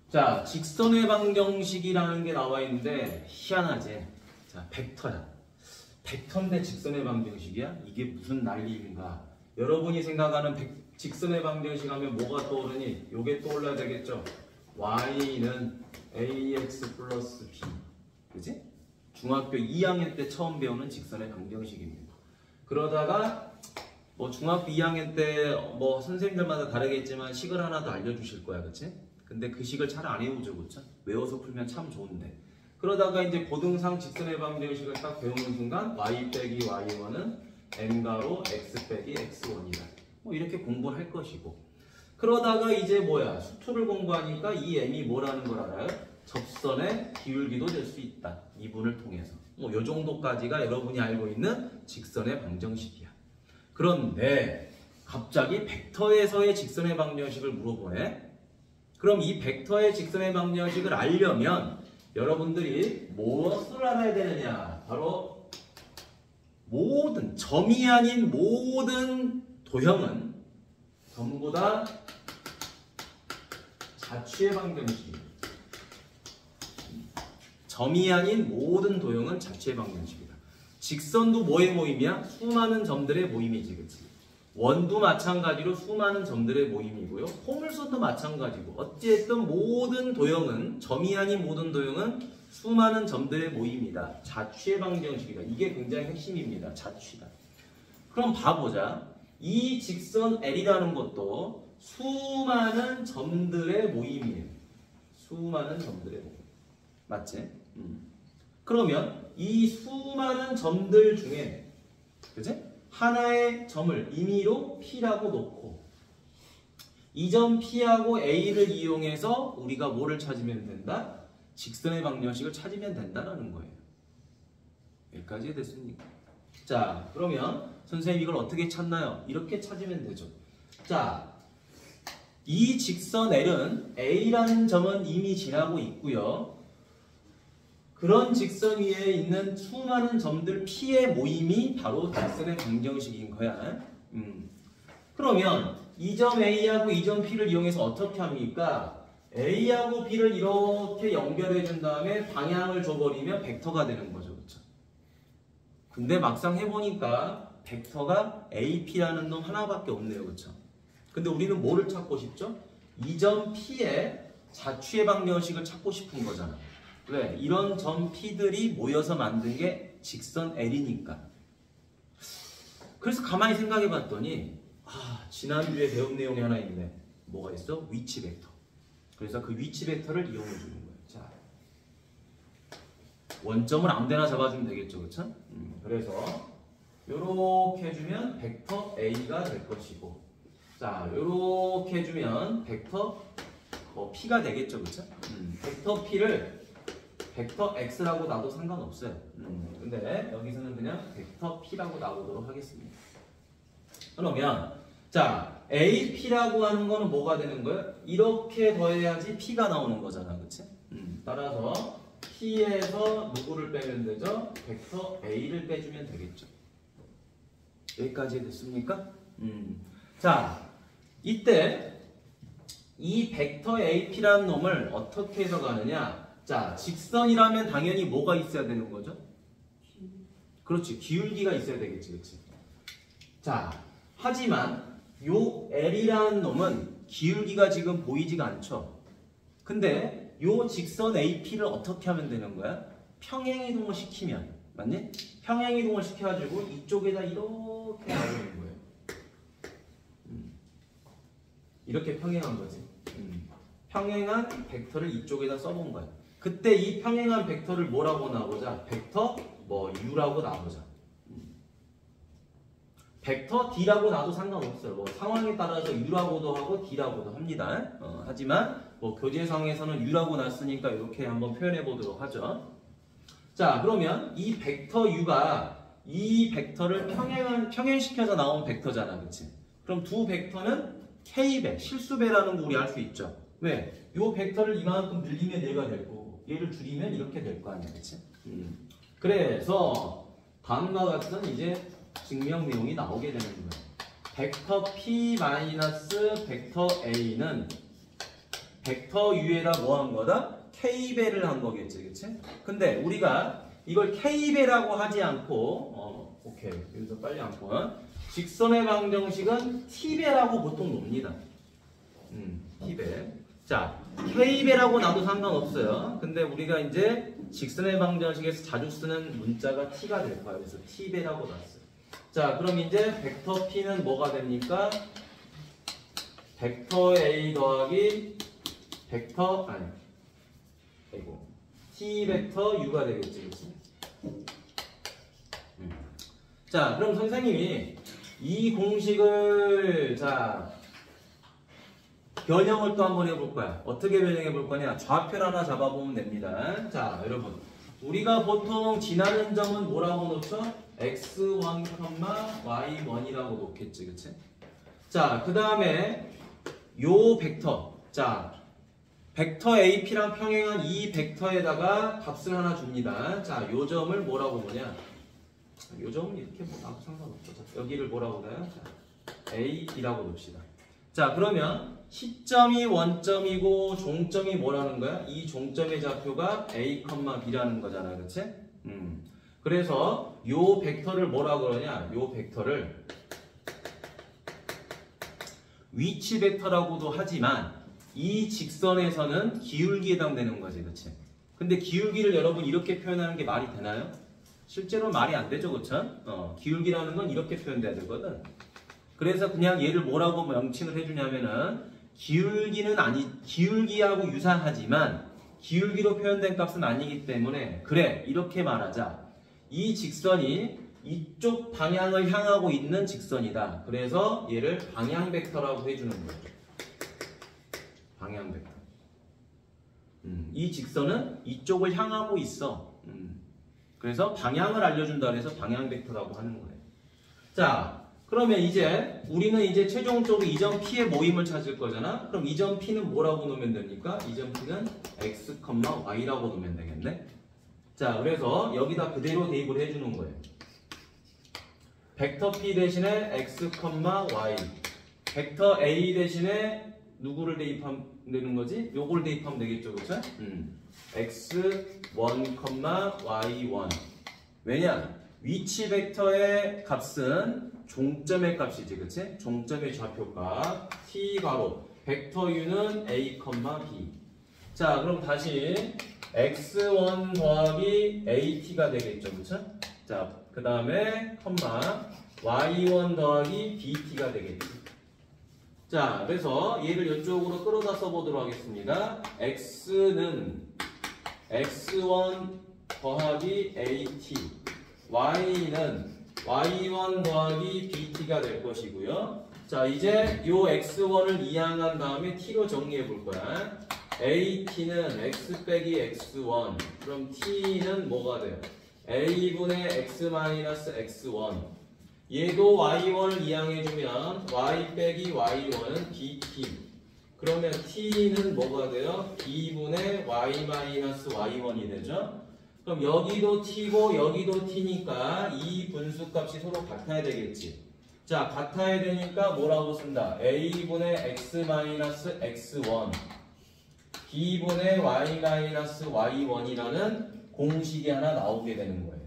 자, 직선의 방정식이라는 게 나와 있는데 희한하지? 자, 벡터야. 벡터인데 직선의 방정식이야? 이게 무슨 난리인가? 여러분이 생각하는 직선의 방정식 하면 뭐가 떠오르니? 요게 떠올라야 되겠죠? y는 ax 플러스 b. 그지? 중학교 2학년 때 처음 배우는 직선의 방정식입니다. 그러다가 뭐 중학교 2학년 때 뭐 선생님들마다 다르겠지만 식을 하나 더 알려주실 거야, 그치? 근데 그 식을 잘 안 외우죠, 그쵸? 외워서 풀면 참 좋은데. 그러다가 이제 고등상 직선의 방정식을 딱 배우는 순간 y 빼기 y1은 m가로 x 빼기 x1이다. 뭐 이렇게 공부할 것이고. 그러다가 이제 뭐야? 수투를 공부하니까 이 m이 뭐라는 걸 알아요? 접선의 기울기도 될 수 있다. 이분을 통해서. 뭐 요 정도까지가 여러분이 알고 있는 직선의 방정식이야. 그런데 갑자기 벡터에서의 직선의 방정식을 물어보네. 그럼 이 벡터의 직선의 방정식을 알려면 여러분들이 무엇을 알아야 되느냐? 바로 모든 점이 아닌 모든 도형은 전부 다 자취의 방정식입니다. 점이 아닌 모든 도형은 자취의 방정식이다. 직선도 뭐의 모임이야? 수많은 점들의 모임이지, 그치? 원도 마찬가지로 수많은 점들의 모임이고요. 포물선도 마찬가지고. 어쨌든 모든 도형은, 점이 아닌 모든 도형은 수많은 점들의 모임이다. 자취의 방정식이다. 이게 굉장히 핵심입니다. 자취다. 그럼 봐보자. 이 직선 L이라는 것도 수많은 점들의 모임이에요. 수많은 점들의 모임. 맞지? 그러면 이 수많은 점들 중에, 그치? 하나의 점을 임의로 P라고 놓고 이 점 P하고 A를 이용해서 우리가 뭐를 찾으면 된다? 직선의 방정식을 찾으면 된다는 거예요. 여기까지 됐습니까? 자, 그러면 선생님 이걸 어떻게 찾나요? 이렇게 찾으면 되죠. 자, 이 직선 L은 A라는 점은 이미 지나고 있고요. 그런 직선 위에 있는 수많은 점들 P의 모임이 바로 직선의 방정식인 거야. 그러면 이 점 A하고 이 점 P를 이용해서 어떻게 합니까? A하고 B를 이렇게 연결해 준 다음에 방향을 줘버리면 벡터가 되는 거죠. 그렇죠? 근데 막상 해보니까 벡터가 AP라는 놈 하나밖에 없네요. 그렇죠? 근데 우리는 뭐를 찾고 싶죠? 이 점 P의 자취의 방정식을 찾고 싶은 거잖아. 왜? 이런 점 P들이 모여서 만든 게 직선 L이니까. 그래서 가만히 생각해 봤더니 지난주에 배운 내용이 하나 있네. 뭐가 있어? 위치 벡터. 그래서 그 위치 벡터를 이용해 주는 거예요. 자, 원점을 아무데나 잡아주면 되겠죠. 그쵸? 그래서 요렇게 해주면 벡터 A가 될 것이고, 자, 요렇게 해주면 벡터 P가 되겠죠. 그쵸? 벡터 P를 벡터 X라고 놔도 상관없어요. 근데 여기서는 그냥 벡터 P라고 놔보도록 하겠습니다. 그러면 자, AP라고 하는 거는 뭐가 되는 거예요? 이렇게 더해야지 P가 나오는 거잖아. 그치? 따라서 P에서 누구를 빼면 되죠? 벡터 A를 빼주면 되겠죠. 여기까지 됐습니까? 자, 이때 이 벡터 AP라는 놈을 어떻게 해석하느냐? 자, 직선이라면 당연히 뭐가 있어야 되는 거죠? 그렇지, 기울기가 있어야 되겠지, 그렇지? 자, 하지만 요 L이라는 놈은 기울기가 지금 보이지가 않죠? 근데 요 직선 AP를 어떻게 하면 되는 거야? 평행이동을 시키면, 맞니? 평행이동을 시켜가지고 이쪽에다 이렇게 나오는 거예요. 이렇게 평행한 거지. 평행한 벡터를 이쪽에다 써본 거야. 그때 이 평행한 벡터를 뭐라고 나오자? 벡터 U라고 나오자. 벡터 D라고 놔도 상관없어요. 뭐 상황에 따라서 U라고도 하고 D라고도 합니다. 하지만 뭐 교재상에서는 U라고 놨으니까 이렇게 한번 표현해 보도록 하죠. 자, 그러면 이 벡터 U가 이 벡터를 평행시켜서 나온 벡터잖아. 그치? 그럼 두 벡터는 K배, 실수배라는 거 우리 알 수 있죠. 왜? 요 벡터를 이만큼 늘리면 얘가 될 거고 얘를 줄이면 이렇게 될 거 아니야. 그치? 그래서 다음과 같은 이제 증명 내용이 나오게 되는 거예요. 벡터 P 마이너스 벡터 A는 벡터 U에다 뭐 한 거다? K배를 한 거겠지, 그치? 근데 우리가 이걸 K배라고 하지 않고, 오케이. 여기서 빨리 않고, 직선의 방정식은 T배라고 보통 놉니다. T배. 자, K배라고 놔도 상관없어요. 근데 우리가 이제 직선의 방정식에서 자주 쓰는 문자가 T가 될 거예요. 그래서 T배라고 놨어요. 자, 그럼 이제 벡터 P는 뭐가 됩니까? 벡터 A 더하기 벡터, T 벡터 U가 되겠지, 그치? 자, 그럼 선생님이 이 공식을, 자, 변형을 또 한번 해볼 거야. 어떻게 변형해 볼 거냐? 좌표를 하나 잡아보면 됩니다. 자, 여러분. 우리가 보통 지나는 점은 뭐라고 놓죠? x1, y1이라고 놓겠지, 그치? 자, 그 다음에 요 벡터. 자, 벡터 AP랑 평행한 이 벡터에다가 값을 하나 줍니다. 자, 요 점을 뭐라고 보냐? 요 점은 이렇게 뭐 나도 상관없죠. 자, 여기를 뭐라고 봐요? 자, A, B라고 봅시다. 자, 그러면 시점이 원점이고 종점이 뭐라는 거야? 이 종점의 좌표가 A, B라는 거잖아, 그치? 그래서 요 벡터를 뭐라 그러냐? 요 벡터를 위치 벡터라고도 하지만 이 직선에서는 기울기에 해당되는 거지, 그치? 근데 기울기를 여러분 이렇게 표현하는 게 말이 되나요? 실제로 말이 안 되죠, 그쵸? 기울기라는 건 이렇게 표현돼야 되거든. 그래서 그냥 얘를 뭐라고 명칭을 해주냐면은 기울기하고 유사하지만 기울기로 표현된 값은 아니기 때문에 그래, 이렇게 말하자. 이 직선이 이쪽 방향을 향하고 있는 직선이다. 그래서 얘를 방향 벡터라고 해주는 거예요. 방향 벡터. 이 직선은 이쪽을 향하고 있어. 그래서 방향을 알려준다 그래서 방향 벡터라고 하는 거예요. 자, 그러면 이제 우리는 이제 최종적으로 이 점 P의 모임을 찾을 거잖아. 그럼 이 점 P는 뭐라고 놓으면 됩니까? 이 점 P는 x, y라고 놓으면 되겠네. 자, 그래서 여기다 그대로 대입을 해주는 거예요. 벡터 P 대신에 x, y. 벡터 A 대신에 누구를 대입하면 되는 거지? 요걸 대입하면 되겠죠, 그쵸? x1, y1. 왜냐? 위치 벡터의 값은 종점의 값이지, 그치? 종점의 좌표값 t 가로 벡터 u는 a, b. 자, 그럼 다시 x1 더하기 at가 되겠죠, 그쵸? 자, 그 다음에 y1 더하기 bt가 되겠죠. 자, 그래서 얘를 이쪽으로 끌어다 써보도록 하겠습니다. x는 x1 더하기 at, y는 y1 더하기 bt가 될 것이고요. 자, 이제 요 x1을 이항한 다음에 t로 정리해 볼 거야. at는 x 빼기 x1. 그럼 t는 뭐가 돼요? a분의 x-x1. 얘도 y1을 이항해주면 y 빼기 y1은 bt. 그러면 t는 뭐가 돼요? b분의 y-y1이 되죠? 그럼 여기도 t고 여기도 t니까 이 분수값이 서로 같아야 되겠지. 자, 같아야 되니까 뭐라고 쓴다? a분의 x-x1 b분의 y-y1이라는 공식이 하나 나오게 되는 거예요.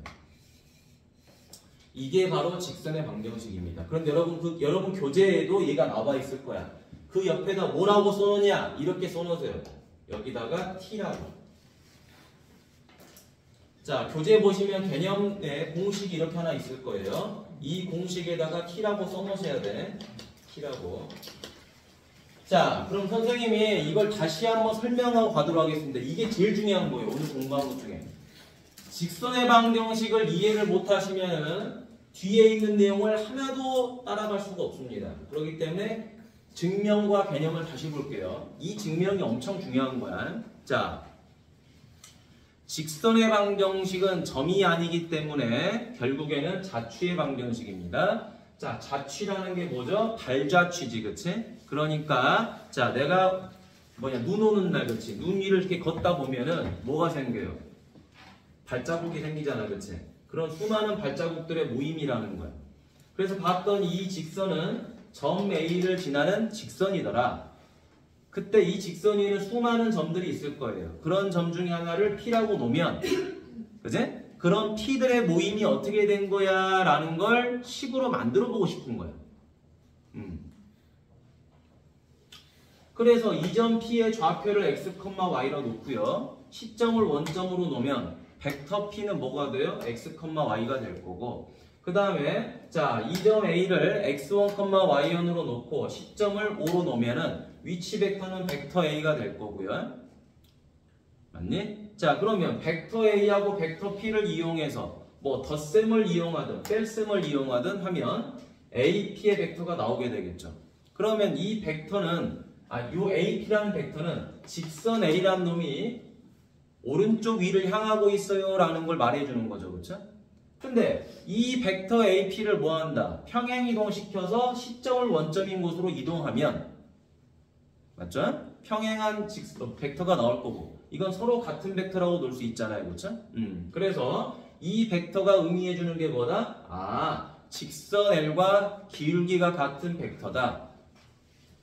이게 바로 직선의 방정식입니다. 그런데 여러분 교재에도 얘가 나와 있을 거야. 그 옆에다 뭐라고 써놓냐? 이렇게 써놓으세요. 여기다가 t라고. 자, 교재 보시면 개념의 공식이 이렇게 하나 있을 거예요. 이 공식에다가 t라고 써놓으셔야 돼. t라고. 자, 그럼 선생님이 이걸 다시 한번 설명하고 가도록 하겠습니다. 이게 제일 중요한 거예요. 오늘 공부한 것 중에. 직선의 방정식을 이해를 못하시면 뒤에 있는 내용을 하나도 따라갈 수가 없습니다. 그렇기 때문에 증명과 개념을 다시 볼게요. 이 증명이 엄청 중요한 거야. 자, 직선의 방정식은 점이 아니기 때문에 결국에는 자취의 방정식입니다. 자, 자취라는 게 뭐죠? 발자취지, 그치? 그러니까 자, 내가 눈 오는 날, 그치? 눈 위를 이렇게 걷다 보면은 뭐가 생겨요? 발자국이 생기잖아, 그치? 그런 수많은 발자국들의 모임이라는 거야. 그래서 봤던 이 직선은 점 A를 지나는 직선이더라. 그때 이 직선 위에는 수많은 점들이 있을 거예요. 그런 점 중에 하나를 P라고 놓으면, 그제? 그런 P들의 모임이 어떻게 된 거야? 라는 걸 식으로 만들어 보고 싶은 거야. 그래서 이 점 P의 좌표를 x, y로 놓고요. 시점을 원점으로 놓으면 벡터 P는 뭐가 돼요? x, y가 될 거고, 그 다음에 자, 이 점 A를 x1, y1으로 놓고 시점을 5로 놓으면은 위치 벡터는 벡터 A가 될 거고요. 맞니? 자, 그러면 벡터 A하고 벡터 P를 이용해서 뭐 덧셈을 이용하든 뺄셈을 이용하든 하면 A, P의 벡터가 나오게 되겠죠. 그러면 이 벡터는 요 AP라는 벡터는 직선 A라는 놈이 오른쪽 위를 향하고 있어요 라는 걸 말해주는 거죠. 그렇죠? 근데 이 벡터 AP를 뭐한다? 평행 이동시켜서 시점을 원점인 곳으로 이동하면, 맞죠? 평행한 벡터가 나올 거고, 이건 서로 같은 벡터라고 놓을 수 있잖아요. 그렇죠? 그래서 이 벡터가 의미해주는 게 뭐다? 직선 L과 기울기가 같은 벡터다.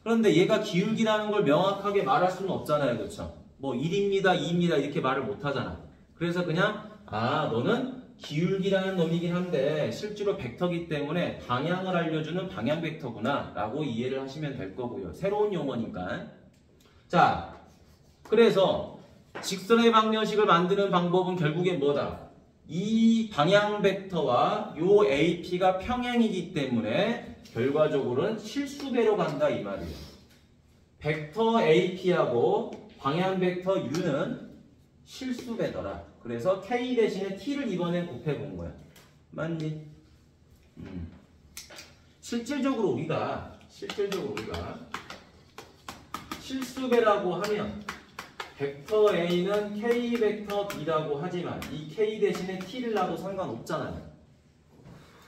그런데 얘가 기울기라는 걸 명확하게 말할 수는 없잖아요. 그렇죠? 뭐 1입니다, 2입니다 이렇게 말을 못 하잖아. 그래서 그냥 너는 기울기라는 놈이긴 한데 실제로 벡터기 때문에 방향을 알려주는 방향 벡터구나 라고 이해를 하시면 될 거고요. 새로운 용어니까. 자, 그래서 직선의 방정식을 만드는 방법은 결국엔 뭐다? 이 방향 벡터와 요 AP가 평행이기 때문에 결과적으로는 실수배로 간다 이 말이에요. 벡터 AP하고 방향 벡터 U는 실수배더라. 그래서 K 대신에 T를 이번엔 곱해본 거야. 맞니? 실질적으로 우리가 실수배라고 하면 벡터 A는 K 벡터 B라고 하지만 이 K 대신에 T를 놔도 상관없잖아요.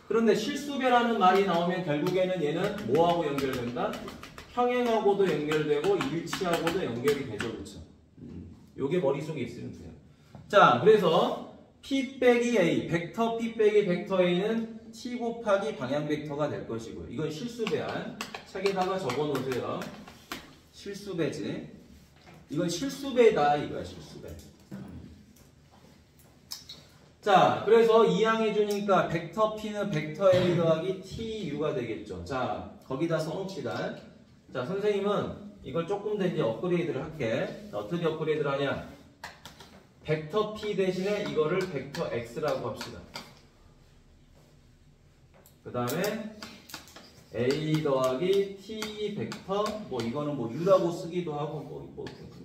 그런데 실수배라는 말이 나오면 결국에는 얘는 뭐하고 연결된다? 평행하고도 연결되고 일치하고도 연결이 되죠. 그렇죠? 요게 머릿속에 있으면 돼요. 자, 그래서 P 빼기 A, 벡터 P 빼기 벡터 A는 T 곱하기 방향 벡터가 될 것이고요. 이건 실수배한 책에다가 적어놓으세요. 실수배지. 이건 실수배다 이거야. 실수배. 자, 그래서 이항해주니까 벡터 P는 벡터 A 더하기 TU가 되겠죠. 자, 거기다 써놓읍시다. 자, 선생님은 이걸 조금 더 이제 업그레이드를 할게. 어떻게 업그레이드를 하냐? 벡터 P 대신에 이거를 벡터 X라고 합시다. 그 다음에 A 더하기 T 벡터, 뭐 이거는 뭐 U라고 쓰기도 하고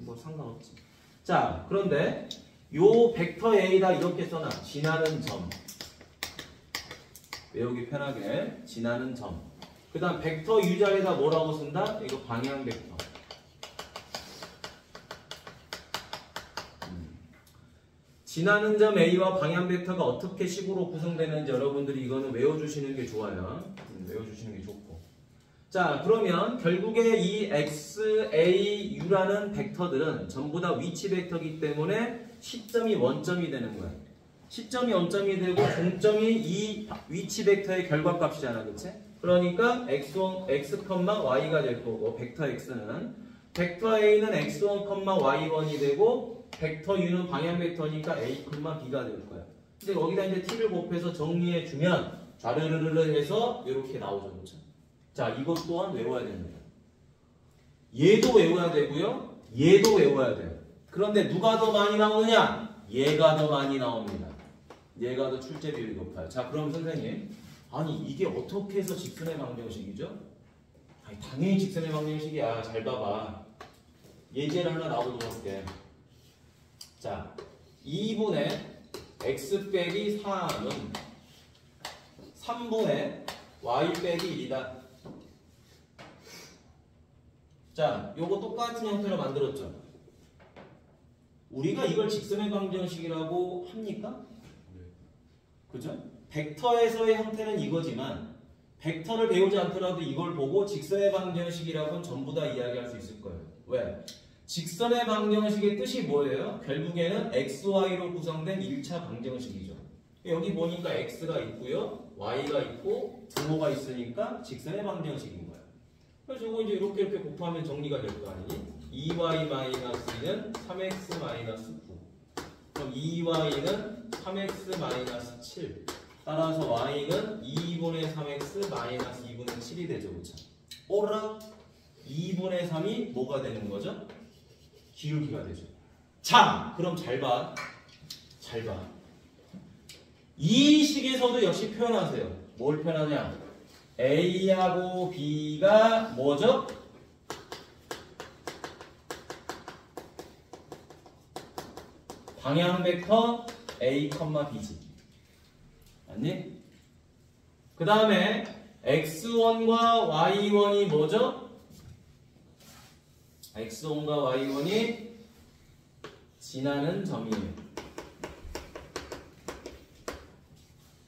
뭐 상관없지. 자, 그런데 요 벡터 A다 이렇게 써놔. 지나는 점. 외우기 편하게. 지나는 점. 그 다음 벡터 U 자리에다 뭐라고 쓴다? 이거 방향 벡터. 지나는 점 A와 방향 벡터가 어떻게 식으로 구성되는지 여러분들이 이거는 외워주시는 게 좋아요. 외워주시는 게 좋고. 자, 그러면 결국에 이 X, A, U라는 벡터들은 전부 다 위치 벡터이기 때문에 시점이 원점이 되는 거야. 시점이 원점이 되고 종점이 이 위치 벡터의 결과값이잖아. 그치? 그러니까 X1, X, Y가 될 거고 벡터 X는 벡터 A는 X1, Y1이 되고 벡터 U는 방향 벡터니까 A, B가 될 거야. 근데 여기다 이제 T를 곱해서 정리해주면 좌르르르 해서 이렇게 나오죠. 그렇죠? 자, 이것 또한 외워야 됩니다. 얘도 외워야 되고요. 얘도 외워야 돼요. 그런데 누가 더 많이 나오느냐? 얘가 더 많이 나옵니다. 얘가 더 출제 비율이 높아요. 자, 그럼 선생님, 아니 이게 어떻게 해서 직선의 방정식이죠? 아니, 당연히 직선의 방정식이야. 잘 봐봐. 예제를 하나 나오도록 할게. 자, 2분의 x 빼기 4는 3분의 y 빼기 1이다. 자, 요거 똑같은 형태로 만들었죠. 우리가 이걸 직선의 방정식이라고 합니까? 그죠? 벡터에서의 형태는 이거지만 벡터를 배우지 않더라도 이걸 보고 직선의 방정식이라고는 전부 다 이야기할 수 있을 거예요. 왜? 직선의 방정식의 뜻이 뭐예요? 결국에는 XY로 구성된 1차 방정식이죠. 여기 보니까 X가 있고요. Y가 있고 등호가 있으니까 직선의 방정식인 거예요. 그래서 이거 이제 이렇게 곱하면 정리가 될 거 아니니? 2y-2는 3x-9. 그럼 2y는 3x 7. 따라서 y는 2분의 3x 마이너스 2분의 7이 되죠. 그쵸? 오라 2분의 3이 뭐가 되는 거죠? 기울기가 되죠. 자, 그럼 잘 봐. 잘 봐. 이 식에서도 역시 표현하세요. 뭘 표현하냐? A하고 B가 뭐죠? 방향 벡터 A, B지. 맞니? 그 다음에 X1과 Y1이 뭐죠? X1과 Y1이 지나는 점이에요.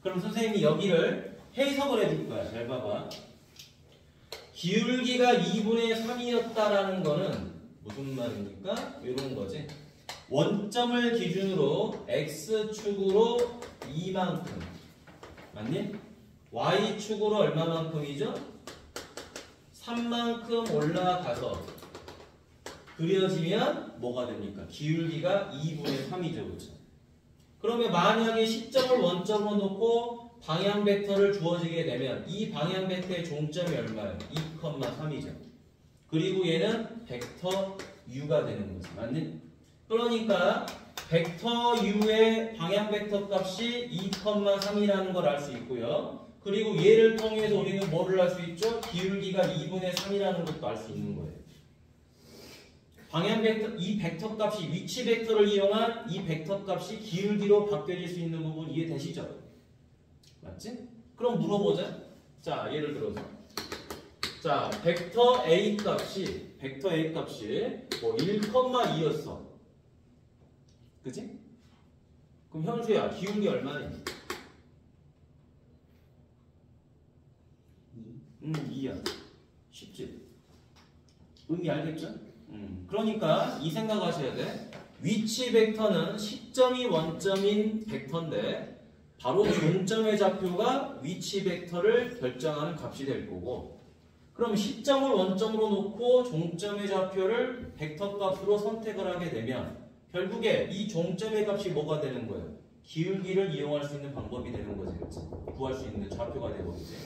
그럼 선생님이 여기를 해석을 해줄 거야. 잘 봐봐. 기울기가 2분의 3이었다라는 거는 무슨 말입니까? 이런 거지. 원점을 기준으로 X축으로 2만큼. 맞니? Y축으로 얼마만큼이죠? 3만큼 올라가서 그려지면 뭐가 됩니까? 기울기가 2분의 3이죠. 그렇죠? 그러면 만약에 시점을 원점으로 놓고 방향 벡터를 주어지게 되면 이 방향 벡터의 종점이 얼마예요? 2,3이죠. 그리고 얘는 벡터 u가 되는 거지. 맞니? 그러니까 벡터 u의 방향 벡터 값이 2,3이라는 걸 알 수 있고요. 그리고 얘를 통해서 우리는 뭐를 알 수 있죠? 기울기가 2분의 3이라는 것도 알 수 있는 거예요. 방향 벡터, 이 벡터 값이 위치 벡터를 이용한 이 벡터 값이 기울기로 바뀌어질 수 있는 부분 이해되시죠? 맞지? 그럼 물어보자. 자, 예를 들어서 자, 벡터 A 값이 뭐 1,2였어. 그치? 그럼 현수야, 기울기 얼마니? 2야. 쉽지? 의미 알겠죠? 그러니까 이 생각하셔야 돼. 위치 벡터는 시점이 원점인 벡터인데 바로 종점의 좌표가 위치 벡터를 결정하는 값이 될 거고, 그럼 시점을 원점으로 놓고 종점의 좌표를 벡터 값으로 선택을 하게 되면 결국에 이 종점의 값이 뭐가 되는 거예요? 기울기를 이용할 수 있는 방법이 되는 거지. 그치? 구할 수 있는 좌표가 되버리지.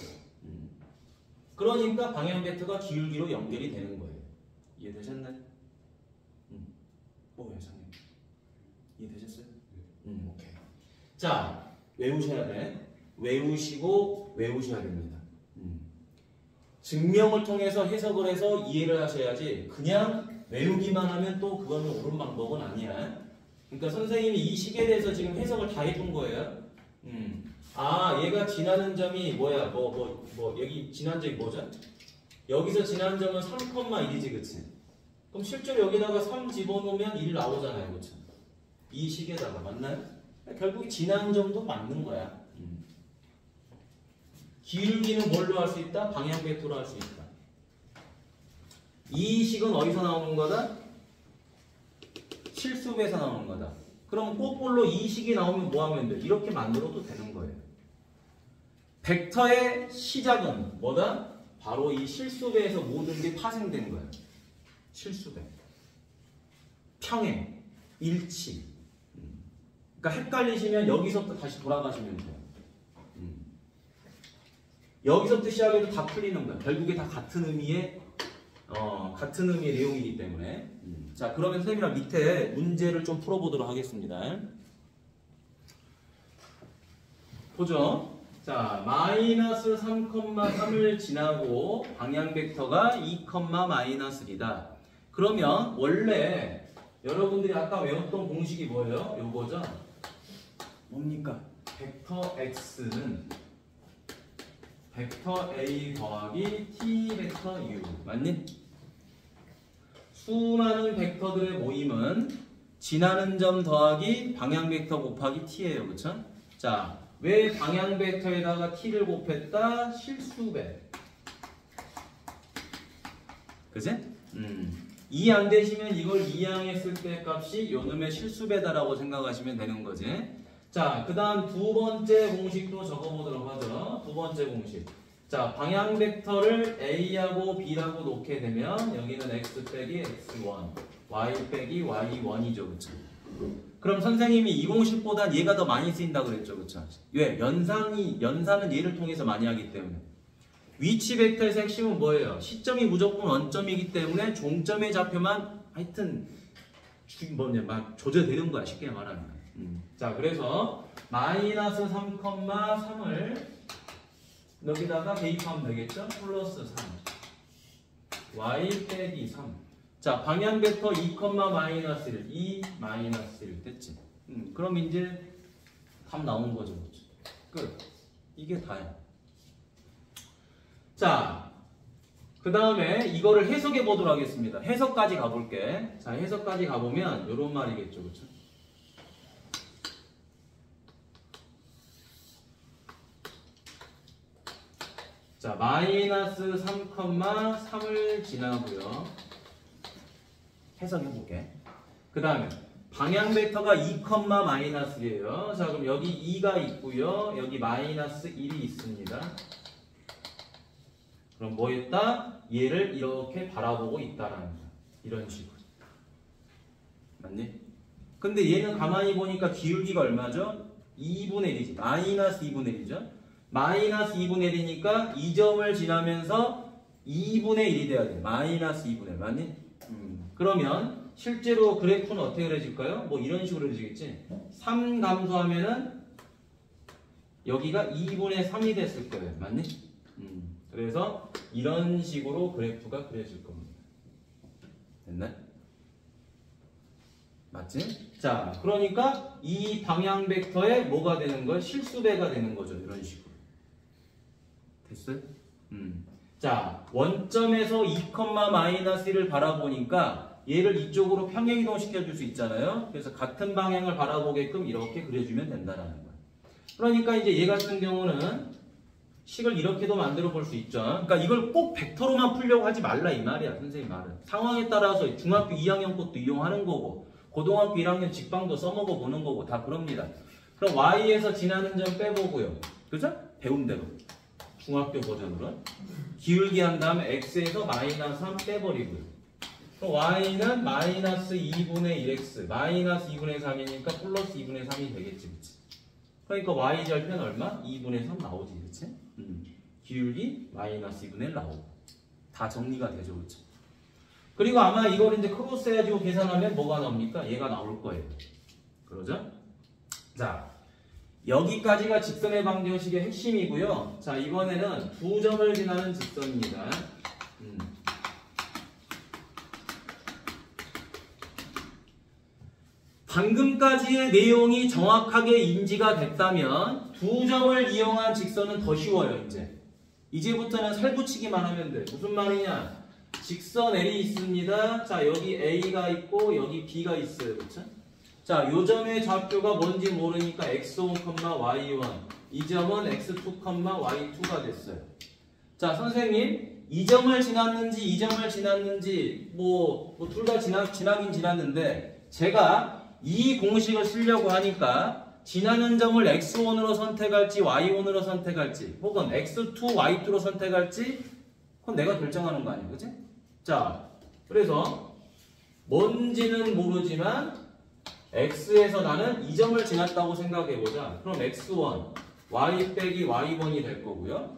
그러니까 방향 벡터가 기울기로 연결이 되는 거예요. 이해되셨나요? 왜 상님? 이해되셨어요? 오케이. 자, 외우셔야 돼. 외우시고 외우셔야 됩니다. 증명을 통해서 해석을 해서 이해를 하셔야지 그냥 외우기만 하면 또 그거는 옳은 방법은 아니야. 그러니까 선생님이 이 식에 대해서 지금 해석을 다 해준 거예요. 아, 얘가 지나는 점이 뭐야? 여기 지난 점이 뭐죠? 여기서 지난 점은 3,1이지, 그치? 그럼 실제로 여기다가 3 집어넣으면 1 나오잖아요, 그쵸? 이 식에다가 맞나요? 결국 지난 점도 맞는 거야. 기울기는 뭘로 할 수 있다? 방향 벡터로 할 수 있다. 이 식은 어디서 나오는 거다? 실수배에서 나오는 거다. 그럼 거꾸로 이 식이 나오면 뭐 하면 돼? 이렇게 만들어도 되는 거예요. 벡터의 시작은 뭐다? 바로 이 실수배에서 모든 게 파생된 거예요. 실수배. 평행, 일치. 그러니까 헷갈리시면 여기서부터 다시 돌아가시면 돼요. 여기서부터 시작해도 다 풀리는 거야. 결국에 다 같은 의미의 내용이기 때문에. 자, 그러면 선생님이랑 밑에 문제를 좀 풀어보도록 하겠습니다. 보죠. 자, 마이너스 3,3을 지나고 방향 벡터가 2,-1이다. 그러면 원래 여러분들이 아까 외웠던 공식이 뭐예요? 요거죠? 뭡니까? 벡터 x는 벡터 a 더하기 t 벡터 u. 맞니? 수많은 벡터들의 모임은 지나는 점 더하기 방향 벡터 곱하기 t예요. 그쵸? 자, 왜 방향 벡터에다가 t를 곱했다? 실수배. 그치? 이해 안 되시면 이걸 이항했을 때 값이 요놈의 실수배다라고 생각하시면 되는 거지. 자, 그 다음 두 번째 공식도 적어보도록 하죠. 두 번째 공식. 자, 방향 벡터를 A하고 B라고 놓게 되면 여기는 X 빼기 X1, Y 빼기 Y1이죠. 그쵸? 그럼 선생님이 2공식보단 얘가 더 많이 쓰인다 그랬죠. 그쵸? 왜? 연산은 얘를 통해서 많이 하기 때문에. 위치 벡터의 핵심은 뭐예요? 시점이 무조건 원점이기 때문에 종점의 좌표만 하여튼 막 조절되는 거야. 쉽게 말하면. 자, 그래서 마이너스 3,3을 여기다가 대입하면 되겠죠? 플러스 3 y 빼기 3. 자, 방향 벡터 2, 마이너스 1 2, 마이너스 1 됐지? 그럼 이제 답 나온 거죠. 끝. 이게 다야. 자, 그 다음에 이거를 해석해 보도록 하겠습니다. 해석까지 가볼게. 자, 해석까지 가보면 이런 말이겠죠. 그쵸? 자, 마이너스 3,3을 지나고요. 해석해볼게. 그 다음에 방향 벡터가 2, 마이너스예요. 자, 그럼 여기 2가 있고요. 여기 마이너스 1이 있습니다. 그럼 뭐 했다? 얘를 이렇게 바라보고 있다라는 거야. 이런 식으로. 맞니? 근데 얘는 가만히 보니까 기울기가 얼마죠? 2분의 1이지. 마이너스 2분의 1이죠. 마이너스 2분의 1이니까 이 점을 지나면서 2분의 1이 돼야 돼. 마이너스 2분의 1. 맞니? 그러면 실제로 그래프는 어떻게 그려질까요? 뭐 이런 식으로 그려지겠지? 3 감소하면은 여기가 2분의 3이 됐을 거예요. 맞니? 그래서 이런 식으로 그래프가 그려질 겁니다. 됐나? 맞지? 자, 그러니까 이 방향 벡터에 뭐가 되는 거예요? 실수배가 되는 거죠. 이런 식으로. 됐어요? 자, 원점에서 2, 마이너스 1을 바라보니까 얘를 이쪽으로 평행이동 시켜줄 수 있잖아요. 그래서 같은 방향을 바라보게끔 이렇게 그려주면 된다라는 거예요. 그러니까 이제 얘 같은 경우는 식을 이렇게도 만들어 볼 수 있죠. 그러니까 이걸 꼭 벡터로만 풀려고 하지 말라 이 말이야. 선생님 말은. 상황에 따라서 중학교 2학년 것도 이용하는 거고 고등학교 1학년 직방도 써먹어 보는 거고 다 그럽니다. 그럼 Y에서 지나는 점 빼보고요. 그죠? 배운 대로. 중학교 버전으로. 기울기 한 다음에 X에서 마이너스 3 빼버리고요. 그럼 Y는 마이너스 2분의 1X. 마이너스 2분의 3이니까 플러스 2분의 3이 되겠지. 그치? 그러니까 Y절편 얼마? 2분의 3 나오지. 그치? 기울기 마이너스 2분의 1 나오고. 다 정리가 되죠. 그치? 그리고 아마 이걸 이제 크로스 해가지고 계산하면 뭐가 나옵니까? 얘가 나올 거예요. 그러죠? 자, 여기까지가 직선의 방정식의 핵심이고요. 자, 이번에는 두 점을 지나는 직선입니다. 방금까지의 내용이 정확하게 인지가 됐다면 두 점을 이용한 직선은 더 쉬워요. 이제부터는 살붙이기만 하면 돼. 무슨 말이냐? 직선 L이 있습니다. 자, 여기 A가 있고 여기 B가 있어요. 그렇죠? 자, 요 점의 좌표가 뭔지 모르니까 x1, y1. 이 점은 x2, y2가 됐어요. 자, 선생님, 이 점을 지났는지 이 점을 지났는지 둘 다 지나긴 지났는데 제가 이 공식을 쓰려고 하니까 지나는 점을 x1으로 선택할지 y1으로 선택할지 혹은 x2, y2로 선택할지 그건 내가 결정하는 거 아니야. 그치? 자, 그래서 뭔지는 모르지만 x에서 나는 이 점을 지났다고 생각해보자. 그럼 x1, y 빼기 y1이 될 거고요.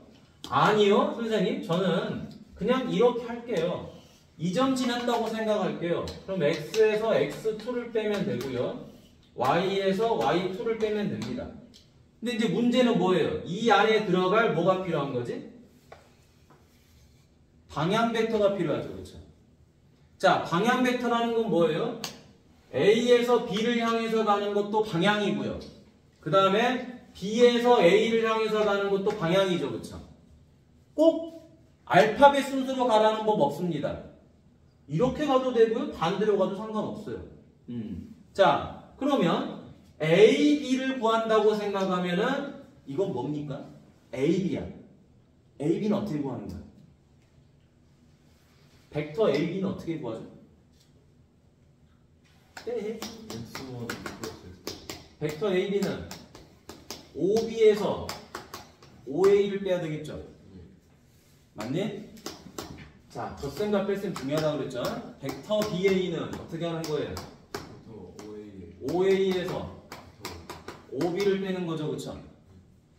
아니요, 선생님. 저는 그냥 이렇게 할게요. 이 점 지났다고 생각할게요. 그럼 x에서 x2를 빼면 되고요. y에서 y2를 빼면 됩니다. 근데 이제 문제는 뭐예요? 이 안에 들어갈 뭐가 필요한 거지? 방향 벡터가 필요하죠. 그렇죠? 자, 방향 벡터라는 건 뭐예요? A에서 B를 향해서 가는 것도 방향이고요. 그 다음에 B에서 A를 향해서 가는 것도 방향이죠. 그렇죠? 꼭 알파벳 순서로 가라는 법 없습니다. 이렇게 가도 되고요. 반대로 가도 상관없어요. 자, 그러면 A, B를 구한다고 생각하면은 이건 뭡니까? A, B야. A, B는 어떻게 구하는 거야? 벡터 A, B는 어떻게 구하죠? 벡터 A, B는 OB에서 OA를 빼야 되겠죠? 맞니? 자, 덧셈과 뺄셈 중요하다고 그랬죠? 벡터 BA는 어떻게 하는 거예요? 5A에서 5B를 빼는 거죠, 그쵸?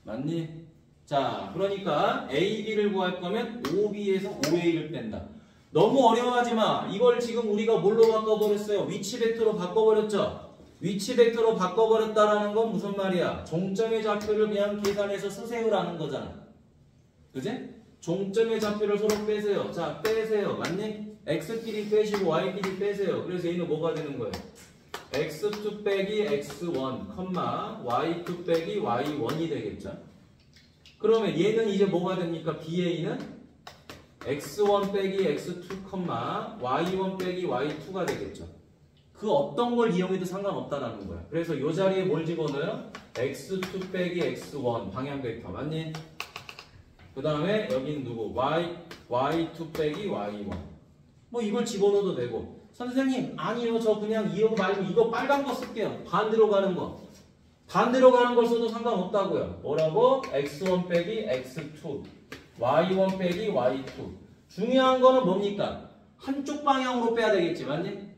맞니? 자, 그러니까 AB를 구할 거면 5B에서 5A를 뺀다. 너무 어려워하지 마. 이걸 지금 우리가 뭘로 바꿔버렸어요? 위치 벡터로 바꿔버렸죠? 위치 벡터로 바꿔버렸다라는 건 무슨 말이야? 종점의 좌표를 그냥 계산해서 쓰세요라는 거잖아. 그지? 종점의 좌표를 서로 빼세요. 자, 빼세요. 맞니? X끼리 빼시고 Y끼리 빼세요. 그래서 얘는 뭐가 되는 거예요? X2 빼기 X1, Y2 빼기 Y1이 되겠죠? 그러면 얘는 이제 뭐가 됩니까? BA는 X1 빼기 X2, Y1 빼기 Y2가 되겠죠? 그 어떤 걸 이용해도 상관없다라는 거야. 그래서 이 자리에 뭘 집어넣어요? X2 빼기 X1 방향 벡터 맞니? 그 다음에 여기는 누구? Y2 빼기 Y1 뭐 이걸 집어넣어도 되고 선생님 아니요 저 그냥 이거 말고 이거 빨간 거 쓸게요. 반대로 가는 거. 반대로 가는 걸 써도 상관없다고요. 뭐라고? X1 빼기 X2 Y1 빼기 Y2 중요한 거는 뭡니까? 한쪽 방향으로 빼야 되겠지 맞니?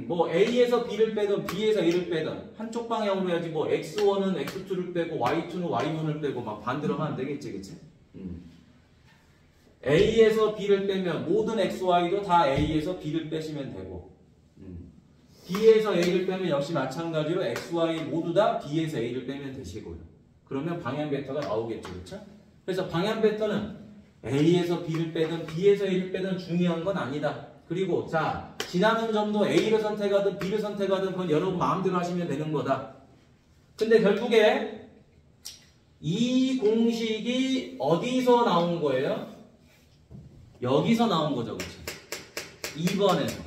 뭐 A에서 B를 빼든 B에서 A를 빼든 한쪽 방향으로 해야지 뭐 X1은 X2를 빼고 Y2는 Y1을 빼고 막 반대로 하면 안 되겠지 그치? A에서 B를 빼면 모든 XY도 다 A에서 B를 빼시면 되고 B에서 A를 빼면 역시 마찬가지로 XY 모두 다 B에서 A를 빼면 되시고요. 그러면 방향 벡터가 나오겠죠. 그렇죠? 그래서 방향 벡터는 A에서 B를 빼든 B에서 A를 빼든 중요한 건 아니다. 그리고 자 지나는 점도 A를 선택하든 B를 선택하든 그건 여러분 마음대로 하시면 되는 거다. 근데 결국에 이 공식이 어디서 나온 거예요? 여기서 나온 거죠. 그렇죠? 2번에서.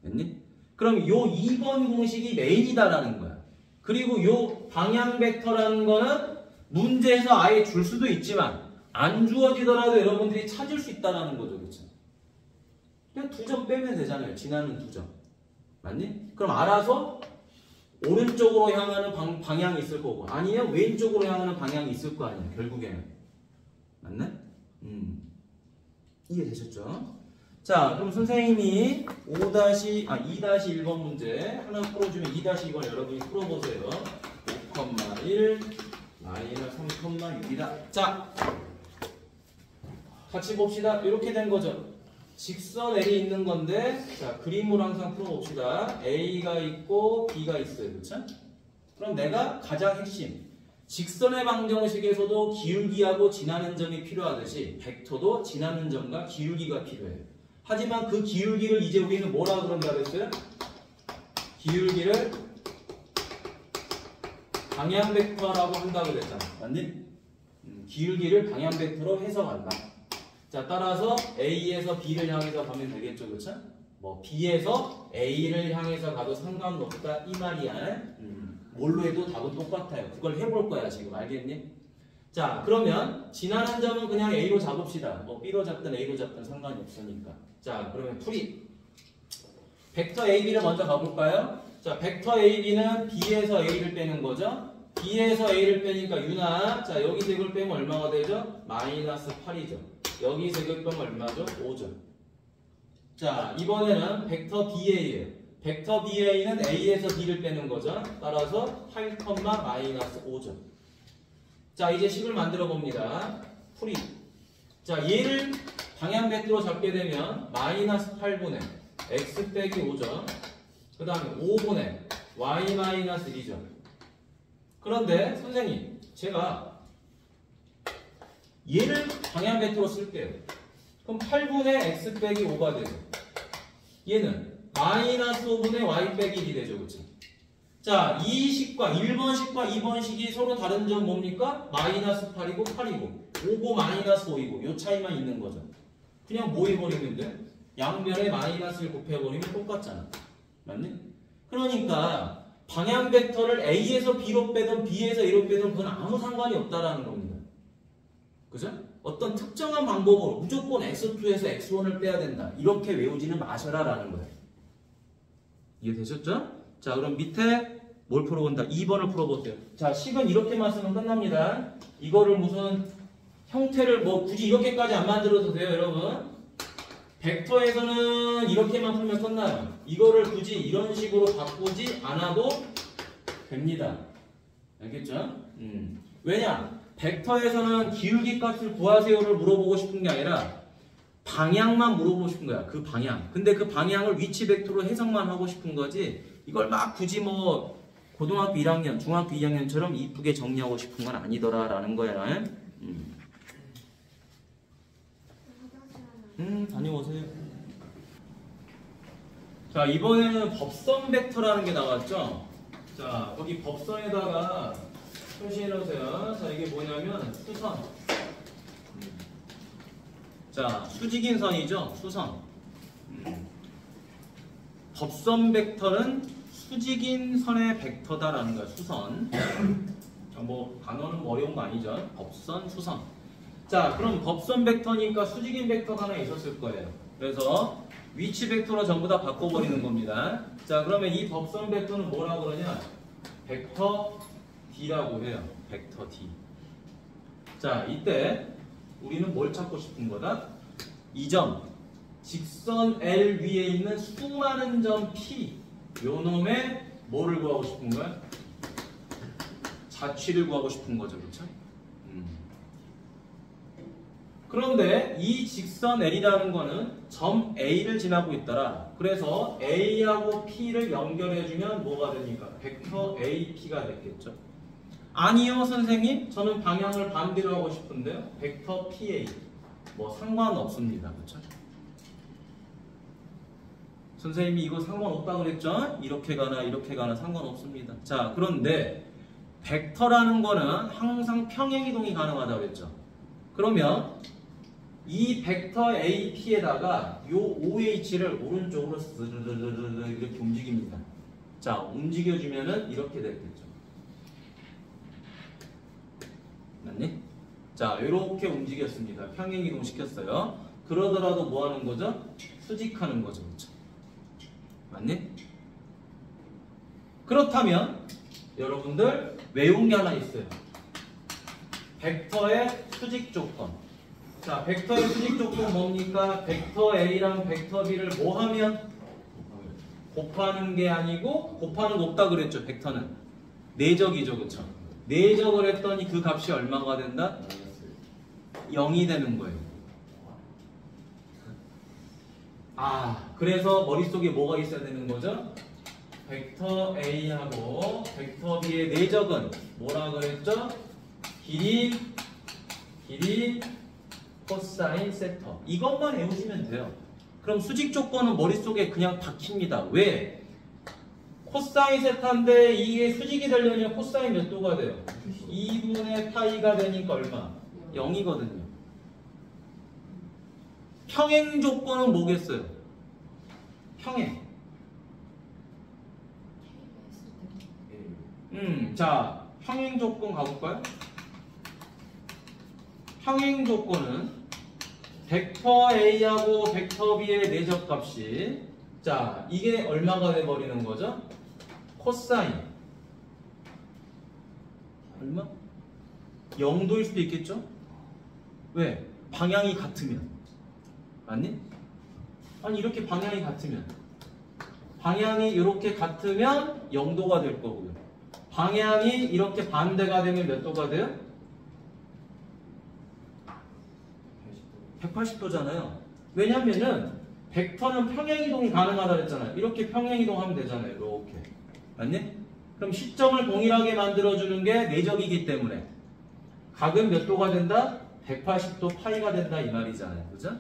됐니? 그럼 요 2번 공식이 메인이다라는 거야. 그리고 요 방향 벡터라는 거는 문제에서 아예 줄 수도 있지만 안 주어지더라도 여러분들이 찾을 수 있다라는 거죠. 그렇죠? 그냥 2점 빼면 되잖아요. 지나는 2점. 맞니? 그럼 알아서 오른쪽으로 향하는 방향이 있을 거고 아니면 왼쪽으로 향하는 방향이 있을 거 아니야. 결국에는. 맞네? 이해되셨죠? 자, 그럼 선생님이 2-1번 문제 하나 풀어주면 2-2번 여러분이 풀어보세요. 5,1 3,6이다. 자, 같이 봅시다. 이렇게 된 거죠. 직선 L이 있는 건데, 자, 그림으로 항상 풀어봅시다. A가 있고 B가 있어요. 그렇죠? 그럼 내가 가장 핵심. 직선의 방정식에서도 기울기하고 지나는 점이 필요하듯이 벡터도 지나는 점과 기울기가 필요해요. 하지만 그 기울기를 이제 우리는 뭐라 그런다 그랬어요? 기울기를 방향 벡터라고 한다고 그랬잖아. 맞니? 기울기를 방향 벡터로 해석한다. 자, 따라서 A에서 B를 향해서 가면 되겠죠. 그렇죠? 뭐 B에서 A를 향해서 가도 상관없다 이 말이야. 뭘로 해도 답은 똑같아요. 그걸 해볼 거야 지금. 알겠니? 자, 그러면 지나는 점은 그냥 A로 잡읍시다. 뭐 B로 잡든 A로 잡든 상관이 없으니까. 자, 그러면 풀이. 벡터 AB를 먼저 가볼까요? 자, 벡터 AB는 B에서 A를 빼는 거죠. B에서 A를 빼니까 유나. 자, 여기서 이걸 빼면 얼마가 되죠? 마이너스 8이죠. 여기서 이걸 빼면 얼마죠? 5죠. 자, 이번에는 벡터 BA예요. 벡터 BA는 A에서 B를 빼는 거죠. 따라서 8, 마이너스 5죠. 자, 이제 식을 만들어 봅니다. 풀이. 자, 얘를 방향 벡터로 잡게 되면 마이너스 8분의 x 빼기 5죠. 그 다음에 5분의 y 마이너스 1이죠. 그런데 선생님, 제가 얘를 방향 벡터로 쓸게요. 그럼 8분의 x 빼기 5가 되죠. 얘는 마이너스 5분의 y 빼기 1이 되죠. 그렇죠? 자, 이 식과 1번식과 2번식이 서로 다른 점 뭡니까? 마이너스 8이고 8이고 5고 마이너스 5이고 요 차이만 있는 거죠. 그냥 뭐 해버리면 돼? 양변에 마이너스를 곱해버리면 똑같잖아. 맞니? 그러니까 방향 벡터를 A에서 B로 빼든 B에서 A로 빼든 그건 아무 상관이 없다라는 겁니다. 그죠? 어떤 특정한 방법으로 무조건 X2에서 X1을 빼야 된다. 이렇게 외우지는 마셔라라는 거예요. 이해되셨죠? 자, 그럼 밑에 뭘 풀어본다? 2번을 풀어보세요. 자, 식은 이렇게만 쓰면 끝납니다. 이거를 무슨 형태를 뭐 굳이 이렇게까지 안 만들어도 돼요, 여러분. 벡터에서는 이렇게만 풀면 끝나요. 이거를 굳이 이런 식으로 바꾸지 않아도 됩니다. 알겠죠? 왜냐? 벡터에서는 기울기 값을 구하세요를 물어보고 싶은 게 아니라 방향만 물어보고 싶은 거야. 그 방향. 근데 그 방향을 위치 벡터로 해석만 하고 싶은 거지 이걸 막 굳이 뭐 고등학교 1학년, 중학교 2학년처럼 이쁘게 정리하고 싶은 건 아니더라 라는 거야. 다녀오세요. 자, 이번에는 법선 벡터라는 게 나왔죠? 자, 거기 법선에다가 표시해 놓으세요. 자, 이게 뭐냐면 수선. 자, 수직인 선이죠? 수선. 법선 벡터는 수직인 선의 벡터다라는 거야. 수선. 뭐 단어는 뭐 어려운 거 아니죠? 법선, 수선. 자, 그럼 법선 벡터니까 수직인 벡터가 하나 있었을 거예요. 그래서 위치 벡터로 전부 다 바꿔버리는 겁니다. 자, 그러면 이 법선 벡터는 뭐라고 그러냐? 벡터 D라고 해요. 벡터 D. 자, 이때 우리는 뭘 찾고 싶은 거다? 이 점, 직선 L 위에 있는 수많은 점 P, 요 놈의 뭐를 구하고 싶은 거야? 자취를 구하고 싶은 거죠, 그렇죠? 그런데 이 직선 L이라는 거는 점 A를 지나고 있더라. 그래서 A하고 P를 연결해주면 뭐가 됩니까? 벡터 AP가 됐겠죠. 아니요, 선생님. 저는 방향을 반대로 하고 싶은데요. 벡터 PA. 뭐 상관없습니다. 그렇죠? 선생님이 이거 상관없다 그랬죠? 이렇게 가나 상관없습니다. 자, 그런데 벡터라는 거는 항상 평행이동이 가능하다고 그랬죠. 그러면 이 벡터 AP에다가 요 OH를 오른쪽으로 스르르르르 이렇게 움직입니다. 자, 움직여주면은 이렇게 됐겠죠. 맞니? 자, 이렇게 움직였습니다. 평행이동 시켰어요. 그러더라도 뭐 하는 거죠? 수직하는 거죠. 그렇죠? 맞니? 그렇다면 여러분들 외운 게 하나 있어요. 벡터의 수직 조건. 자, 벡터의 수직 조건 뭡니까? 벡터 A랑 벡터 B를 뭐 하면? 곱하는 게 아니고 곱하는 거 없다 그랬죠. 벡터는 내적이죠. 그렇죠? 내적을 했더니 그 값이 얼마가 된다? 0이 되는 거예요. 아, 그래서 머릿속에 뭐가 있어야 되는 거죠? 벡터 A하고 벡터 B의 내적은 뭐라 그랬죠? 길이 코사인 세터. 이것만 외우시면 돼요. 그럼 수직 조건은 머릿속에 그냥 박힙니다. 왜? 코사인 세타인데 이게 수직이 되려면 코사인 몇 도가 돼요? 2분의 파이가 되니까 얼마? 0이거든요. 평행 조건은 뭐겠어요? 평행. 자, 평행 조건 가볼까요? 평행 조건은 벡터 A하고 벡터 B의 내적 값이 자, 이게 얼마가 돼버리는 거죠? 코사인 얼마? 0도일 수도 있겠죠? 왜? 방향이 같으면 맞니? 아니 이렇게 방향이 같으면 방향이 이렇게 같으면 0도가 될 거고요. 방향이 이렇게 반대가 되면 몇 도가 돼요? 180도잖아요. 왜냐면은 벡터는 평행이동이 가능하다 그랬잖아요. 이렇게 평행이동하면 되잖아요. 이렇게. 맞니? 그럼 시점을 동일하게 만들어주는 게 내적이기 때문에 각은 몇 도가 된다? 180도 파이가 된다 이 말이잖아요. 그죠?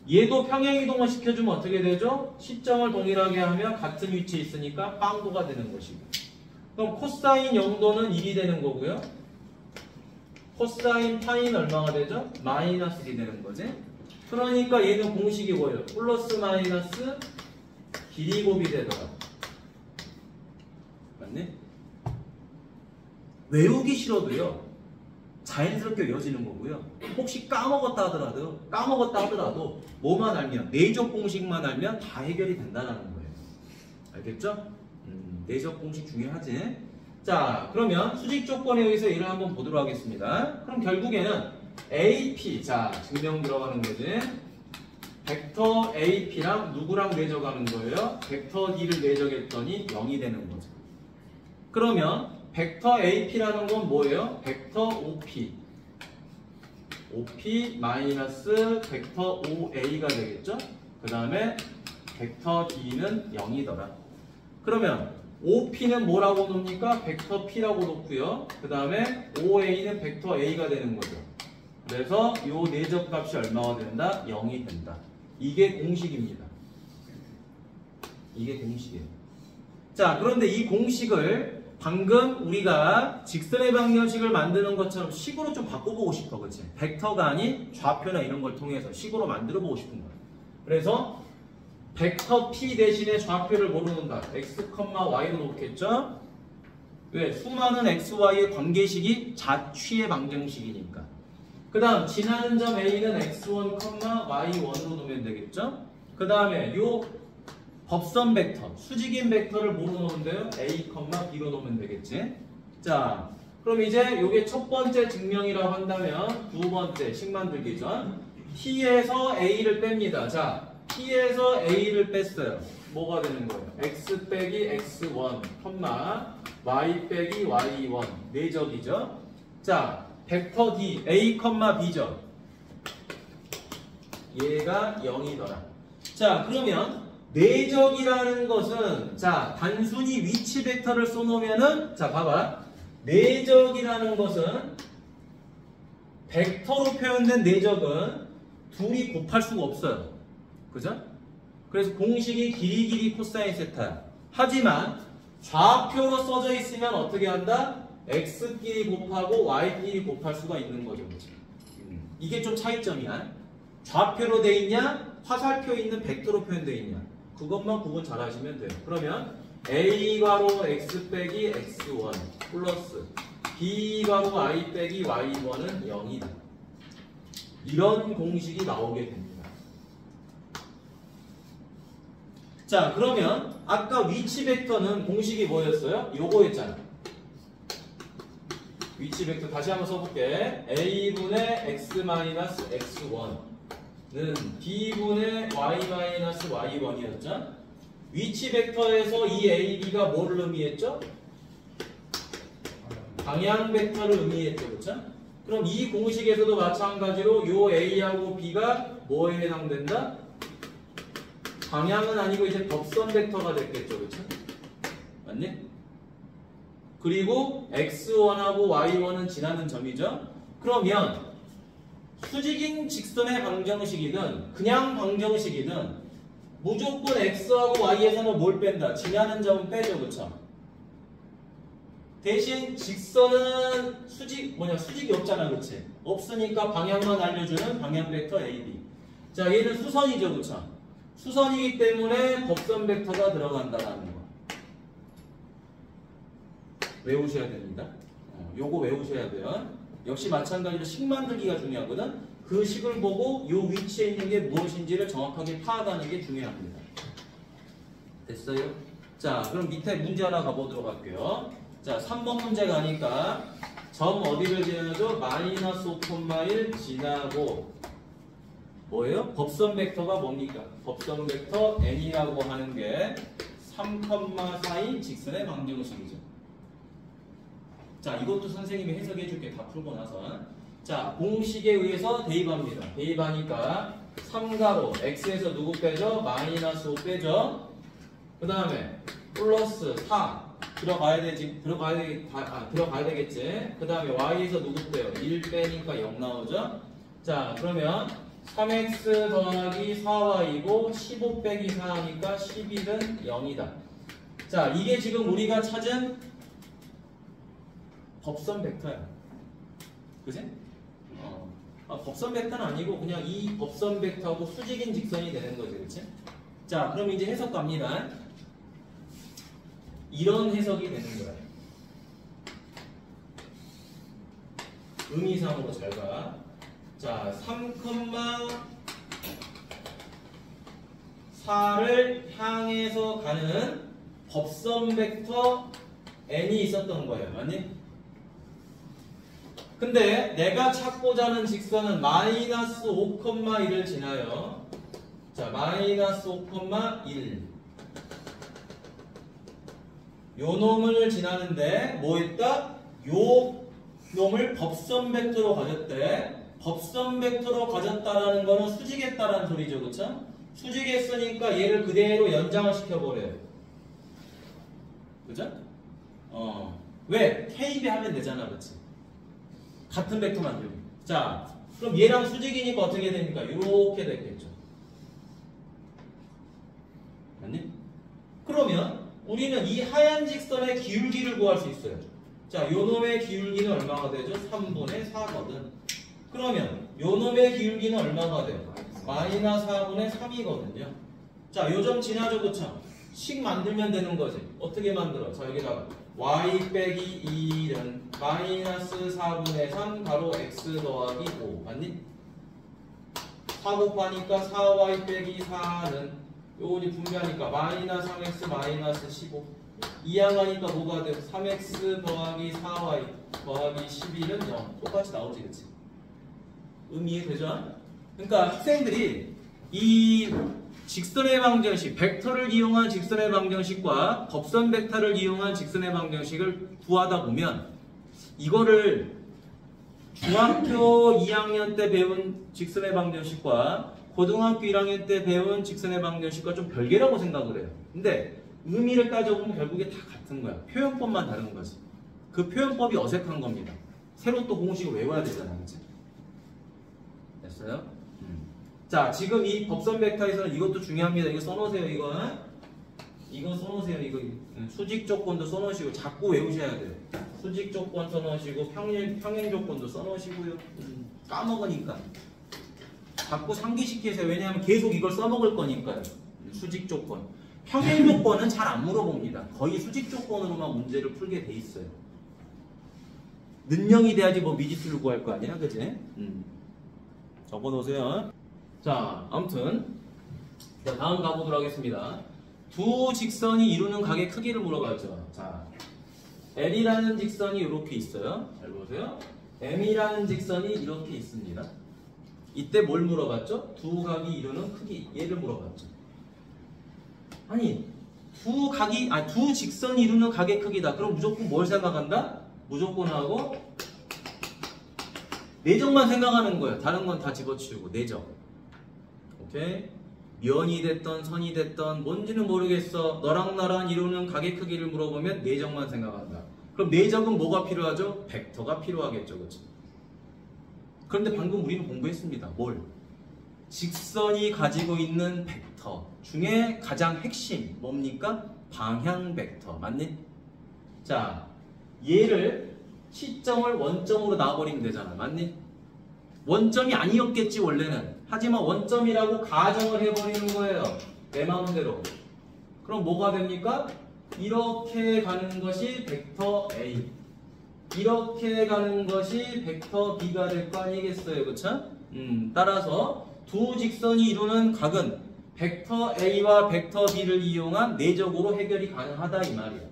얘도 평행이동을 시켜주면 어떻게 되죠? 시점을 동일하게 하면 같은 위치에 있으니까 빵도가 되는 것이고 그럼 코사인 0도는 1이 되는 거고요. 코사인 파이는 얼마가 되죠? 마이너스 1이 되는 거지. 그러니까 얘는 공식이 뭐예요? 플러스 마이너스 길이 곱이 되더라. 맞네? 외우기 싫어도요. 자연스럽게 외워지는 거고요. 혹시 까먹었다 하더라도 뭐만 알면 내적 공식만 알면 다 해결이 된다는 거예요. 알겠죠? 내적 공식 중요하지. 자, 그러면 수직 조건에 의해서 얘를 한번 보도록 하겠습니다. 그럼 결국에는 AP. 자, 증명 들어가는 거지. 벡터 AP랑 누구랑 내적하는 거예요? 벡터 D를 내적했더니 0이 되는 거죠. 그러면 벡터 AP라는 건 뭐예요? 벡터 OP. OP 마이너스 벡터 OA가 되겠죠? 그 다음에 벡터 D는 0이더라. 그러면 OP는 뭐라고 놓습니까? 벡터 P라고 놓고요. 그 다음에 OA는 벡터 A가 되는 거죠. 그래서 이 내적값이 얼마가 된다? 0이 된다. 이게 공식입니다. 이게 공식이에요. 자, 그런데 이 공식을 방금 우리가 직선의 방정식을 만드는 것처럼 식으로 좀 바꿔보고 싶어. 그치? 벡터가 아닌 좌표나 이런 걸 통해서 식으로 만들어 보고 싶은 거야. 그래서 벡터 P 대신에 좌표를 뭐로 놓는다? x, y로 놓겠죠? 왜? 수많은 x, y의 관계식이 자취의 방정식이니까. 그 다음 지나는 점 A는 x1, y1으로 놓으면 되겠죠? 그 다음에 요 법선 벡터, 수직인 벡터를 뭐로 놓으면 돼요? A, B로 놓으면 되겠지? 자, 그럼 이제 요게 첫 번째 증명이라고 한다면 두 번째 식 만들기 전 P에서 A를 뺍니다. 자, P에서 A를 뺐어요. 뭐가 되는 거예요? X 빼기 X1, Y 빼기 Y1 내적이죠? 자, 벡터 D, A, B죠? 얘가 0이더라. 자, 그러면 내적이라는 것은 자, 단순히 위치 벡터를 써놓으면은 자, 봐봐. 내적이라는 것은 벡터로 표현된 내적은 둘이 곱할 수가 없어요. 그죠? 그래서 공식이 길이 코사인 세타야. 하지만 좌표로 써져 있으면 어떻게 한다? x끼리 곱하고 y끼리 곱할 수가 있는 거죠. 이게 좀 차이점이야. 좌표로 돼 있냐? 화살표 있는 벡터로 표현되어 있냐? 그것만 구분 잘 하시면 돼요. 그러면 a가로 x 빼기 x1 플러스 b가로 y 빼기 y1은 0이다. 이런 공식이 나오게 됩니다. 자, 그러면 아까 위치 벡터는 공식이 뭐였어요? 요거였잖아. 위치 벡터 다시 한번 써볼게. a분의 x-x1는 b분의 y-y1이었죠? 위치 벡터에서 이 a, b가 뭐를 의미했죠? 방향 벡터를 의미했죠. 그렇죠? 그럼 이 공식에서도 마찬가지로 요 a하고 b가 뭐에 해당된다? 방향은 아니고 이제 덕선 벡터가 됐겠죠. 그렇죠? 맞니? 그리고 x1하고 y1은 지나는 점이죠. 그러면 수직인 직선의 방정식이든 그냥 방정식이든 무조건 x하고 y에서는 뭘 뺀다? 지나는 점은 빼죠. 그렇죠? 대신 직선은 수직이 없잖아. 그렇지? 없으니까 방향만 알려주는 방향 벡터 AB. 자, 얘는 수선이죠. 그렇죠? 수선이기 때문에 법선 벡터가 들어간다라는 거. 외우셔야 됩니다. 요거 외우셔야 돼요. 역시 마찬가지로 식 만들기가 중요하거든. 그 식을 보고 요 위치에 있는 게 무엇인지를 정확하게 파악하는 게 중요합니다. 됐어요? 자, 그럼 밑에 문제 하나 가보도록 할게요. 자, 3번 문제 가니까 점 어디를 지나죠? 마이너스 5,1 지나고 뭐예요? 법선 벡터가 뭡니까? 법선 벡터 n이라고 하는 게 3,4인 직선의 방정식이죠. 자, 이것도 선생님이 해석해 줄게. 다 풀고 나서. 자, 공식에 의해서 대입합니다. 대입하니까 3가로 x에서 누구 빼죠? 마이너스 5 빼죠. 그 다음에 플러스 4 들어가야 되겠지. 그 다음에 y에서 누구 빼요? 1 빼니까 0 나오죠. 자, 그러면 3x 더하기 4y이고 15 빼기 4 하니까 11은 0이다. 자, 이게 지금 우리가 찾은 법선 벡터야. 그지? 법선 벡터는 아니고 그냥 이 법선 벡터하고 수직인 직선이 되는 거지. 그치? 자, 그럼 이제 해석 갑니다. 이런 해석이 되는 거야. 의미상으로 잘 봐. 자, 3,4를 향해서 가는 법선 벡터 n이 있었던 거예요. 맞니? 근데 내가 찾고자 하는 직선은 마이너스 5,1을 지나요. 자, 마이너스 5,1. 요 놈을 지나는데 뭐 했다? 요 놈을 법선 벡터로 가졌대. 법선 벡터로 가졌다라는 거는 수직했다라는 소리죠. 그쵸? 수직했으니까 얘를 그대로 연장을 시켜버려요. 그죠? 왜? KB 하면 되잖아. 그치? 같은 벡터 만들고. 자, 그럼 얘랑 수직이니까 어떻게 됩니까? 이렇게 됐겠죠. 맞니? 그러면 우리는 이 하얀 직선의 기울기를 구할 수 있어요. 자, 요 놈의 기울기는 얼마가 되죠? 3분의 4거든. 그러면 요 놈의 기울기는 얼마가 돼요? 마이너스 4분의 3이거든요. 자, 요 점 지나죠, 그쵸? 식 만들면 되는 거지. 어떻게 만들어? 자, 여기다가 y 빼기 1은 마이너스 4분의 3 가로 x 더하기 5 맞니? 4 곱하니까 4y 빼기 4는 요거지 분배하니까 마이너스 3x 마이너스 15 이항하니까 뭐가 돼? 3x 더하기 4y 더하기 11은 0 똑같이 나오지 그치? 이해되죠? 그러니까 학생들이 이 직선의 방정식, 벡터를 이용한 직선의 방정식과 법선 벡터를 이용한 직선의 방정식을 구하다 보면 이거를 중학교 2학년 때 배운 직선의 방정식과 고등학교 1학년 때 배운 직선의 방정식과 좀 별개라고 생각을 해요. 근데 의미를 따져보면 결국에 다 같은 거야. 표현법만 다른 거지. 그 표현법이 어색한 겁니다. 새로 또 공식을 외워야 되잖아. 그치? 됐어요? 자, 지금 이 법선 벡터에서는 이것도 중요합니다. 이거 써놓으세요, 이거. 이거 써놓으세요, 이거. 수직 조건도 써놓으시고, 자꾸 외우셔야 돼요. 수직 조건 써놓으시고, 평행 조건도 써놓으시고요. 까먹으니까. 자꾸 상기시키세요. 왜냐하면 계속 이걸 써먹을 거니까요. 수직 조건. 평행 조건은 잘 안 물어봅니다. 거의 수직 조건으로만 문제를 풀게 돼 있어요. 능력이 돼야지 뭐 미지수를 구할 거 아니야, 그치? 적어놓으세요. 자, 아무튼 자, 다음 가보도록 하겠습니다. 두 직선이 이루는 각의 크기를 물어봤죠. 자, L이라는 직선이 이렇게 있어요. 잘 보세요. M이라는 직선이 이렇게 있습니다. 이때 뭘 물어봤죠? 두 각이 이루는 크기, 얘를 물어봤죠. 아니, 두 직선이 이루는 각의 크기다. 그럼 무조건 뭘 생각한다? 무조건하고 내적만 생각하는 거예요. 다른 건 다 집어치우고 내적. 오케이? 면이 됐던 선이 됐던 뭔지는 모르겠어. 너랑 나랑 이루는 각의 크기를 물어보면 내적만 생각한다. 그럼 내적은 뭐가 필요하죠? 벡터가 필요하겠죠. 그렇죠? 그런데 방금 우리는 공부했습니다. 뭘? 직선이 가지고 있는 벡터 중에 가장 핵심 뭡니까? 방향 벡터. 맞니? 자, 얘를 시점을 원점으로 놔버리면 되잖아. 맞니? 원점이 아니었겠지 원래는. 하지만 원점이라고 가정을 해버리는 거예요. 내 마음대로. 그럼 뭐가 됩니까? 이렇게 가는 것이 벡터 A, 이렇게 가는 것이 벡터 B가 될 거 아니겠어요. 그쵸? 따라서 두 직선이 이루는 각은 벡터 A와 벡터 B를 이용한 내적으로 해결이 가능하다 이 말이에요.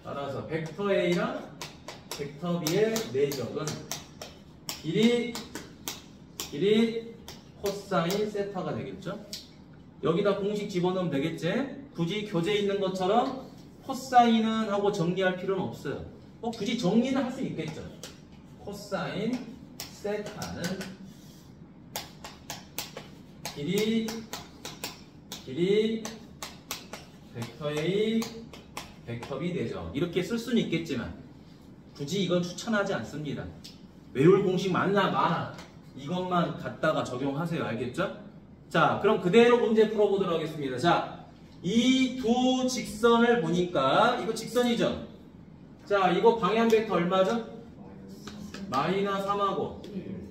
따라서 벡터 A랑 벡터 B의 내적은 길이 코사인 세타가 되겠죠? 여기다 공식 집어넣으면 되겠지? 굳이 교재에 있는 것처럼 코사인은 하고 정리할 필요는 없어요. 굳이 정리는 할 수 있겠죠? 코사인 세타는 길이 벡터 A 벡터 B 되죠. 이렇게 쓸 수는 있겠지만 굳이 이건 추천하지 않습니다. 외울 공식 많아. 이것만 갖다가 적용하세요. 알겠죠? 자, 그럼 그대로 문제 풀어보도록 하겠습니다. 자, 이 두 직선을 보니까 이거 직선이죠? 자, 이거 방향 벡터 얼마죠? 마이너스 3하고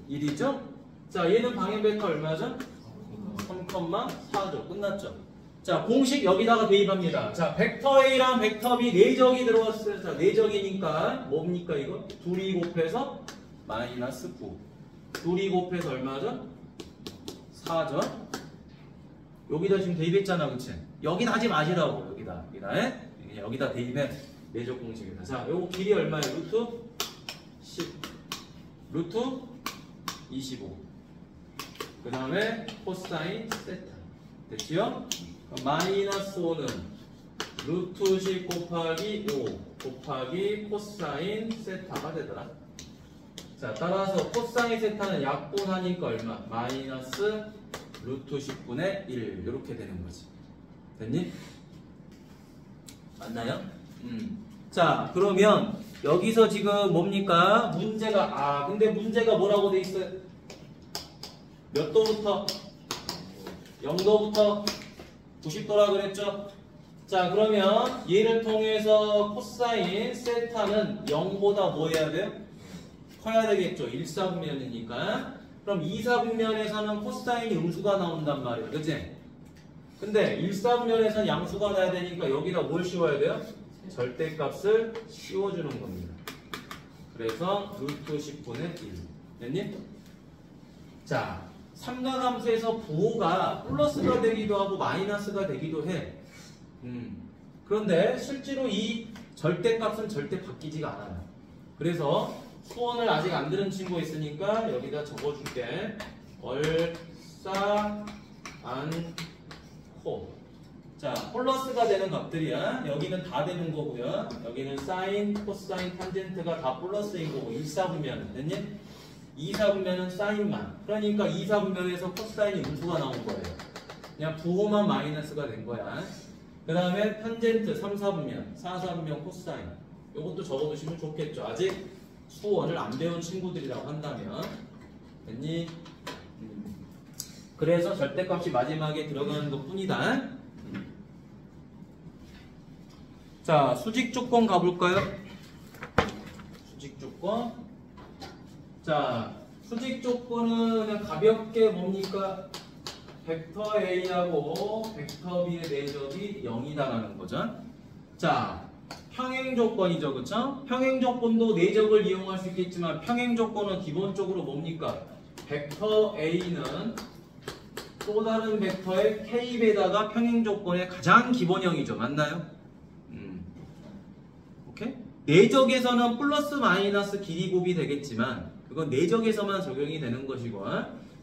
1이죠? 자, 얘는 방향 벡터 얼마죠? 3,4죠. 끝났죠? 자, 공식 여기다가 대입합니다. 자, 벡터 A랑 벡터 B 내적이 들어왔어요. 자, 내적이니까 뭡니까 이거? 둘이 곱해서 마이너스 9. 둘이 곱해서 얼마죠? 4죠? 여기다 지금 대입했잖아, 그치? 여기다 하지 마시라고, 여기다 대입해. 내적 공식이다. 자, 요거 길이 얼마예요? 루트 10. 루트 25. 그 다음에 코사인 세타. 됐지요? 마이너스 5는 루트 10 곱하기 5 곱하기 코사인 세타가 되더라. 자, 따라서 코사인 세타는 약분하니까 얼마? 마이너스 루트 10분의 1 이렇게 되는 거지. 됐니? 맞나요? 자, 그러면 여기서 지금 뭡니까? 문제가 근데 문제가 뭐라고 돼 있어요? 몇 도부터? 0도부터 90도라 그랬죠? 자, 그러면 얘를 통해서 코사인 세타는 0보다 뭐 해야 돼요? 커야 되겠죠. 1사분면이니까. 그럼 2사분면에서는 코사인이 음수가 나온단 말이에요. 그치? 근데 1사분면에서는 양수가 나야 되니까 여기다 뭘 씌워야 돼요? 절대값을 씌워주는 겁니다. 그래서 루트 10분의 1. 됐니? 자, 삼각함수에서 부호가 플러스가 되기도 하고 마이너스가 되기도 해. 그런데 실제로 이 절대값은 절대 바뀌지가 않아요. 그래서 수원을 아직 안 들은 친구 있으니까 여기다 적어줄게. 얼싸 않고. 자, 플러스가 되는 값들이야. 여기는 다 되는 거고요. 여기는 사인, 코사인, 탄젠트가 다 플러스인 거고 1사분면 됐니? 2사분면은 사인만. 그러니까 2사분면에서 코사인이 음수가 나온 거예요. 그냥 부호만 마이너스가 된 거야. 그 다음에 탄젠트 3사분면, 4사분면 코사인. 이것도 적어두시면 좋겠죠. 아직 수원을 안 배운 친구들이라고 한다면. 됐니? 그래서 절대값이 마지막에 들어가는 것 뿐이다. 자, 수직 조건 가볼까요? 수직 조건. 자, 수직 조건은 그냥 가볍게 뭡니까? 벡터 A하고 벡터 B의 내적이 0이다라는 거죠. 자, 평행 조건이죠. 그쵸? 평행 조건도 내적을 이용할 수 있겠지만 평행 조건은 기본적으로 뭡니까? 벡터 A는 또 다른 벡터의 K에다가 평행 조건의 가장 기본형이죠. 맞나요? 오케이? 내적에서는 플러스 마이너스 길이 곱이 되겠지만 그건 내적에서만 적용이 되는 것이고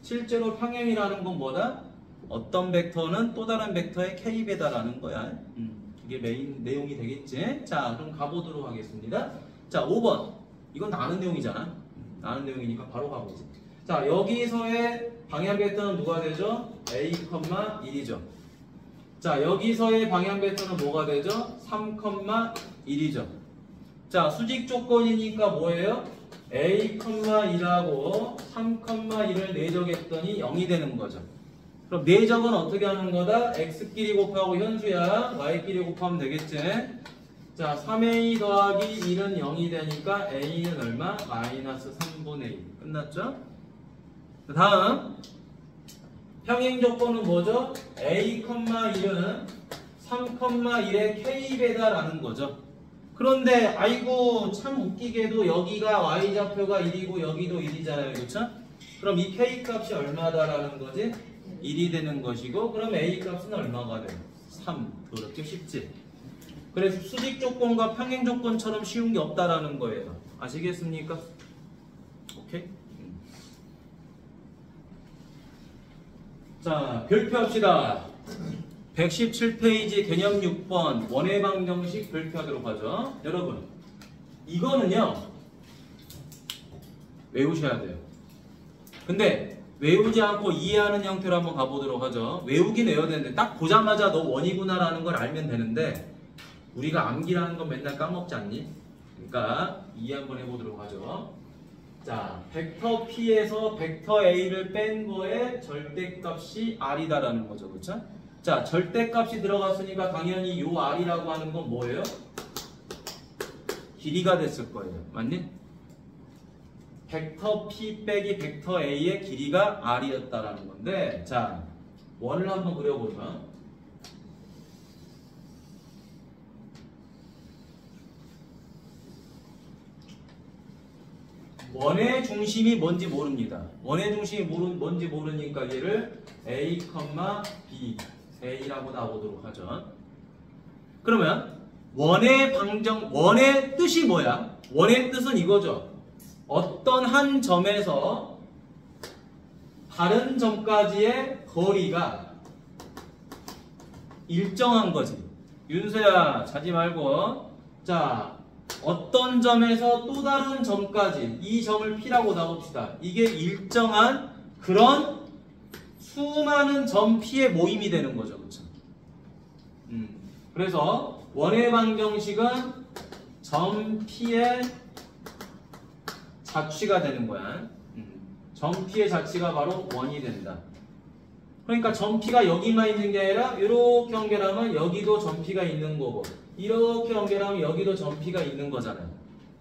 실제로 평행이라는 건 뭐다? 어떤 벡터는 또 다른 벡터의 K배다라는 거야. 이게 메인 내용이 되겠지? 자, 그럼 가보도록 하겠습니다. 자, 5번. 이건 다 아는 내용이잖아. 아는 내용이니까 바로 가보지. 자, 여기서의 방향 벡터는 누가 되죠? A, 1이죠. 자, 여기서의 방향 벡터는 뭐가 되죠? 3, 1이죠. 자, 수직 조건이니까 뭐예요? A, 1하고 3, 1을 내적했더니 0이 되는 거죠. 그럼 내적은 어떻게 하는 거다? x끼리 곱하고 현수야. y끼리 곱하면 되겠지? 자, 3a 더하기 1은 0이 되니까 a는 얼마? 마이너스 3분의 1. 끝났죠? 다음 평행 조건은 뭐죠? a, 1은 3, 1의 k배다라는 거죠. 그런데 아이고 참 웃기게도 여기가 y좌표가 1이고 여기도 1이잖아요. 그렇죠? 그럼 이 k 값이 얼마다라는 거지? 1이 되는 것이고 그럼 a 값은 얼마가 돼요? 3. 그렇게 쉽지? 그래서 수직 조건과 평행 조건처럼 쉬운 게 없다라는 거예요. 아시겠습니까? 오케이? 자, 별표합시다. 117페이지 개념 6번 원의 방정식 별표하도록 하죠. 여러분, 이거는요 외우셔야 돼요. 근데 외우지 않고 이해하는 형태로 한번 가보도록 하죠. 외우긴 외워야 되는데 딱 보자마자 너 원이구나라는 걸 알면 되는데 우리가 암기라는 건 맨날 까먹지 않니? 그러니까 이해 한번 해보도록 하죠. 자, 벡터 P에서 벡터 A를 뺀 거에 절대값이 R이다라는 거죠. 그렇죠? 자, 절대값이 들어갔으니까 당연히 요 R이라고 하는 건 뭐예요? 길이가 됐을 거예요. 맞니? 벡터 P 빼기 벡터 A의 길이가 R이었다라는 건데, 자, 원을 한번 그려보자. 원의 중심이 뭔지 모릅니다. 원의 중심이 뭔지 모르니까 얘를 A, B, A라고 나오도록 하죠. 그러면 원의 뜻이 뭐야? 원의 뜻은 이거죠. 어떤 한 점에서 다른 점까지의 거리가 일정한 거지. 윤서야, 자지 말고. 자, 어떤 점에서 또 다른 점까지, 이 점을 P라고 놔봅시다. 이게 일정한 그런 수많은 점 P의 모임이 되는 거죠. 그렇죠? 그래서 원의 방정식은 점 P의 자취가 되는 거야. 점 P의 자취가 바로 원이 된다. 그러니까 점 P가 여기만 있는 게 아니라 이렇게 연결하면 여기도 점 P가 있는 거고, 이렇게 연결하면 여기도 점 P가 있는 거잖아요.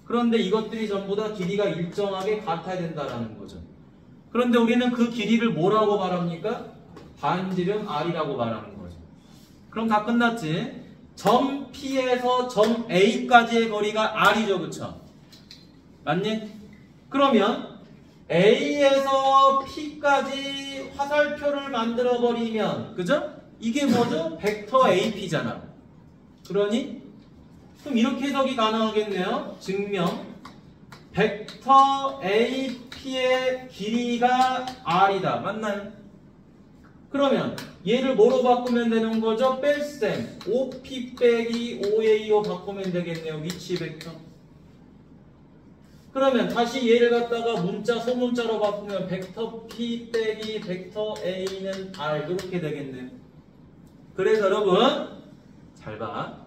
그런데 이것들이 전부 다 길이가 일정하게 같아야 된다라는 거죠. 그런데 우리는 그 길이를 뭐라고 말합니까? 반지름 R이라고 말하는 거죠. 그럼 다 끝났지? 점 P에서 점 A까지의 거리가 R이죠. 그쵸? 맞니? 그러면 A에서 P까지 화살표를 만들어 버리면, 그죠? 이게 뭐죠? 벡터 AP잖아. 그러니 그럼 이렇게 해석이 가능하겠네요. 증명 벡터 AP의 길이가 R이다. 맞나요? 그러면 얘를 뭐로 바꾸면 되는 거죠? 뺄셈 5P 빼기 5A로 바꾸면 되겠네요. 위치 벡터. 그러면 다시 얘를 갖다가 문자 소문자로 바꾸면 벡터 P 빼기 벡터 A는 R 이렇게 되겠네요. 그래서 여러분 잘 봐.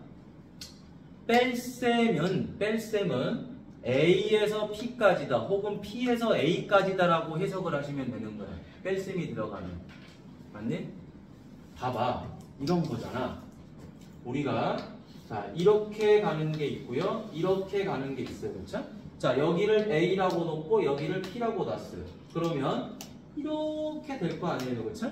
뺄셈은 A에서 P까지다 혹은 P에서 A까지다라고 해석을 하시면 되는 거야. 뺄셈이 들어가면. 맞니? 봐봐. 이런 거잖아. 우리가 자 이렇게 가는 게 있고요. 이렇게 가는 게 있어요. 그렇죠? 자 여기를 A라고 놓고 여기를 P라고 놨어요. 그러면 이렇게 될 거 아니에요. 그렇죠?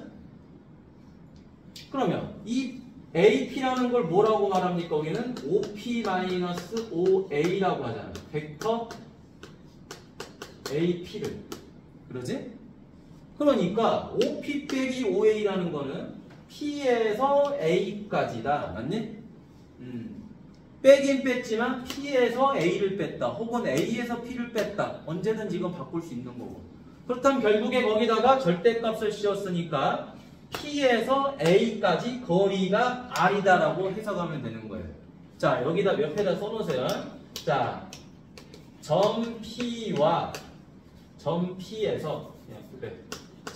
그러면 이 AP라는 걸 뭐라고 말합니까? 우리는 OP-5A라고 하잖아요. 벡터 AP를. 그러지? 그러니까 OP 빼기 5A라는 거는 P에서 A까지다. 맞니? 빼긴 뺐지만 P에서 A를 뺐다. 혹은 A에서 P를 뺐다. 언제든지 이건 바꿀 수 있는 거고. 그렇다면 결국에 거기다가 절대값을 씌웠으니까 P에서 A까지 거리가 R이다라고 해석하면 되는 거예요. 자, 여기다 옆에다 써놓으세요. 자, 점 P와 점 P에서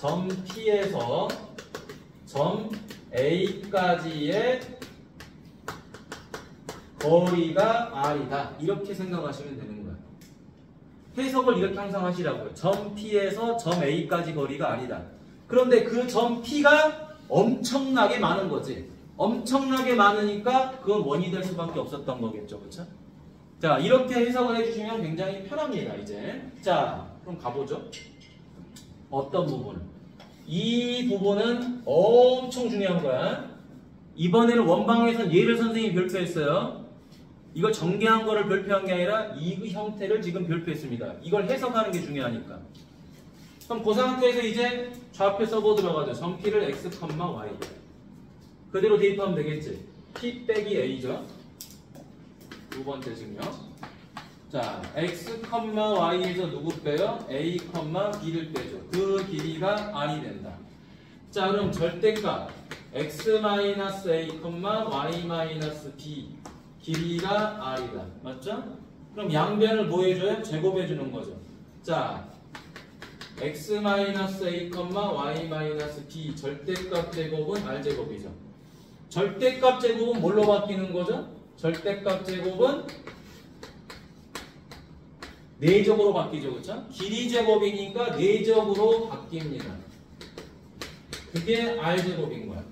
점 P에서 점 A까지의 거리가 R이다. 이렇게 생각하시면 되는 거예요. 해석을 이렇게 항상 하시라고요. 점 P에서 점 A까지 거리가 R이다. 그런데 그 점 P가 엄청나게 많은 거지. 엄청나게 많으니까 그건 원이 될 수밖에 없었던 거겠죠. 그렇죠? 자, 이렇게 해석을 해주시면 굉장히 편합니다. 이제 자, 그럼 가보죠. 어떤 부분? 이 부분은 엄청 중요한 거야. 이번에는 원방에서는 얘를 선생님이 별표했어요. 이걸 전개한 거를 별표한 게 아니라 이 형태를 지금 별표했습니다. 이걸 해석하는 게 중요하니까. 그럼 그 상태에서 이제 좌표 써보도록 하죠. 점 P를 X, Y. 그대로 대입하면 되겠지. P 빼기 A죠. 두 번째 증명. 자, X, Y에서 누구 빼요? A, B를 빼죠. 그 길이가 R이 된다. 자, 그럼 절대값 X-A, Y-B 길이가 R이다. 맞죠? 그럼 양변을 뭐 해줘요? 제곱해주는 거죠. 자, X-A, Y-B 절대값 제곱은 R제곱이죠. 절대값 제곱은 뭘로 바뀌는 거죠? 절대값 제곱은 내적으로 바뀌죠. 그렇죠? 길이 제곱이니까 내적으로 바뀝니다. 그게 R제곱인 거야.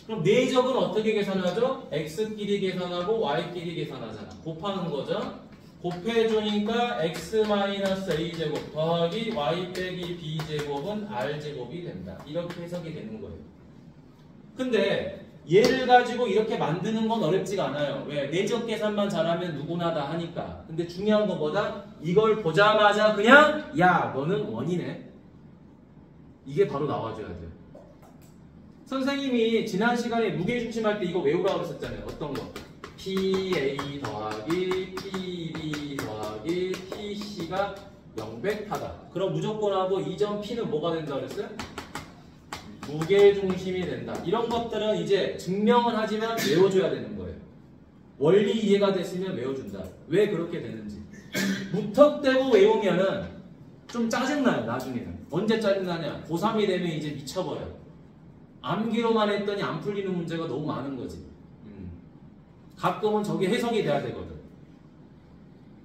그럼 내적은 어떻게 계산하죠? X끼리 계산하고 Y끼리 계산하잖아. 곱하는 거죠. 곱해주니까 X-A제곱 더하기 Y 빼기 B제곱은 R제곱이 된다. 이렇게 해석이 되는 거예요. 근데 얘를 가지고 이렇게 만드는 건 어렵지가 않아요. 왜? 내적 계산만 잘하면 누구나 다 하니까. 근데 중요한 것보다 이걸 보자마자 그냥 야 너는 원이네. 이게 바로 나와줘야 돼요. 선생님이 지난 시간에 무게중심할 때 이거 외우라고 했었잖아요. 어떤 거? PA 더하기 PB 더하기 PC가 0배 백파다. 그럼 무조건하고 이 점 P는 뭐가 된다 그랬어요? 무게중심이 된다. 이런 것들은 이제 증명은 하지만 외워줘야 되는 거예요. 원리 이해가 됐으면 외워준다. 왜 그렇게 되는지. 무턱대고 외우면은 좀 짜증나요, 나중에는. 언제 짜증나냐? 고3이 되면 이제 미쳐버려. 암기로만 했더니 안 풀리는 문제가 너무 많은 거지. 가끔은 저게 해석이 돼야 되거든.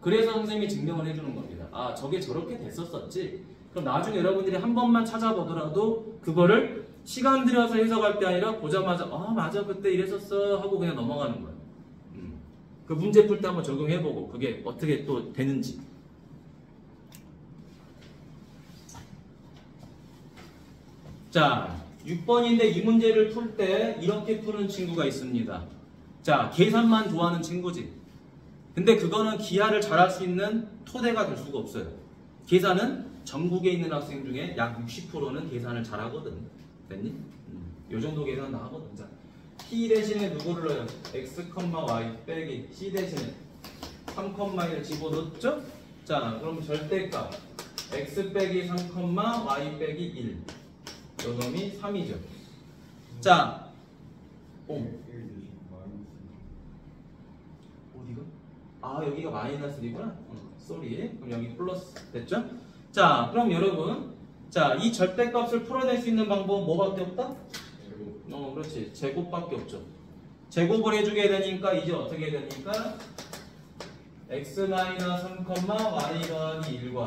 그래서 선생님이 증명을 해주는 겁니다. 아, 저게 저렇게 됐었었지? 그럼 나중에 여러분들이 한 번만 찾아보더라도 그거를 시간 들여서 해석할 게 아니라 보자마자 아, 맞아, 그때 이랬었어 하고 그냥 넘어가는 거야. 그 문제 풀 때 한번 적용해보고 그게 어떻게 또 되는지. 자, 6번인데 이 문제를 풀 때 이렇게 푸는 친구가 있습니다. 자, 계산만 좋아하는 친구지. 근데 그거는 기하를 잘할 수 있는 토대가 될 수가 없어요. 계산은 전국에 있는 학생 중에 약 60%는 계산을 잘하거든. 됐니? 요 정도 계산 나하거든. 자, P 대신에 누구를 넣어요? X, Y 빼기 C 대신에 3,1을 집어넣었죠? 자, 그럼 절대값 X 빼기 3, Y 빼기 1. 요 놈이 3이죠. 자, 어디가? 아, 여기가 마이너스 1이구나. 쏘리. 그럼 여기 플러스 됐죠? 자, 그럼 여러분, 자, 이 절대값을 풀어낼 수 있는 방법은 뭐밖에 없다? 그렇지. 제곱밖에 없죠. 제곱을 해주게 되니까 이제 어떻게 되니까 x-3, y 더하기 1과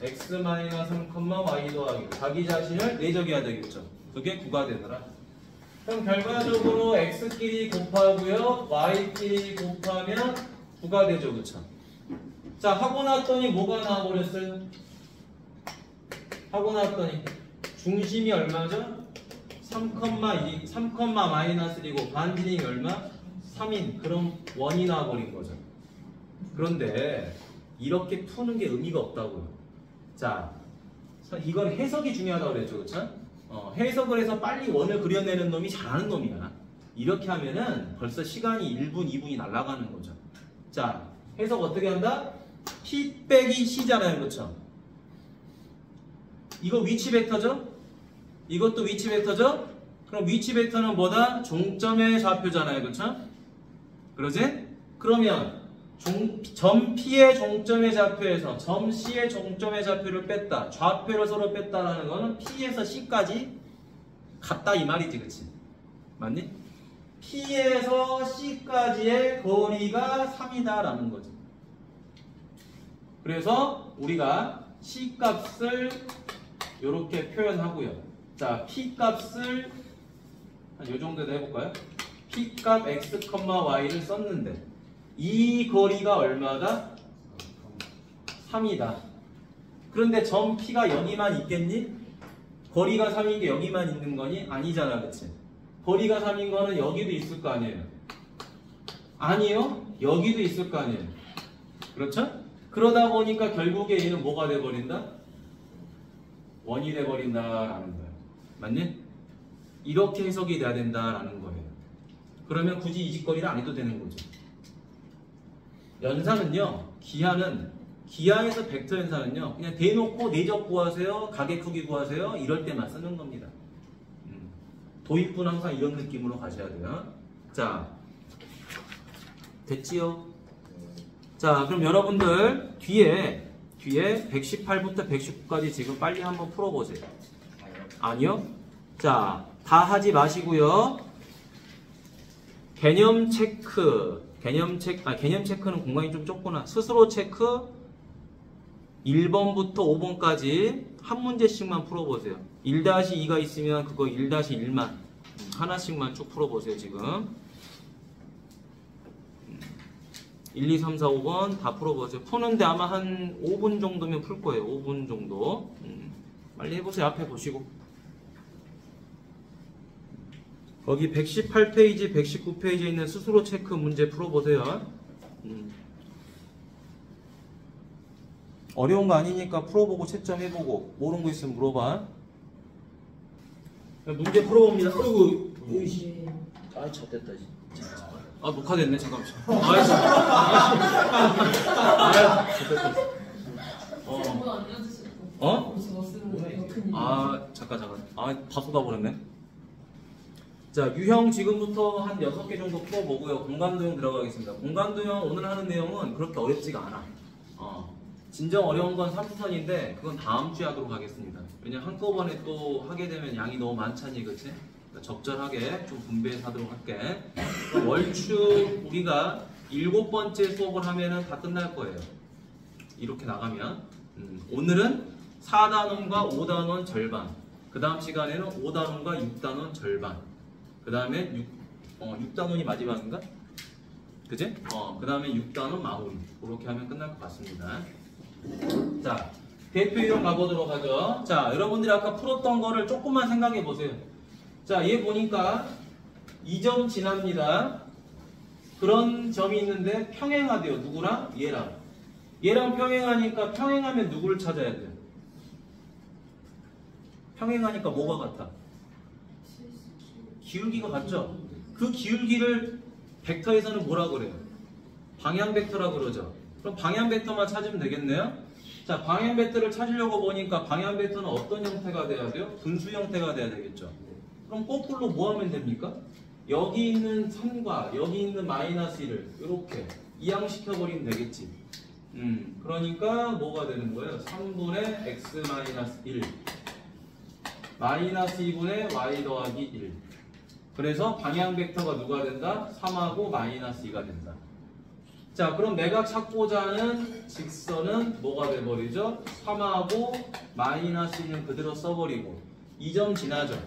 x-3, y 더하기 자기 자신을 내적해야 되겠죠. 그게 9가 되더라. 그럼 결과적으로 x끼리 곱하고요, y끼리 곱하면 9가 되죠. 그쵸? 자, 하고 났더니 뭐가 나와버렸어요? 하고 났더니 중심이 얼마죠? 3,2, 3, 마이너스 1이고 반지름이 얼마? 3인. 그럼 1이 나와버린 거죠. 그런데 이렇게 푸는 게 의미가 없다고요. 자, 이건 해석이 중요하다고 그랬죠. 그쵸? 해석을 해서 빨리 원을 그려내는 놈이 잘하는 놈이야. 이렇게 하면은 벌써 시간이 1분, 2분이 날아가는 거죠. 자, 해석 어떻게 한다? P 빼기 C잖아요. 그쵸? 이거 위치 벡터죠? 이것도 위치 벡터죠? 그럼 위치 벡터는 뭐다? 종점의 좌표잖아요. 그쵸? 그러지? 그러면 점 P의 종점의 좌표에서 점 C의 종점의 좌표를 뺐다. 좌표를 서로 뺐다라는 거는 P에서 C까지 같다 이 말이지. 그치? 맞니? P에서 C까지의 거리가 3이다 라는 거지. 그래서 우리가 C 값을 이렇게 표현하고요. 자, P 값을 한 요 정도 해볼까요? P 값 X, Y를 썼는데 이 거리가 얼마다? 3이다. 그런데 점 P가 여기만 있겠니? 거리가 3인 게 여기만 있는 거니? 아니잖아. 그치? 거리가 3인 거는 여기도 있을 거 아니에요? 아니요. 여기도 있을 거 아니에요? 그렇죠? 그러다 보니까 결국에 얘는 뭐가 돼버린다? 1이 돼버린다라는 거예요. 맞니? 이렇게 해석이 돼야 된다라는 거예요. 그러면 굳이 이 짓거리를 안 해도 되는 거죠. 연산은요, 기하에서 벡터 연산은요, 그냥 대놓고 내적 구하세요, 가계 크기 구하세요, 이럴 때만 쓰는 겁니다. 도입부는 항상 이런 느낌으로 가셔야 돼요. 자, 됐지요? 자, 그럼 여러분들 뒤에 118부터 119까지 지금 빨리 한번 풀어보세요. 아니요? 자, 다 하지 마시고요. 개념 체크는 공간이 좀 좁구나. 스스로 체크 1번부터 5번까지 한 문제씩만 풀어보세요. 1-2가 있으면 그거 1-1만 하나씩만 쭉 풀어보세요. 지금 1, 2, 3, 4, 5번 다 풀어보세요. 푸는데 아마 한 5분 정도면 풀 거예요. 5분 정도. 빨리 해보세요. 앞에 보시고. 거기 118페이지, 119페이지에 있는 스스로 체크 문제 풀어보세요. 어려운 거 아니니까 풀어보고 채점해보고 모르는 거 있으면 물어봐. 문제 풀어봅니다. 어이구, 으이씨. 아, 젖됐다. 아, 녹화됐네. 잠깐만. 아이씨. 젖됐다. 잠깐. 다 쏟아버렸네. 자, 유형 지금부터 한 6개 정도 풀어보고요. 공간도형 들어가겠습니다. 공간도형 오늘 하는 내용은 그렇게 어렵지가 않아. 진정 어려운 건 3수선인데 그건 다음 주에 하도록 하겠습니다. 왜냐면 한꺼번에 또 하게 되면 양이 너무 많잖니, 그치? 그러니까 적절하게 좀 분배해서 하도록 할게. 그럼 월추 우리가 7번째 수업을 하면은 다 끝날 거예요. 이렇게 나가면. 오늘은 4단원과 5단원 절반. 그 다음 시간에는 5단원과 6단원 절반. 그 다음에 6단원이 마지막인가? 그치? 그 다음에 6단원 마무리. 그렇게 하면 끝날 것 같습니다. 자, 대표 이론 가보도록 하죠. 자, 여러분들이 아까 풀었던 거를 조금만 생각해 보세요. 자, 얘 보니까 2점 지납니다. 그런 점이 있는데 평행하대요. 누구랑? 얘랑. 얘랑 평행하니까 평행하면 누구를 찾아야 돼요? 평행하니까 뭐가 같아? 기울기가 같죠? 그 기울기를 벡터에서는 뭐라 그래요? 방향 벡터라 그러죠. 그럼 방향 벡터만 찾으면 되겠네요. 자, 방향 벡터를 찾으려고 보니까 방향 벡터는 어떤 형태가 돼야 돼요? 분수 형태가 돼야 되겠죠. 그럼 거꾸로 뭐 하면 됩니까? 여기 있는 3과 여기 있는 마이너스 1을 이렇게 이항시켜버리면 되겠지. 그러니까 뭐가 되는 거예요? 3분의 x 마이너스 1 마이너스 2분의 y 더하기 1. 그래서 방향 벡터가 누가 된다? 3하고 마이너스 2가 된다. 자, 그럼 내가 찾고자 하는 직선은 뭐가 돼버리죠? 3하고 마이너스 1은 그대로 써버리고 2점 지나죠.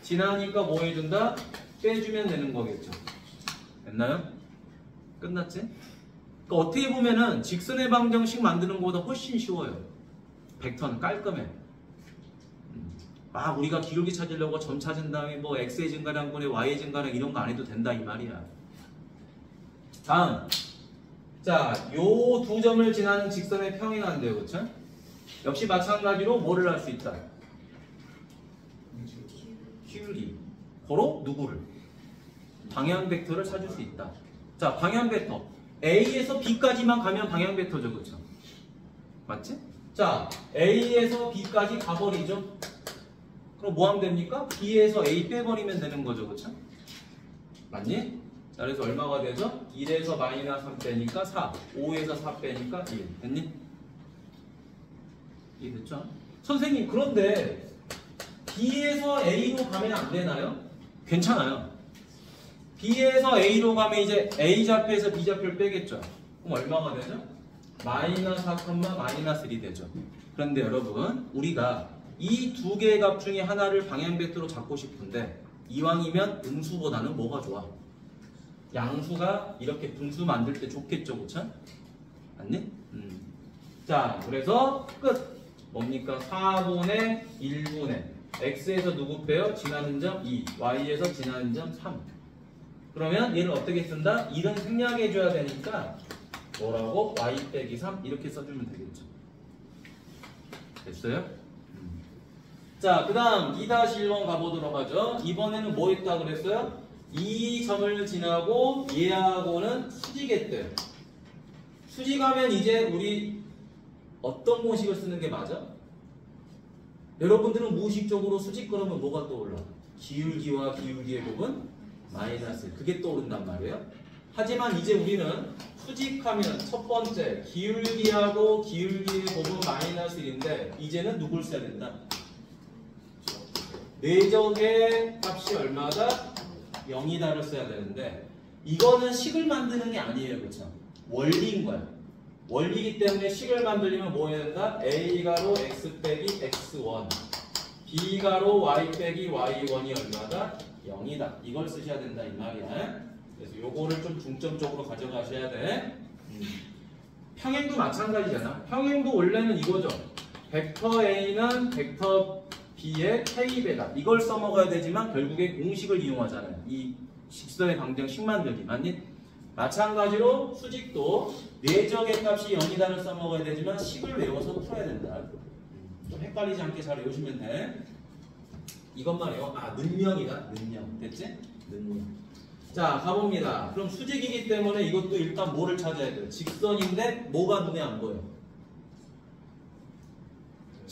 지나니까 뭐 해준다? 빼주면 되는 거겠죠. 됐나요? 끝났지? 그러니까 어떻게 보면은 직선의 방정식 만드는 것보다 훨씬 쉬워요. 벡터는 깔끔해. 우리가 기울기 찾으려고 점 찾은 다음에 뭐 x의 증가량분의 y의 증가량 이런 거 안 해도 된다 이 말이야. 다음. 자, 요 두 점을 지나는 직선에 평행한데요, 그쵸? 역시 마찬가지로 뭐를 할 수 있다? 기울기. 고로 누구를? 방향 벡터를 찾을 수 있다. 자, 방향 벡터. A에서 B까지만 가면 방향 벡터죠, 그쵸? 맞지? 자, A에서 B까지 가버리죠? 그럼 뭐 하면 됩니까? B에서 A 빼버리면 되는 거죠, 그쵸? 맞니? 자, 그래서 얼마가 되죠? 1에서 마이너스 3 빼니까 4, 5에서 4 빼니까 1. 됐니? 이해됐죠? 선생님, 그런데 B에서 A로 가면 안 되나요? 괜찮아요. B에서 A로 가면 이제 A 좌표에서 B 좌표를 빼겠죠? 그럼 얼마가 되죠? 마이너스 4, 마이너스 1이 되죠. 그런데 여러분, 우리가 이 두 개의 값 중에 하나를 방향 벡터로 잡고 싶은데 이왕이면 음수보다는 뭐가 좋아? 양수가 이렇게 분수 만들 때 좋겠죠, 그쵸? 맞니? 자, 그래서 끝! 뭡니까? 4분의 1분의 x에서 누구 빼요? 지나는 점 2, y에서 지나는 점 3. 그러면 얘를 어떻게 쓴다? 1은 생략해줘야 되니까 뭐라고? y 빼기 3 이렇게 써주면 되겠죠. 됐어요? 자, 그 다음 2-1번 가보도록 하죠. 이번에는 뭐 했다 그랬어요? 이 점을 지나고 얘하고는 수직했대요. 수직하면 이제 우리 어떤 공식을 쓰는 게 맞아? 여러분들은 무의식적으로 수직 그러면 뭐가 떠올라? 기울기와 기울기의 곱은 마이너스. 그게 떠오른단 말이에요. 하지만 이제 우리는 수직하면 첫 번째 기울기하고 기울기의 곱은 마이너스 1인데 이제는 누굴 써야 된다? 내적의 값이 얼마다? 0이다를 써야 되는데 이거는 식을 만드는 게 아니에요, 그렇죠? 원리인 거야. 원리이기 때문에 식을 만들려면 뭐 해야 된다? A가로 X 빼기 X1 B가로 Y 빼기 Y1이 얼마다? 0이다. 이걸 쓰셔야 된다 이 말이야. 그래서 요거를 좀 중점적으로 가져가셔야 돼. 평행도 마찬가지잖아. 평행도 원래는 이거죠. 벡터 A는 벡터 B의 K배다. 이걸 써먹어야 되지만 결국에 공식을 이용하잖아요. 이 직선의 방정식 만들기. 맞니? 마찬가지로 수직도 내적의 값이 0이다를 써먹어야 되지만 식을 외워서 풀어야 된다. 좀 헷갈리지 않게 잘 외우시면 돼. 이것만 외워. 능력이다. 능력. 됐지? 능력. 자, 가봅니다. 그럼 수직이기 때문에 이것도 일단 뭐를 찾아야 돼요? 직선인데 뭐가 눈에 안 보여?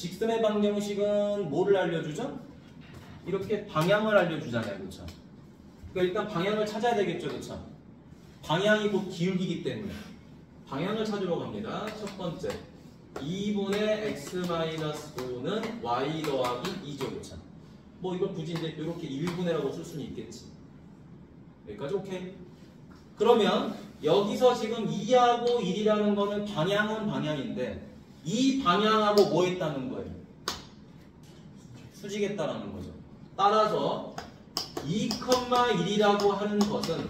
직선의 방정식은 뭐를 알려주죠? 이렇게 방향을 알려주잖아요. 그렇죠? 그러니까 일단 방향을 찾아야 되겠죠. 그렇죠? 방향이 곧 기울기이기 때문에 방향을 찾으러 갑니다. 첫 번째 2분의 x-5는 y 더하기 2죠. 그렇죠? 뭐 이걸 굳이 이제 이렇게 1분의라고 쓸 수는 있겠지. 여기까지 오케이? 그러면 여기서 지금 2하고 1이라는 거는 방향은 방향인데 이 방향하고 뭐 했다는 거예요? 수직했다라는 거죠. 따라서 2,1이라고 하는 것은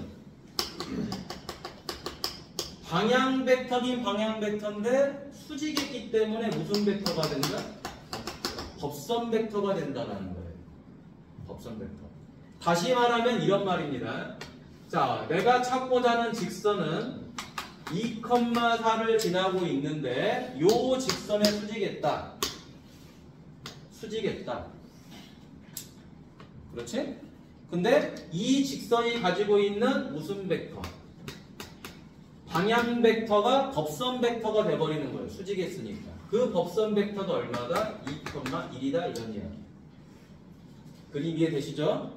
방향 벡터긴 방향 벡터인데 수직했기 때문에 무슨 벡터가 된다? 법선 벡터가 된다는 거예요. 법선 벡터. 다시 말하면 이런 말입니다. 자, 내가 찾고자 하는 직선은 2,4를 지나고 있는데 요 직선에 수직했다. 수직했다. 그렇지? 근데 이 직선이 가지고 있는 무슨 벡터? 방향 벡터가 법선 벡터가 돼버리는 거예요. 수직했으니까. 그 법선 벡터가 얼마다? 2,1이다 이런 이야기. 그림 이해되시죠?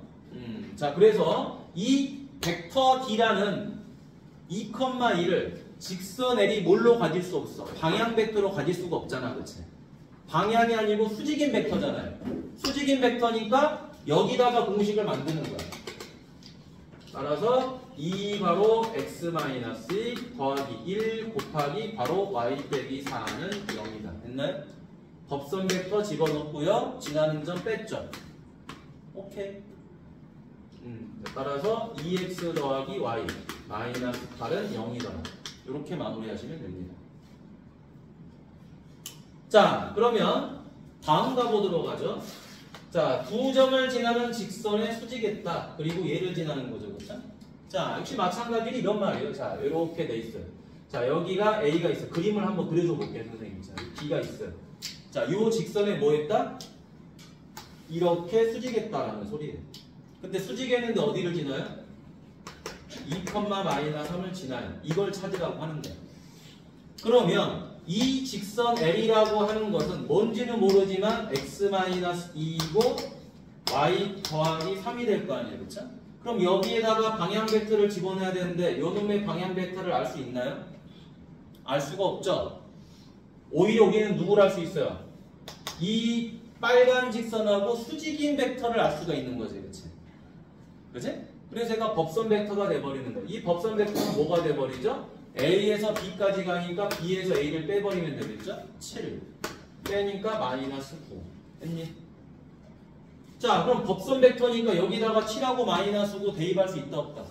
자, 그래서 이 벡터 D라는 2,1을 직선 L이 뭘로 가질 수 없어? 방향 벡터로 가질 수가 없잖아. 그치? 방향이 아니고 수직인 벡터잖아요. 수직인 벡터니까 여기다가 공식을 만드는 거야. 따라서 2 바로 x-2 더하기 1 곱하기 바로 y 빼기 4는 0이다. 됐나요? 법선 벡터 집어넣고요. 지나는 점 뺐죠. 오케이. 따라서 2x 더하기 y 마이너스 8은 0이다. 이렇게 마무리하시면 됩니다. 자, 그러면 다음 가보도록 하죠. 자, 두 점을 지나는 직선에 수직했다. 그리고 얘를 지나는 거죠. 그렇죠? 자, 역시 마찬가지로 이런 말이에요. 자, 이렇게 돼 있어요. 자, 여기가 A가 있어. 그림을 한번 그려줘 볼게요, 선생님. 자, B가 있어요. 자, 이 직선에 뭐 했다? 이렇게 수직했다라는 소리예요. 근데 수직했는데 어디를 지나요? 2,-3을 지나요. 이걸 찾으라고 하는 거예요. 그러면 이 직선 L이라고 하는 것은 뭔지는 모르지만 x-2이고 y 더하기 3이 될 거 아니에요. 그렇죠? 그럼 여기에다가 방향 벡터를 집어넣어야 되는데 요놈의 방향 벡터를 알 수 있나요? 알 수가 없죠. 오히려 우리는 누구를 알 수 있어요? 이 빨간 직선하고 수직인 벡터를 알 수가 있는 거지. 그렇지? 그렇지? 그래서 제가 법선 벡터가 돼버리는 거예요. 이 법선 벡터는 뭐가 돼버리죠? A에서 B까지 가니까 B에서 A를 빼버리면 되겠죠? 7 빼니까 마이너스 9 했니? 자, 그럼 법선 벡터니까 여기다가 7하고 마이너스 9 대입할 수 있다 없다?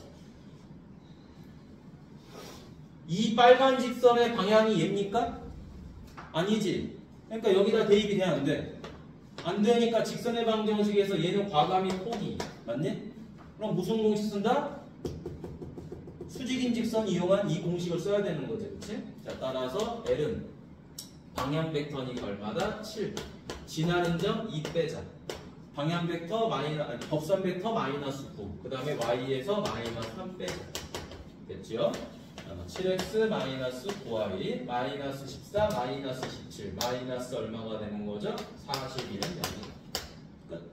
이 빨간 직선의 방향이 얘입니까? 아니지. 그러니까 여기다 대입이 돼야 안 돼. 안 되니까 직선의 방정식에서 얘는 과감히 포기. 맞니? 그럼 무슨 공식 쓴다? 수직인 직선 이용한 이 공식을 써야 되는 거지. 그치? 자, 따라서 L은 방향 벡터니까 얼마다? 7. 지나는 점 2 빼자. 방향 벡터 법선 벡터 마이너스 9. 그 다음에 Y에서 마이너스 3 빼자. 됐죠? 7x 마이너스 9y 마이너스 14 마이너스 17 마이너스 얼마가 되는 거죠? 41은 0이다. 끝.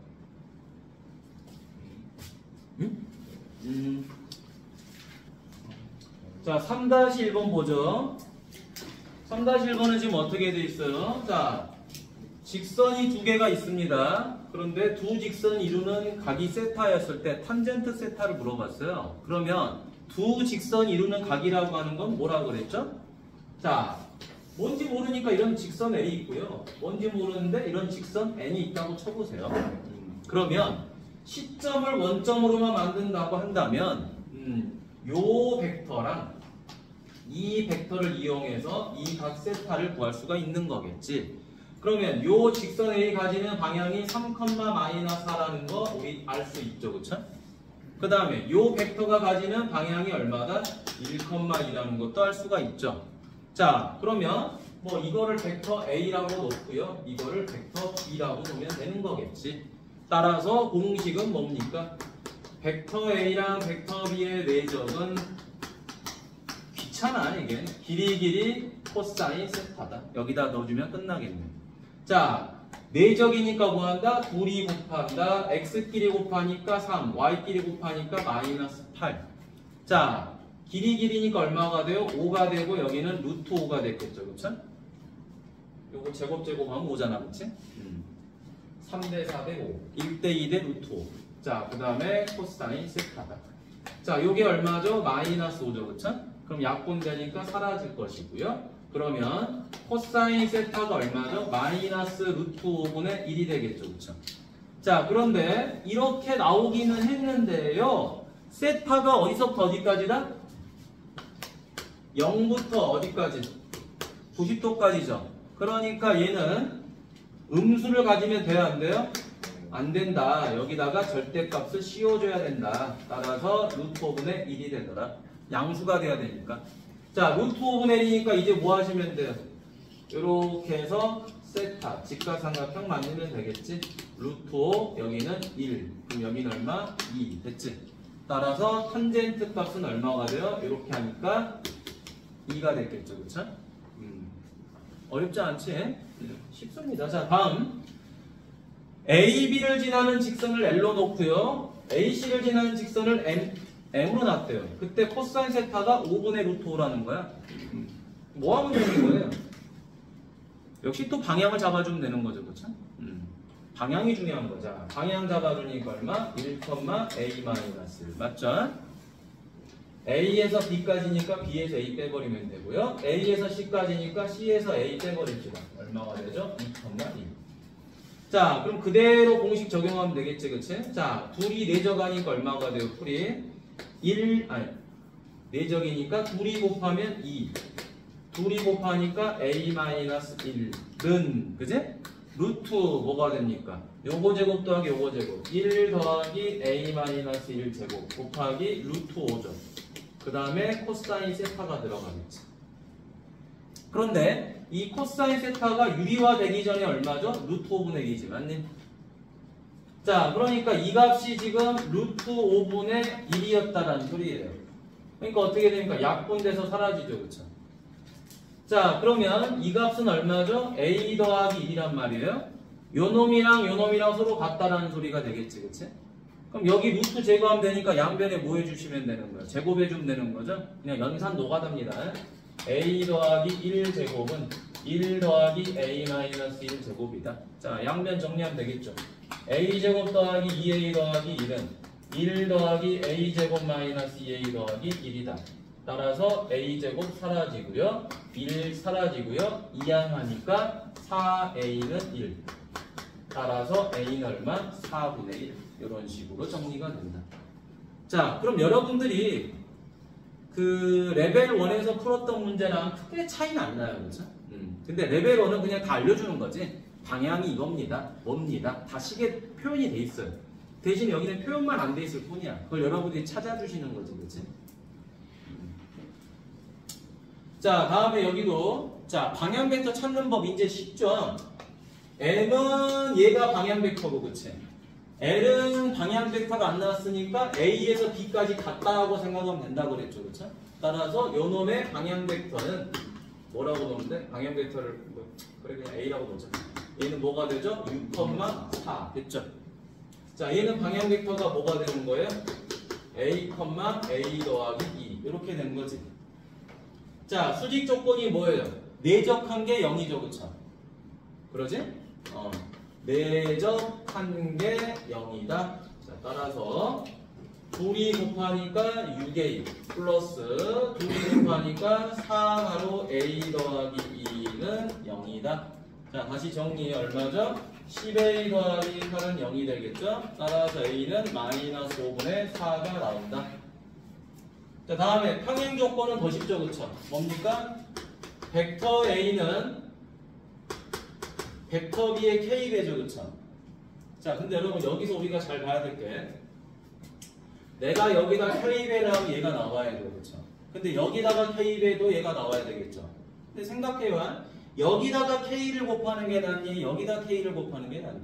자, 3-1번 보죠. 3-1번은 지금 어떻게 돼 있어요? 자, 직선이 두 개가 있습니다. 그런데 두 직선이 이루는 각이 세타였을 때 탄젠트 세타를 물어봤어요. 그러면 두 직선이 이루는 각이라고 하는 건 뭐라고 그랬죠? 자, 뭔지 모르니까 이런 직선 L이 있고요. 뭔지 모르는데 이런 직선 N이 있다고 쳐보세요. 그러면 시점을 원점으로만 만든다고 한다면 요 벡터랑 이 벡터를 이용해서 이 각 세타를 구할 수가 있는 거겠지. 그러면 요 직선 A이 가지는 방향이 3,-4라는 거 우리 알 수 있죠. 그쵸? 그 다음에 요 벡터가 가지는 방향이 얼마다? 1,2라는 것도 알 수가 있죠. 자, 그러면 뭐 이거를 벡터 A라고 놓고요. 이거를 벡터 B라고 놓으면 되는 거겠지. 따라서 공식은 뭡니까? 벡터 A랑 벡터 B의 내적은 귀찮아 이게. 길이 코사인 세타다. 여기다 넣어주면 끝나겠네. 자, 내적이니까 뭐 한다? 둘이 곱한다. x끼리 곱하니까 3, y끼리 곱하니까 마이너스 8. 자, 길이니까 얼마가 돼요? 5가 되고 여기는 루트 5가 됐겠죠. 그쵸? 요거 제곱하면 5잖아. 그치? 3대 4대 5. 1대 2대 루트 5. 자, 그 다음에 코사인 세타다. 자, 요게 얼마죠? 마이너스 5죠. 그쵸? 그럼 약분되니까 사라질 것이고요. 그러면 코사인 세타가 얼마죠? 마이너스 루트 5분의 1이 되겠죠. 그쵸? 자, 그런데 이렇게 나오기는 했는데요. 세타가 어디서부터 어디까지다? 0부터 어디까지? 90도까지죠. 그러니까 얘는 음수를 가지면 돼요, 안 돼요? 안 된다. 여기다가 절대값을 씌워줘야 된다. 따라서 루트 5분의 1이 되더라. 양수가 돼야 되니까. 자, 루트 5분의 1이니까 이제 뭐 하시면 돼요? 이렇게 해서 세타, 직각삼각형 만들면 되겠지? 루트 5, 여기는 1. 그럼 여기는 얼마? 2. 됐지? 따라서 탄젠트 값은 얼마가 돼요? 이렇게 하니까 2가 됐겠죠. 그쵸? 어렵지 않지? 쉽습니다. 자, 다음. AB를 지나는 직선을 L로 놓고요. AC를 지나는 직선을 M으로 놨대요. 그때 코사인 세타가 5분의 루트 5라는 거야. 뭐 하면 되는 거예요? 역시 또 방향을 잡아주면 되는 거죠. 그쵸? 방향이 중요한 거죠. 방향 잡아주니까 얼마? 1,A-1. 맞죠? A에서 B까지니까 B에서 A 빼버리면 되고요. A에서 C까지니까 C에서 A 빼버립시다. 얼마가 되죠? 2,1. 자, 그럼 그대로 공식 적용하면 되겠지, 그치? 자, 둘이 내적하니까 얼마가 돼요, 풀이? 1, 아니, 내적이니까 둘이 곱하면 2. 둘이 곱하니까 A-1는, 그치? 루트 뭐가 됩니까? 요거 제곱 더하기 요거 제곱. 1 더하기 A-1 제곱 곱하기 루트 5죠. 그 다음에 코사인 세타가 들어가겠지. 그런데 이 코사인 세타가 유리화되기 전에 얼마죠? 루트 5분의 1이지, 맞니? 자, 그러니까 이 값이 지금 루트 5분의 1이었다라는 소리예요. 그러니까 어떻게 됩니까? 약분돼서 사라지죠, 그쵸? 자, 그러면 이 값은 얼마죠? A 더하기 1이란 말이에요. 요 놈이랑 서로 같다라는 소리가 되겠지, 그치? 그럼 여기 루트 제거하면 되니까 양변에 뭐 해주시면 되는 거예요? 제곱해주면 되는 거죠? 그냥 연산 노가다입니다. A 더하기 1 제곱은 1 더하기 A-1 제곱이다. 자, 양변 정리하면 되겠죠? A 제곱 더하기 2A 더하기 1은 1 더하기 A 제곱 마이너스 2A 더하기 1이다. 따라서 A 제곱 사라지고요. 1 사라지고요. 이항하니까 4A는 1. 따라서 A는 얼마? 4분의 1. 이런 식으로 정리가 된다. 자, 그럼 여러분들이 그 레벨 1에서 풀었던 문제랑 크게 차이는 안 나요. 그렇죠? 근데 레벨 1은 그냥 다 알려주는 거지. 방향이 이겁니다. 뭡니다. 다 식에 표현이 돼 있어요. 대신 여기는 표현만 안 돼 있을 뿐이야. 그걸 여러분들이 찾아주시는 거지. 그렇지? 자, 다음에 여기도 자, 방향 벡터 찾는 법 이제 쉽죠? M은 얘가 방향 벡터고, 그치? L은 방향 벡터가 안 나왔으니까 A에서 B까지 같다고 생각하면 된다고 그랬죠, 그쵸? 따라서 요 놈의 방향 벡터는 뭐라고 놓으면 돼? 방향 벡터를 그래 그냥 A라고 놓자. 얘는 뭐가 되죠? 6,4 됐죠? 자, 얘는 방향 벡터가 뭐가 되는 거예요? A, A 더하기 2 이렇게 된 거지. 자, 수직 조건이 뭐예요? 내적한 게 0이죠, 그쵸? 그러지? 내적한 게 0이다. 자, 따라서 둘이 곱하니까 6A 플러스 둘이 곱하니까 4가로 A 더하기 2는 0이다. 자, 다시 정리해. 얼마죠? 10A 더하기 8은 0이 되겠죠? 따라서 A는 마이너스 5분의 4가 나온다. 자, 다음에 평행 조건은 더 쉽죠, 그쵸? 뭡니까? 벡터 A는 벡터 B의 K배죠, 그쵸? 자, 근데 여러분 여기서 우리가 잘 봐야 될 게 내가 여기다 K배를 하면 얘가 나와야 돼요, 그쵸? 근데 여기다가 K배도 얘가 나와야 되겠죠? 근데 생각해봐. 여기다가 K를 곱하는 게 낫니? 여기다 K를 곱하는 게 낫니?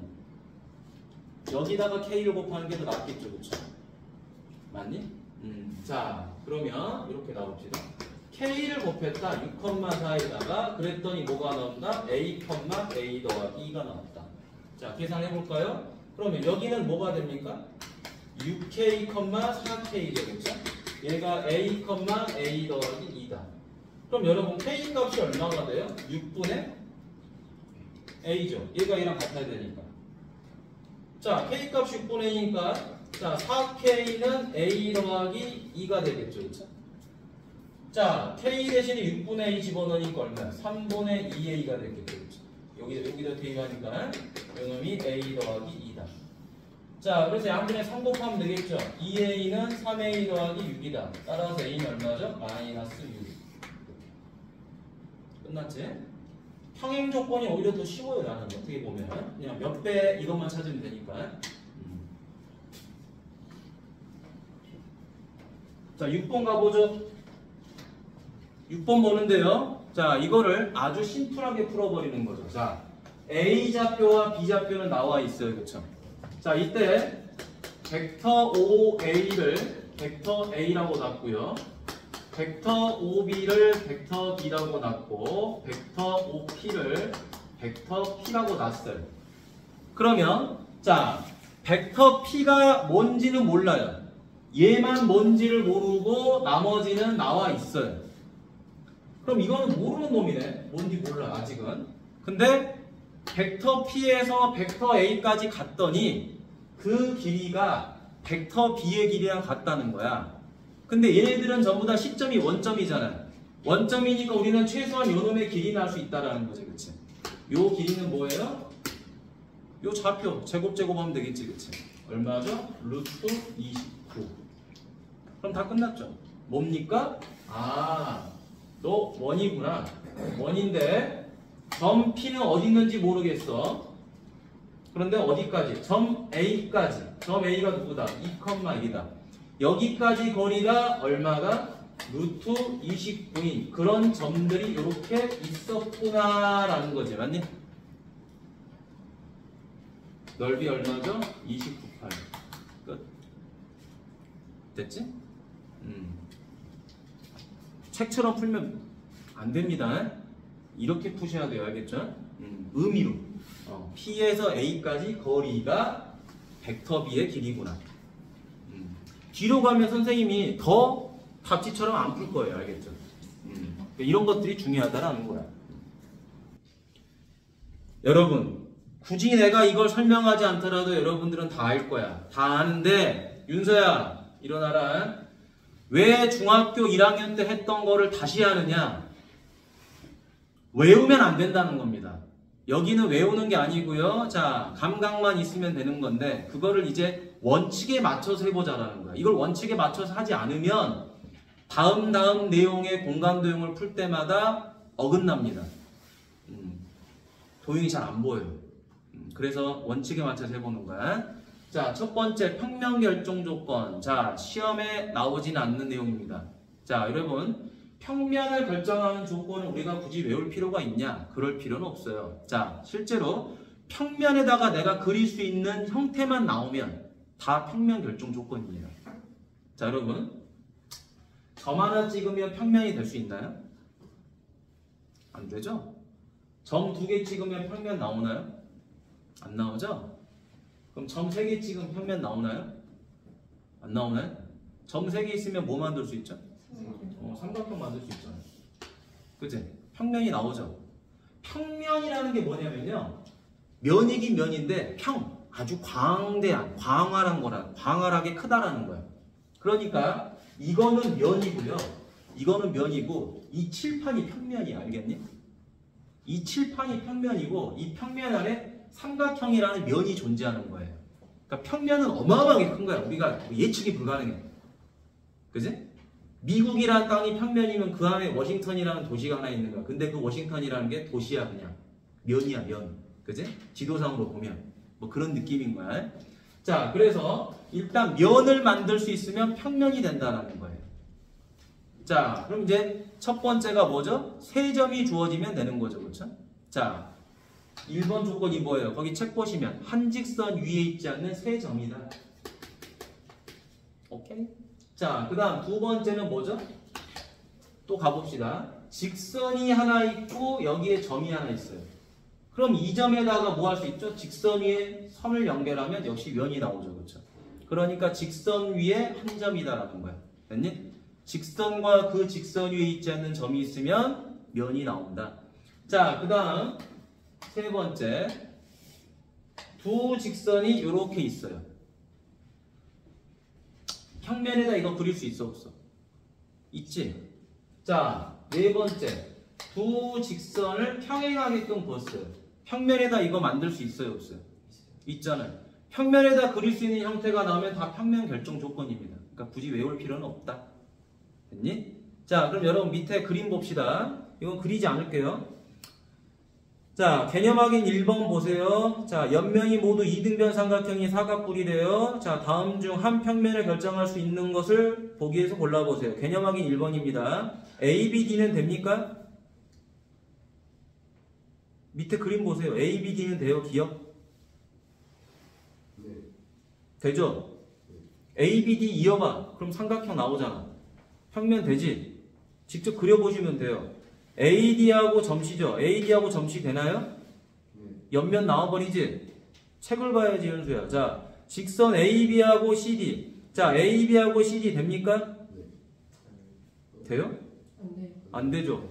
여기다가 K를 곱하는 게 더 낫겠죠, 그쵸? 맞니? 자, 그러면 이렇게 나옵시다. K를 곱했다. 6,4에다가 그랬더니 뭐가 나온다? A, A 더하기 2가 나왔다. 자, 계산해 볼까요? 그러면 여기는 뭐가 됩니까? 6k, 4k 되겠죠? 얘가 a, a 더하기 2다. 그럼 여러분 k 값이 얼마가 돼요? 6분의 a죠. 얘가 얘랑 같아야 되니까. 자, k 값이 6분의 a니까 자, 4k는 a 더하기 2가 되겠죠. 그렇죠? 자, k 대신에 6분의 a 집어넣으니까 얼마야? 3분의 2a가 되겠죠. 그렇죠? 여기다 대입하니까 요놈이 a 더하기 2다. 자, 그래서 양변에 3 곱하면 되겠죠. 2a는 3a 더하기 6이다. 따라서 a는 얼마죠? 마이너스 6. 끝났지? 평행 조건이 오히려 더 쉬워요. 나는 어떻게 보면 그냥 몇 배 이것만 찾으면 되니까. 자, 6번 가보죠. 6번 보는데요. 자, 이거를 아주 심플하게 풀어버리는 거죠. 자, A 좌표와 B 좌표는 나와 있어요. 그쵸? 자, 이때 벡터 5A를 벡터 A라고 놨고요. 벡터 5B를 벡터 B라고 놨고 벡터 5P를 벡터 P라고 놨어요. 그러면 자, 벡터 P가 뭔지는 몰라요. 얘만 뭔지를 모르고 나머지는 나와 있어요. 그럼 이거는 모르는 놈이네. 뭔지 몰라 아직은. 근데 벡터 P에서 벡터 A까지 갔더니 그 길이가 벡터 B의 길이랑 같다는 거야. 근데 얘네들은 전부 다 시점이 원점이잖아. 원점이니까 우리는 최소한 요 놈의 길이 날 수 있다라는 거지. 그치? 요 길이는 뭐예요? 요 좌표 제곱하면 되겠지. 그치? 얼마죠? 루트 29. 그럼 다 끝났죠? 뭡니까? 아, 너 원이구나. 원인데 점 P는 어디 있는지 모르겠어. 그런데 어디까지? 점 A까지. 점 A가 누구다? 2,1이다. 여기까지 거리가 얼마가? 루트 29인 그런 점들이 이렇게 있었구나라는 거지. 맞니? 넓이 얼마죠? 29,8. 끝. 됐지? 책처럼 풀면 안 됩니다. 이렇게 푸셔야 돼요. 알겠죠? 의미로. P에서 A까지 거리가 벡터 B의 길이구나. 뒤로 가면 선생님이 더 답지처럼 안 풀 거예요. 알겠죠? 이런 것들이 중요하다라는 거야. 여러분, 굳이 내가 이걸 설명하지 않더라도 여러분들은 다 알 거야. 다 아는데 윤서야 일어나라. 왜 중학교 1학년 때 했던 거를 다시 하느냐? 외우면 안 된다는 겁니다. 여기는 외우는 게 아니고요. 자, 감각만 있으면 되는 건데 그거를 이제 원칙에 맞춰서 해보자라는 거야. 이걸 원칙에 맞춰서 하지 않으면 다음 내용의 공간 도형을 풀 때마다 어긋납니다. 도형이 잘 안 보여요. 그래서 원칙에 맞춰서 해보는 거야. 자, 첫 번째 평면 결정 조건. 자, 시험에 나오진 않는 내용입니다. 자, 여러분 평면을 결정하는 조건을 우리가 굳이 외울 필요가 있냐? 그럴 필요는 없어요. 자, 실제로 평면에다가 내가 그릴 수 있는 형태만 나오면 다 평면 결정 조건입니다. 자, 여러분 점 하나 찍으면 평면이 될 수 있나요? 안 되죠? 점 2개 찍으면 평면 나오나요? 안 나오죠? 그럼 점 3개 찍으면 평면 나오나요? 안 나오나요? 점 3개 있으면 뭐 만들 수 있죠? 삼각형 만들 수 있잖아요. 그치? 평면이 나오죠? 평면이라는 게 뭐냐면요. 면이긴 면인데 아주 광대한, 광활하게 크다라는 거야. 그러니까 이거는 면이고요. 이거는 면이고 이 칠판이 평면이야. 알겠니? 이 칠판이 평면이고 이 평면 안에 삼각형이라는 면이 존재하는 거예요. 그러니까 평면은 어마어마하게 큰 거야. 우리가 예측이 불가능해. 그지? 미국이라는 땅이 평면이면 그 안에 워싱턴이라는 도시가 하나 있는 거야. 근데 그 워싱턴이라는 게 도시야. 그냥 면이야. 면. 그지? 지도상으로 보면 뭐 그런 느낌인 거야. 자, 그래서 일단 면을 만들 수 있으면 평면이 된다는 거예요. 자, 그럼 이제 첫 번째가 뭐죠? 세 점이 주어지면 되는 거죠. 그렇죠? 자, 1번 조건이 뭐예요? 거기 책 보시면 한 직선 위에 있지 않는 세 점이다. 오케이? 자, 그 다음 두 번째는 뭐죠? 또 가봅시다. 직선이 하나 있고 여기에 점이 하나 있어요. 그럼 이 점에다가 뭐 할 수 있죠? 직선 위에 선을 연결하면 역시 면이 나오죠. 그렇죠? 그러니까 직선 위에 한 점이다라는 거야. 됐니? 직선과 그 직선 위에 있지 않는 점이 있으면 면이 나온다. 자, 그 다음 세 번째, 두 직선이 이렇게 있어요. 평면에다 이거 그릴 수 있어 없어? 있지? 자, 네 번째, 두 직선을 평행하게끔 그었어요. 평면에다 이거 만들 수 있어요 없어요? 있잖아요. 평면에다 그릴 수 있는 형태가 나오면 다 평면 결정 조건입니다. 그러니까 굳이 외울 필요는 없다. 됐니? 자, 그럼 여러분 밑에 그림 봅시다. 이건 그리지 않을게요. 자, 개념 확인 1번 보세요. 자, 옆면이 모두 이등변 삼각형이 사각뿔이래요. 자, 다음 중 한 평면을 결정할 수 있는 것을 보기에서 골라보세요. 개념 확인 1번입니다. ABD는 됩니까? 밑에 그림 보세요. ABD는 돼요? 기억? 네. 되죠? ABD 이어봐. 그럼 삼각형 나오잖아. 평면 되지? 직접 그려보시면 돼요. AD하고 점씨죠? AD하고 점씨 되나요? 네. 옆면 나와버리지? 책을 봐야지, 현수야. 자, 직선 AB하고 CD. 자, AB하고 CD 됩니까? 네. 돼요? 네. 안 되죠?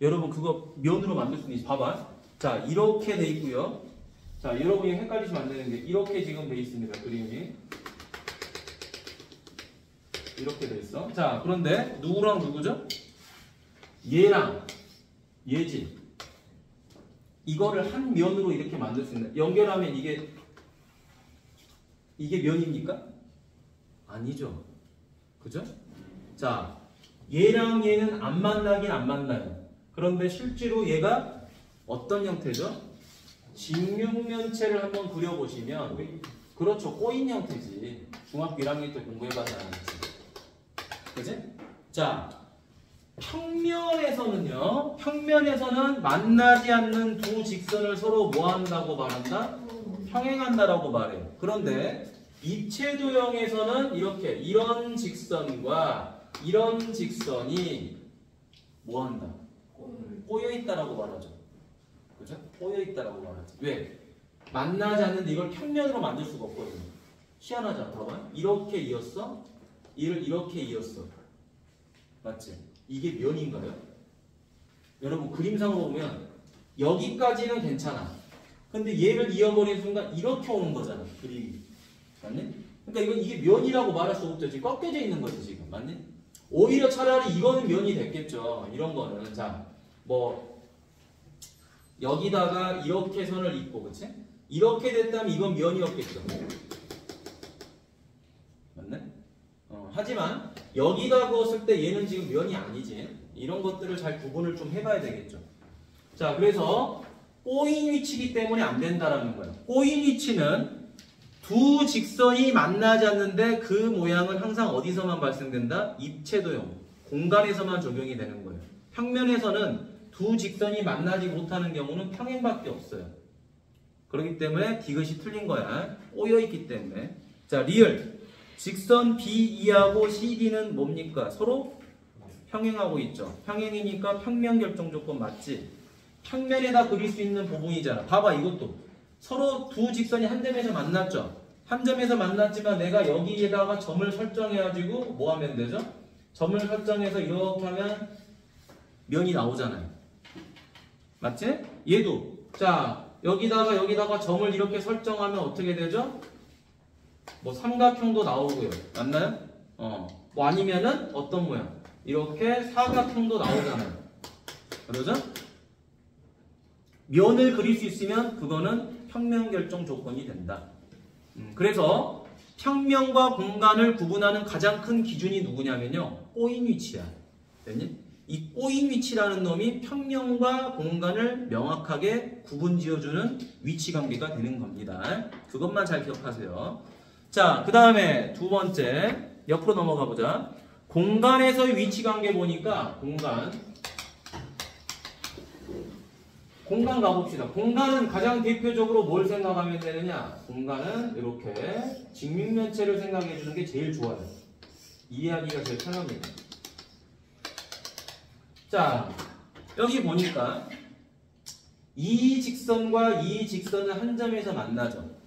여러분, 그거 면으로 만들 수 있지. 봐봐. 자, 이렇게 돼 있고요. 자, 여러분이 헷갈리시면 안 되는 게 이렇게 지금 돼 있습니다. 그림이. 이렇게 돼 있어. 자, 그런데 누구랑 누구죠? 얘랑 얘지. 이거를 한 면으로 이렇게 만들 수 있는. 연결하면 이게 면입니까? 아니죠. 그죠? 자, 얘랑 얘는 안 만나긴 안 만나요. 그런데 실제로 얘가 어떤 형태죠? 직육면체를 한번 그려보시면, 그렇죠. 꼬인 형태지. 중학교 1학년 때 공부해봐서 알았지. 그지? 자, 평면에서는 만나지 않는 두 직선을 서로 뭐 한다고 말한다? 평행한다라고 말해요. 그런데 입체도형에서는 이렇게 이런 직선과 이런 직선이 뭐 한다? 꼬여 있다라고 말하죠. 그죠? 꼬여 있다라고 말하죠. 왜? 만나지 않는데 이걸 평면으로 만들 수가 없거든요. 희한하잖아. 봐봐. 이렇게 이었어. 얘를 이렇게 이었어. 맞지? 이게 면인가요? 여러분 그림상으로 보면 여기까지는 괜찮아. 근데 얘를 이어버리는 순간 이렇게 오는 거잖아. 그림이. 맞니? 그러니까 이게 면이라고 말할 수 없죠. 지금 꺾여져 있는 거지 지금. 맞니? 오히려 차라리 이거는 면이 됐겠죠. 이런 거는. 자, 뭐 여기다가 이렇게 선을 잇고, 그치? 이렇게 됐다면 이건 면이었겠죠. 맞네? 하지만 여기다 그었을 때 얘는 지금 면이 아니지. 이런 것들을 잘 구분을 좀 해봐야 되겠죠. 자, 그래서 꼬인 위치이기 때문에 안 된다라는 거예요. 꼬인 위치는 두 직선이 만나지 않는데 그 모양은 항상 어디서만 발생된다? 입체도형, 공간에서만 적용이 되는 거예요. 평면에서는 두 직선이 만나지 못하는 경우는 평행밖에 없어요. 그렇기 때문에 디귿이 틀린 거야. 꼬여있기 때문에. 자, 리을. 직선 BE하고 CD는 뭡니까? 서로 평행하고 있죠. 평행이니까 평면 결정 조건 맞지? 평면에다 그릴 수 있는 부분이잖아. 봐봐, 이것도. 서로 두 직선이 한 점에서 만났죠. 한 점에서 만났지만 내가 여기에다가 점을 설정해가지고 뭐 하면 되죠? 점을 설정해서 이렇게 하면 면이 나오잖아요. 맞지? 얘도. 자, 여기다가 점을 이렇게 설정하면 어떻게 되죠? 뭐 삼각형도 나오고요. 맞나요? 뭐 아니면은 어떤 모양? 이렇게 사각형도 나오잖아요. 그러죠? 면을 그릴 수 있으면 그거는 평면 결정 조건이 된다. 그래서 평면과 공간을 구분하는 가장 큰 기준이 누구냐면요. 꼬인 위치야. 됐니? 이 꼬인 위치라는 놈이 평면과 공간을 명확하게 구분 지어주는 위치 관계가 되는 겁니다. 그것만 잘 기억하세요. 자, 그 다음에 두 번째 옆으로 넘어가 보자. 공간에서의 위치 관계 보니까 공간 가봅시다. 공간은 가장 대표적으로 뭘 생각하면 되느냐? 공간은 이렇게 직육면체를 생각해 주는 게 제일 좋아요. 이해하기가 제일 편합니다. 자, 여기 보니까 이 직선과 이 직선은 한 점에서 만나죠.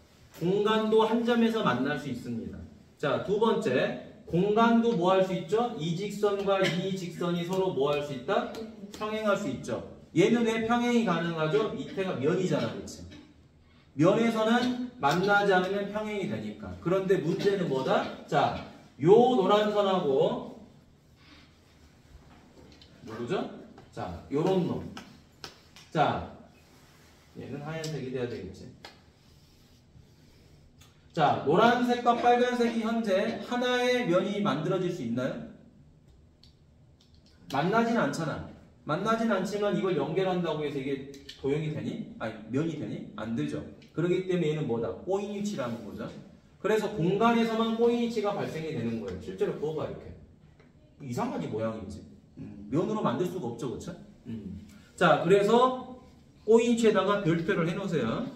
공간도 한 점에서 만날 수 있습니다. 자, 두 번째. 공간도 뭐 할 수 있죠? 이 직선과 이 직선이 서로 뭐 할 수 있다? 평행할 수 있죠. 얘는 왜 평행이 가능하죠? 밑에가 면이잖아, 그치? 면에서는 만나지 않으면 평행이 되니까. 그런데 문제는 뭐다? 자, 요 노란 선하고 누구죠? 자, 요런 놈. 자, 얘는 하얀색이 돼야 되겠지. 자, 노란색과 빨간색이 현재 하나의 면이 만들어질 수 있나요? 만나진 않잖아. 만나진 않지만 이걸 연결한다고 해서 이게 도형이 되니? 아니, 면이 되니? 안 되죠. 그렇기 때문에 얘는 뭐다? 꼬인 위치라는 거죠. 그래서 공간에서만 꼬인 위치가 발생이 되는 거예요. 실제로 그거가 이렇게. 이상하게 모양이지. 면으로 만들 수가 없죠, 그쵸? 자, 그래서 꼬인 위치에다가 별표를 해놓으세요.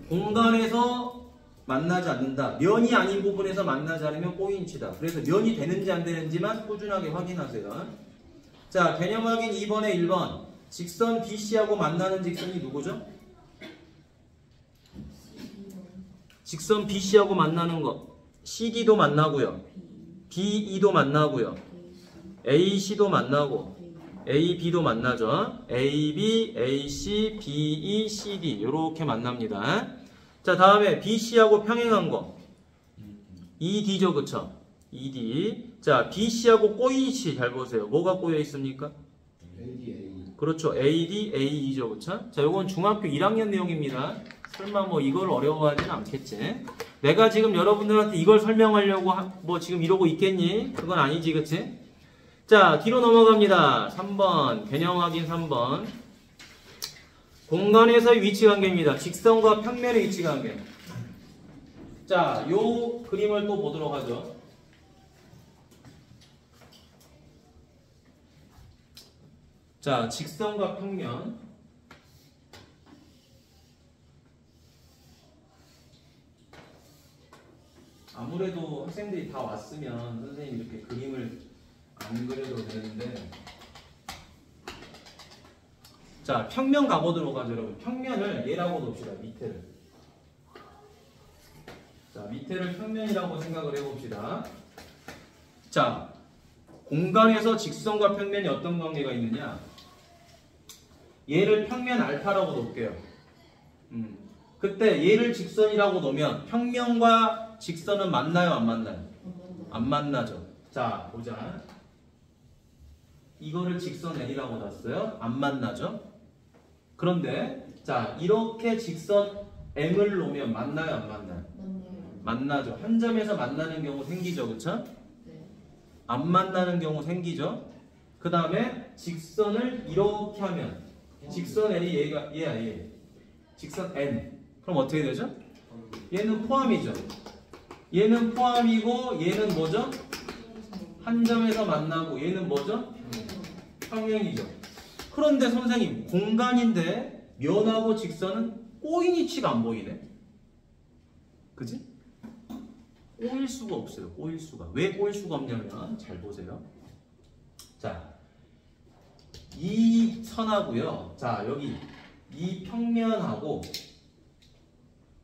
공간에서 만나지 않는다. 면이 아닌 부분에서 만나지 않으면 꼬인 위치다. 그래서 면이 되는지 안 되는지만 꾸준하게 확인하세요. 자, 개념 확인 2번에 1번. 직선 BC하고 만나는 직선이 누구죠? 직선 BC하고 만나는 거. CD도 만나고요. DE도 만나고요. AC도 만나고 AB도 만나죠. AB, AC, BE, CD 이렇게 만납니다. 자, 다음에 BC하고 평행한 거 ED죠, 그쵸? ED. 자, BC하고 꼬인 위치 잘 보세요. 뭐가 꼬여 있습니까? AD. 그렇죠. AD, AE죠, 그쵸? 자, 요건 중학교 1학년 내용입니다. 설마 뭐 이걸 어려워하지는 않겠지? 내가 지금 여러분들한테 이걸 설명하려고 뭐 지금 이러고 있겠니? 그건 아니지, 그치? 자, 뒤로 넘어갑니다. 3번. 개념 확인 3번. 공간에서의 위치 관계입니다. 직선과 평면의 위치 관계. 자, 요 그림을 또 보도록 하죠. 자, 직선과 평면. 아무래도 학생들이 다 왔으면 선생님이 이렇게 그림을 안 그려도 되는데. 자, 평면 가보도록 하죠, 여러분. 평면을 얘라고 놉시다, 밑에를. 자, 밑에를 평면이라고 생각을 해봅시다. 자, 공간에서 직선과 평면이 어떤 관계가 있느냐? 얘를 평면 알파라고 놓을게요. 그때 얘를 직선이라고 놓으면 평면과 직선은 만나요, 안 만나요? 안 만나죠. 자, 보자. 이거를 직선 N이라고 놨어요. 안 만나죠? 그런데 자, 이렇게 직선 M을 놓으면 만나요, 안 만나요? 만나죠. 한 점에서 만나는 경우 생기죠, 그쵸? 안 만나는 경우 생기죠. 그 다음에 직선을 이렇게 하면 직선 N이 얘야, 얘. 직선 N. 그럼 어떻게 되죠? 얘는 포함이죠. 얘는 포함이고 얘는 뭐죠? 한 점에서 만나고 얘는 뭐죠? 평행이죠. 그런데 선생님, 공간인데 면하고 직선은 꼬인 위치가 안 보이네. 그지? 꼬일 수가 없어요. 꼬일 수가. 왜 꼬일 수가 없냐면 잘 보세요. 자, 이 선하고요. 자, 여기 이 평면하고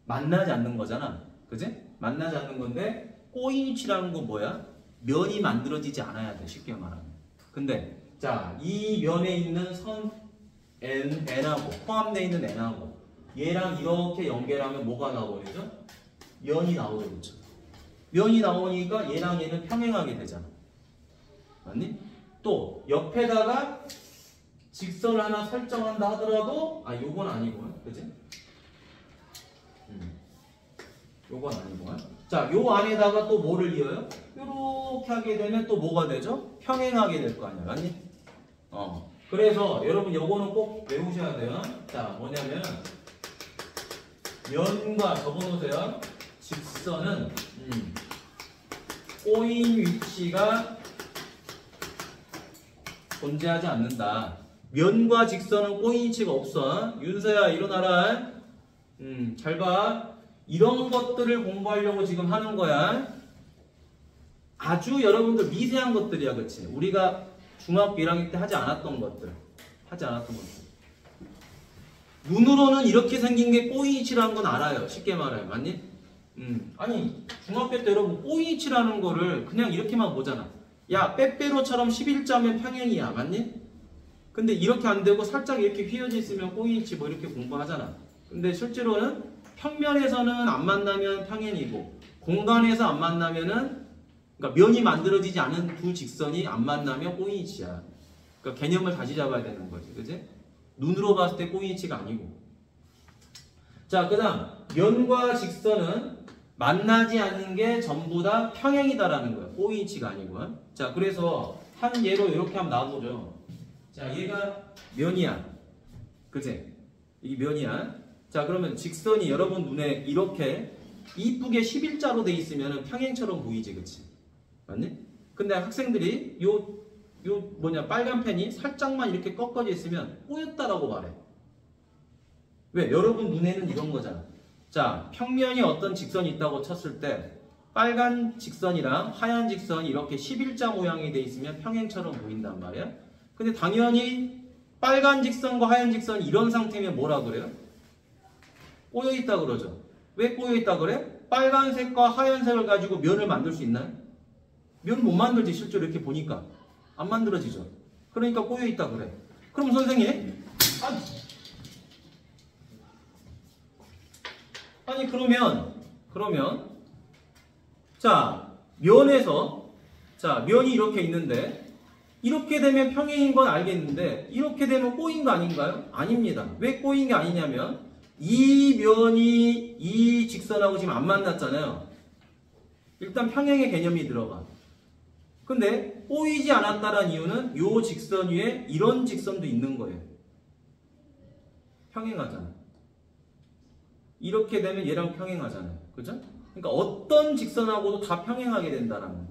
만나지 않는 거잖아. 그지? 만나지 않는 건데 꼬인 위치라는 건 뭐야? 면이 만들어지지 않아야 돼. 쉽게 말하면. 근데 자, 이 면에 있는 선 N하고 포함되어 있는 N하고 얘랑 이렇게 연결하면 뭐가 나오죠? 면이 나오죠. 그렇죠? 면이 나오니까 얘랑 얘는 평행하게 되잖아. 맞니? 또 옆에다가 직선을 하나 설정한다 하더라도 요건 아니고요. 그치? 요건 아니고요. 자, 요 안에다가 또 뭐를 이어요? 요렇게 하게 되면 또 뭐가 되죠? 평행하게 될 거 아니야. 맞니? 그래서 여러분 요거는 꼭 외우셔야 돼요. 자, 뭐냐면 면과 적어놓으세요. 직선은 꼬인 위치가 존재하지 않는다. 면과 직선은 꼬인 위치가 없어. 윤서야, 일어나라. 잘 봐. 이런 것들을 공부하려고 지금 하는 거야. 아주 여러분들 미세한 것들이야, 그치? 우리가 중학교 1학년 때 하지 않았던 것들. 눈으로는 이렇게 생긴 게 꼬이치라는 건 알아요. 쉽게 말해요. 맞니? 아니 중학교 때 여러분 꼬이치라는 거를 그냥 이렇게만 보잖아. 야 빼빼로처럼 11자면 평행이야. 맞니? 근데 이렇게 안 되고 살짝 이렇게 휘어져 있으면 꼬이치 뭐 이렇게 공부하잖아. 근데 실제로는 평면에서는 안 만나면 평행이고 공간에서 안 만나면은 그러니까 면이 만들어지지 않은 두 직선이 안 만나면 꼬이치야. 그러니까 개념을 다시 잡아야 되는 거지. 그지? 눈으로 봤을 때 꼬이치가 아니고. 자, 그 다음 면과 직선은 만나지 않는 게 전부 다 평행이다라는 거야. 꼬이치가 아니고. 자, 그래서 한 예로 이렇게 한번 나와보죠. 자, 얘가 면이야. 그치? 이게 면이야. 자, 그러면 직선이 여러분 눈에 이렇게 이쁘게 11자로 돼 있으면 평행처럼 보이지. 그치? 맞니? 근데 학생들이 요 빨간 펜이 살짝만 이렇게 꺾어져 있으면 꼬였다라고 말해. 왜? 여러분 눈에는 이런 거잖아. 자, 평면이 어떤 직선이 있다고 쳤을 때 빨간 직선이랑 하얀 직선이 이렇게 11자 모양이 돼 있으면 평행처럼 보인단 말이야. 근데 당연히 빨간 직선과 하얀 직선이 이런 상태면 뭐라 그래요? 꼬여있다 그러죠. 왜 꼬여있다 그래? 빨간색과 하얀색을 가지고 면을 만들 수 있나요? 면 못 만들지. 실제로 이렇게 보니까 안 만들어지죠. 그러니까 꼬여있다 그래. 그럼 선생님 아니 그러면 자 면에서 자 면이 이렇게 있는데 이렇게 되면 평행인 건 알겠는데 이렇게 되면 꼬인 거 아닌가요? 아닙니다. 왜 꼬인 게 아니냐면 이 면이 이 직선하고 지금 안 만났잖아요. 일단 평행의 개념이 들어가. 근데 꼬이지 않았다는 이유는 요 직선 위에 이런 직선도 있는 거예요. 평행하잖아. 이렇게 되면 얘랑 평행하잖아요. 그죠? 그러니까 어떤 직선하고도 다 평행하게 된다는 거예요.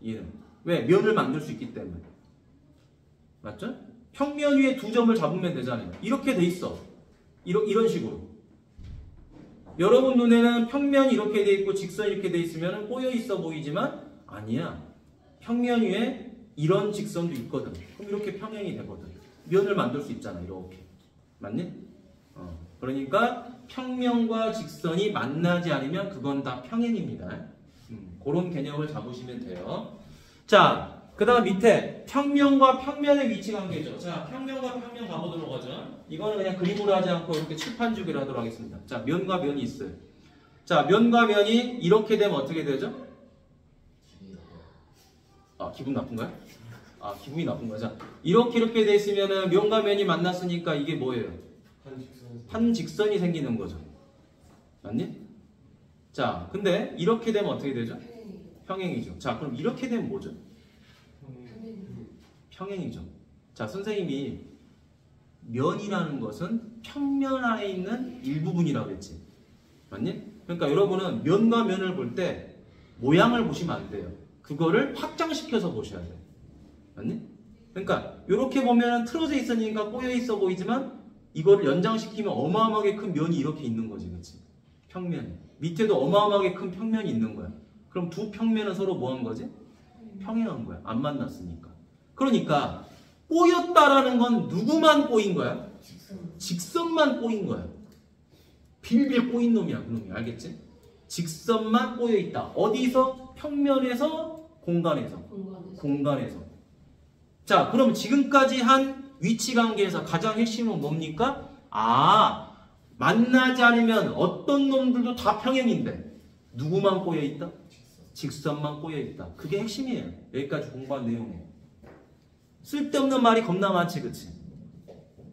얘는. 왜? 면을 만들 수 있기 때문에. 맞죠? 평면 위에 두 점을 잡으면 되잖아요. 이렇게 돼 있어. 이런 식으로. 여러분 눈에는 평면이 이렇게 돼 있고 직선이 이렇게 돼 있으면 꼬여 있어 보이지만 아니야. 평면 위에 이런 직선도 있거든. 그럼 이렇게 평행이 되거든. 면을 만들 수 있잖아. 이렇게. 맞니? 그러니까 평면과 직선이 만나지 않으면 그건 다 평행입니다. 그런 개념을 잡으시면 돼요. 자, 그 다음 밑에 평면과 평면의 위치 관계죠. 자, 평면과 평면 가보도록 하죠. 이거는 그냥 그림으로 하지 않고 이렇게 칠판주기로 하도록 하겠습니다. 자, 면과 면이 있어요. 자, 면과 면이 이렇게 되면 어떻게 되죠? 아, 기분 나쁜가요? 아, 기분이 나쁜 거죠. 이렇게 돼 있으면은 면과 면이 만났으니까 이게 뭐예요? 한 직선이 생기는 거죠. 맞니? 자, 근데 이렇게 되면 어떻게 되죠? 평행이죠. 자, 그럼 이렇게 되면 뭐죠? 평행이죠. 자, 선생님이 면이라는 것은 평면 안에 있는 일부분이라고 했지. 맞니? 그러니까 여러분은 면과 면을 볼 때 모양을 보시면 안 돼요. 그거를 확장시켜서 보셔야 돼요. 맞니? 그러니까 이렇게 보면 틀어져 있으니까 꼬여 있어 보이지만 이거를 연장시키면 어마어마하게 큰 면이 이렇게 있는 거지. 그치? 평면. 밑에도 어마어마하게 큰 평면이 있는 거야. 그럼 두 평면은 서로 뭐 한 거지? 평행한 거야. 안 만났으니까. 그러니까 꼬였다라는 건 누구만 꼬인 거야? 직선만 꼬인 거야. 빌빌 꼬인 놈이야. 그놈이. 알겠지? 직선만 꼬여 있다. 어디서? 평면에서? 공간에서. 공간에서. 자, 그럼 지금까지 한 위치관계에서 가장 핵심은 뭡니까? 아, 만나지 않으면 어떤 놈들도 다 평행인데 누구만 꼬여 있다? 직선만 꼬여 있다. 그게 핵심이에요. 여기까지 공부한 내용이에요. 쓸데없는 말이 겁나 많지, 그치?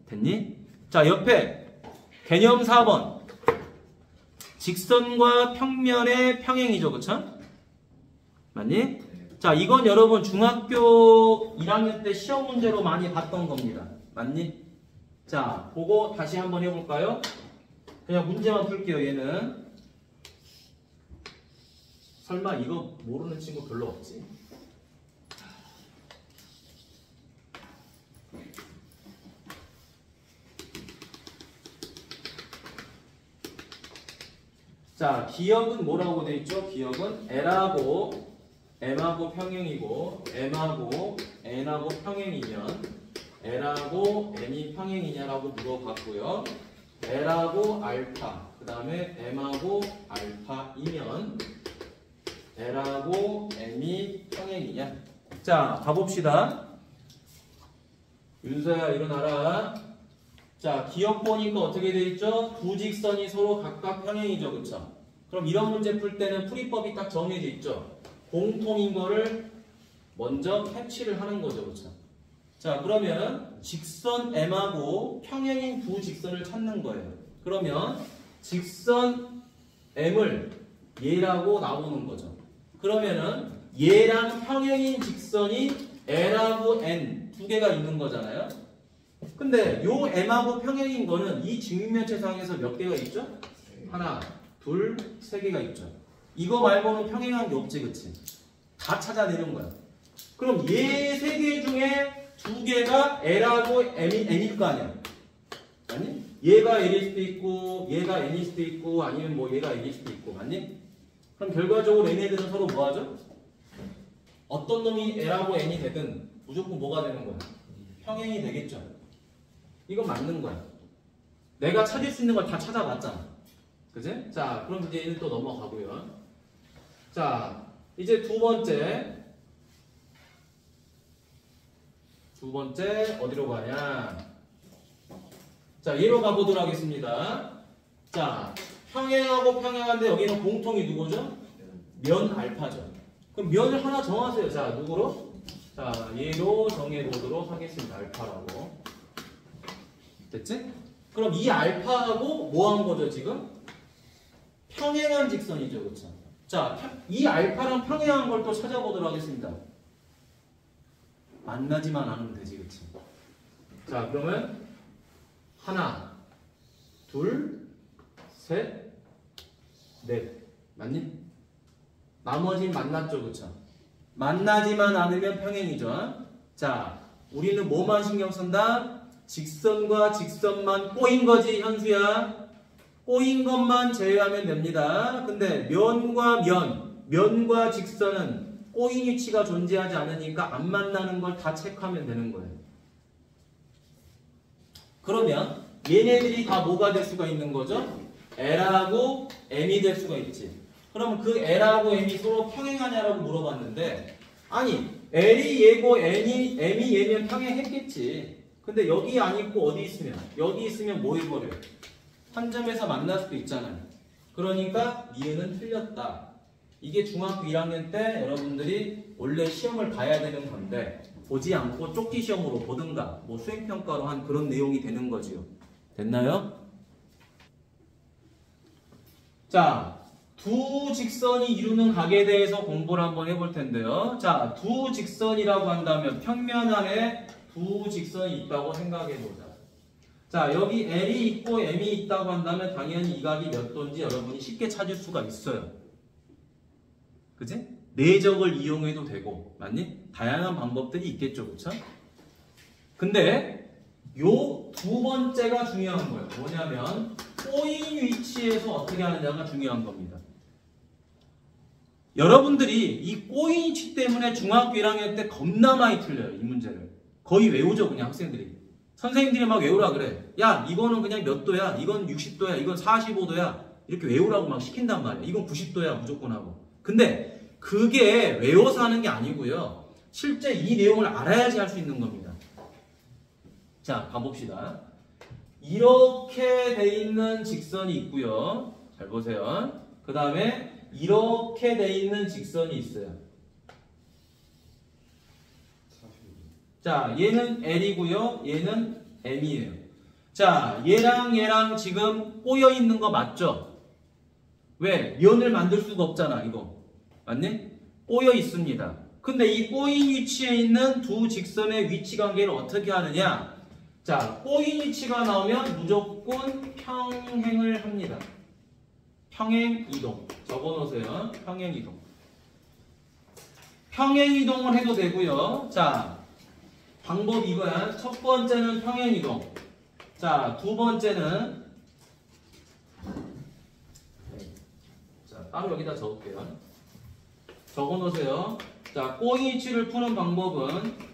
됐니? 자, 옆에 개념 4번. 직선과 평면의 평행이죠, 그쵸? 맞니? 자, 이건 여러분 중학교 1학년 때 시험 문제로 많이 봤던 겁니다. 맞니? 자, 그거 다시 한번 해볼까요? 그냥 문제만 풀게요, 얘는. 설마 이거 모르는 친구 별로 없지? 자, 기억은 뭐라고 돼 있죠? 기억은 L하고 M하고 평행이고 M하고 N하고 평행이면 L하고 M이 평행이냐라고 물어봤고요. L하고 알파, 그 다음에 M하고 알파이면 L하고 M이 평행이냐. 자, 가봅시다. 윤서야, 일어나라. 자, 기억 보니까 어떻게 돼 있죠? 두 직선이 서로 각각 평행이죠, 그쵸? 그럼 이런 문제 풀 때는 풀이법이 딱 정해져 있죠? 공통인 거를 먼저 캐치를 하는 거죠, 그쵸? 자, 그러면 직선 M하고 평행인 두 직선을 찾는 거예요. 그러면 직선 M을 얘라고 나오는 거죠. 그러면은 얘랑 평행인 직선이 L하고 N 두 개가 있는 거잖아요. 근데 요 M하고 평행인 거는 이 직면체상에서 몇 개가 있죠? 하나, 둘, 세 개가 있죠. 이거 말고는 평행한 게 없지, 그치? 다 찾아내는 거야. 그럼 얘 세 개 중에 두 개가 L하고 N일 거 아니야? 아니? 얘가 L일 수도 있고, 얘가 N일 수도 있고, 아니면 뭐 얘가 N일 수도 있고, 맞니? 그럼 결과적으로 얘네들은 서로 뭐 하죠? 어떤 놈이 L하고 N이 되든 무조건 뭐가 되는 거야? 평행이 되겠죠. 이거 맞는 거야. 내가 찾을 수 있는 걸 다 찾아봤잖아. 그지? 자, 그럼 이제 얘는 또 넘어가고요. 자, 이제 두 번째 어디로 가냐? 자, 얘로 가보도록 하겠습니다. 자, 평행하고 평행한데 여기는 공통이 누구죠? 면 알파죠. 그럼 면을 하나 정하세요. 자, 누구로? 자, 얘로 정해보도록 하겠습니다. 알파라고. 됐지? 그럼 이 알파하고 뭐 한 거죠, 지금? 평행한 직선이죠, 그렇죠? 자, 이 알파랑 평행한 걸 또 찾아보도록 하겠습니다. 만나지만 않으면 되지, 그치? 자, 그러면 하나, 둘, 셋, 넷. 맞니? 나머지는 만났죠, 그쵸? 만나지만 않으면 평행이죠. 자, 우리는 뭐만 신경 쓴다? 직선과 직선만 꼬인 거지, 현수야. 꼬인 것만 제외하면 됩니다. 근데 면과 직선은 꼬인 위치가 존재하지 않으니까 안 만나는 걸 다 체크하면 되는 거예요. 그러면 얘네들이 다 뭐가 될 수가 있는 거죠? L하고 M이 될 수가 있지. 그럼 그 L하고 M이 서로 평행하냐라고 물어봤는데, 아니 L이 얘고 M이 얘면 평행했겠지. 근데 여기 안 있고 어디 있으면? 여기 있으면 뭐 해버려요? 한 점에서 만날 수도 있잖아요. 그러니까 니은은 틀렸다. 이게 중학교 1학년 때 여러분들이 원래 시험을 봐야 되는 건데 보지 않고 쪽지 시험으로 보든가 뭐 수행평가로 한 그런 내용이 되는 거지요. 됐나요? 자, 두 직선이 이루는 각에 대해서 공부를 한번 해볼 텐데요. 자, 두 직선이라고 한다면 평면 안에 두 직선이 있다고 생각해보자. 자, 여기 L이 있고 M이 있다고 한다면 당연히 이 각이 몇 도인지 여러분이 쉽게 찾을 수가 있어요. 그치? 내적을 이용해도 되고, 맞니? 다양한 방법들이 있겠죠, 그쵸? 근데 요 두 번째가 중요한 거예요. 뭐냐면 꼬인 위치에서 어떻게 하느냐가 중요한 겁니다. 여러분들이 이 꼬인 위치 때문에 중학교 1학년 때 겁나 많이 틀려요, 이 문제를. 거의 외우죠, 그냥 학생들이. 선생님들이 막 외우라 그래. 야, 이거는 그냥 몇 도야? 이건 60도야? 이건 45도야? 이렇게 외우라고 막 시킨단 말이야. 이건 90도야, 무조건 하고. 근데 그게 외워서 하는 게 아니고요. 실제 이 내용을 알아야지 할 수 있는 겁니다. 자, 가봅시다. 이렇게 돼 있는 직선이 있고요. 잘 보세요. 그 다음에 이렇게 돼 있는 직선이 있어요. 자, 얘는 L이고요. 얘는 M이에요. 자, 얘랑 지금 꼬여 있는 거 맞죠? 왜? 면을 만들 수가 없잖아, 이거. 맞니? 꼬여 있습니다. 근데 이 꼬인 위치에 있는 두 직선의 위치 관계를 어떻게 하느냐? 자, 꼬인 위치가 나오면 무조건 평행을 합니다. 평행 이동. 적어 놓으세요. 평행 이동. 평행 이동을 해도 되고요. 자, 방법 이거야. 첫 번째는 평행 이동. 자, 두 번째는 자, 따로 여기다 적을게요. 적어 놓으세요. 자, 꼬인 위치를 푸는 방법은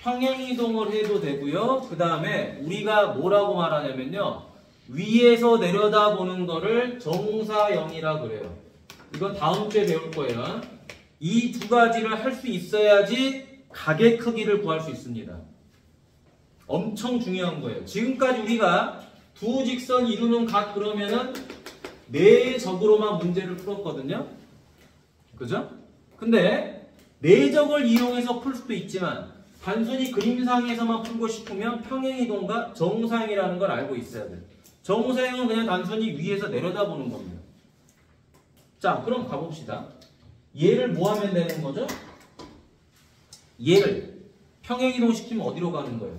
평행이동을 해도 되고요. 그 다음에 우리가 뭐라고 말하냐면요. 위에서 내려다보는 거를 정사형이라 그래요. 이건 다음 주에 배울 거예요. 이 두 가지를 할 수 있어야지 각의 크기를 구할 수 있습니다. 엄청 중요한 거예요. 지금까지 우리가 두 직선 이루는 각 그러면은 내적으로만 문제를 풀었거든요. 그죠? 근데 내적을 이용해서 풀 수도 있지만 단순히 그림상에서만 풀고 싶으면 평행이동과 정사형이라는 걸 알고 있어야 돼요. 정사형은 그냥 단순히 위에서 내려다보는 겁니다. 자, 그럼 가봅시다. 얘를 뭐 하면 되는 거죠? 얘를 평행이동 시키면 어디로 가는 거예요?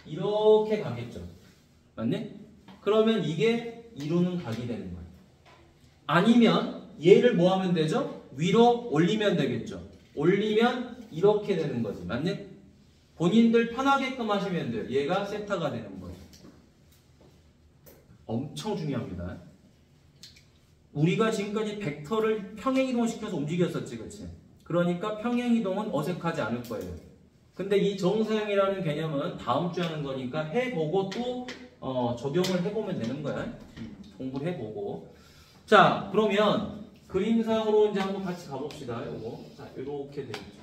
이렇게 가겠죠. 맞네? 그러면 이게 이루는 각이 되는 거예요. 아니면 얘를 뭐 하면 되죠? 위로 올리면 되겠죠. 올리면 이렇게 되는 거지. 맞네? 본인들 편하게끔 하시면 돼요. 얘가 세타가 되는 거예요. 엄청 중요합니다. 우리가 지금까지 벡터를 평행이동 시켜서 움직였었지, 그치? 그러니까 평행이동은 어색하지 않을 거예요. 근데 이 정사형이라는 개념은 다음 주에 하는 거니까 해보고 또 적용을 해보면 되는 거야. 공부를 해보고. 자, 그러면 그림상으로 이제 한번 같이 가봅시다. 요거. 자, 이렇게 되겠죠.